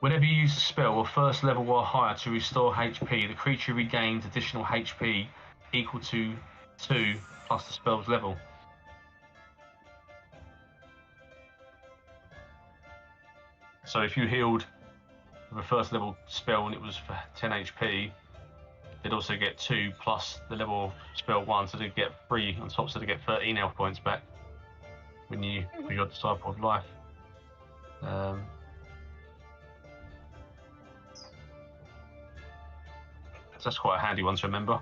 Whenever you use a spell or first level or higher to restore HP, the creature regains additional HP equal to 2 plus the spell's level. So if you healed with a first level spell and it was for 10 HP, they'd also get 2 plus the level of spell 1, so they'd get 3 on top, so they get 13 health points back when you for your Disciple of Life. So that's quite a handy one to remember.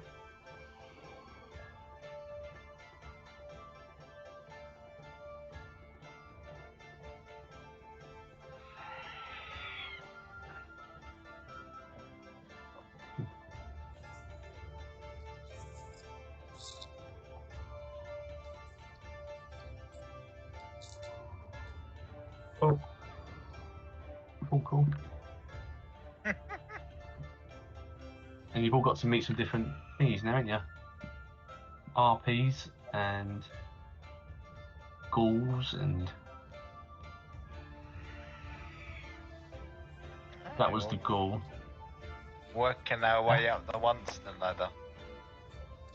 Oh, cool. And you've all got to meet some different thingies now, haven't you? RPs and ghouls, and that was the ghoul. Working our way up the Winston ladder.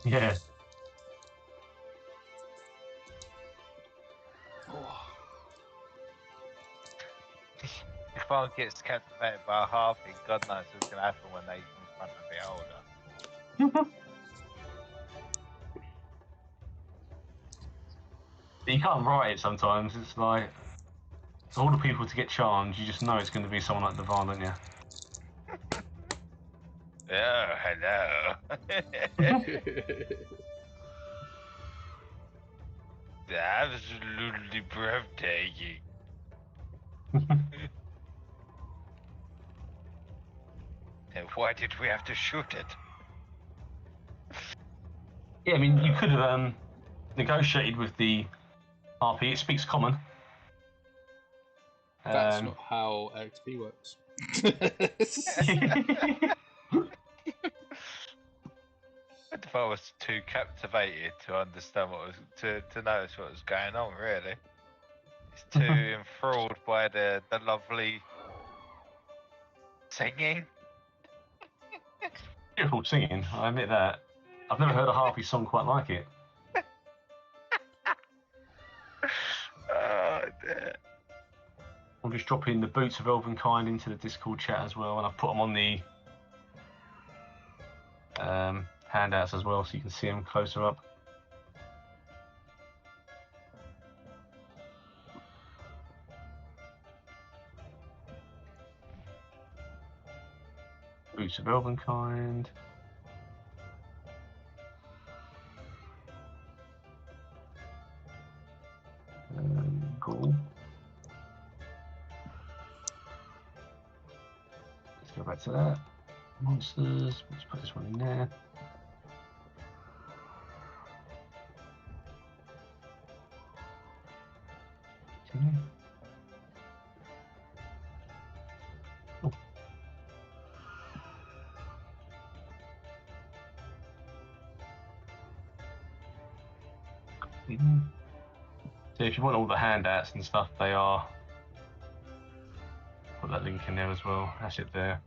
Yeah. If one gets captivated by a Harpy, God knows what's going to happen when they confront a beholder. You can't write it sometimes. It's like all the people to get charmed, you just know it's going to be someone like Dewahn, don't you? Oh, hello. Absolutely breathtaking. And why did we have to shoot it? Yeah, I mean, you could have negotiated with the RP. It speaks common. That's not how XP works. If I was too captivated to understand what was to notice what was going on, really. It's too enthralled by the lovely singing. Beautiful singing, I admit that. I've never heard a Harpy song quite like it. I'm just dropping the boots of Elvenkind into the Discord chat as well, and I've put them on the handouts as well, so you can see them closer up. Boots of Elvenkind. Cool. Let's go back to that. Monsters. Let's put this one in there. Oh. So if you want all the handouts and stuff, they are. Put that link in there as well. That's it there.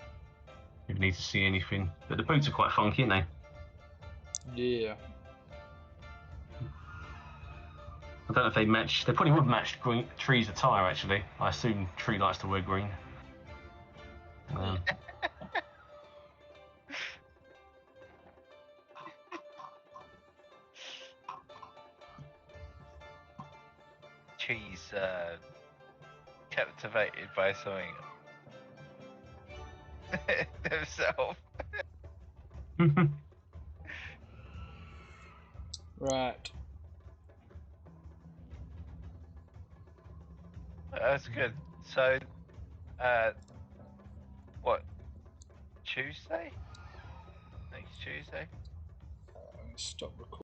If you need to see anything, but the boots are quite funky, aren't they? Yeah. I don't know if they match. They probably would match green, Tree's attire, actually. I assume Tree likes to wear green. Tree's captivated by something himself. Right. That's good. So, what? Tuesday? Next Tuesday? Stop recording.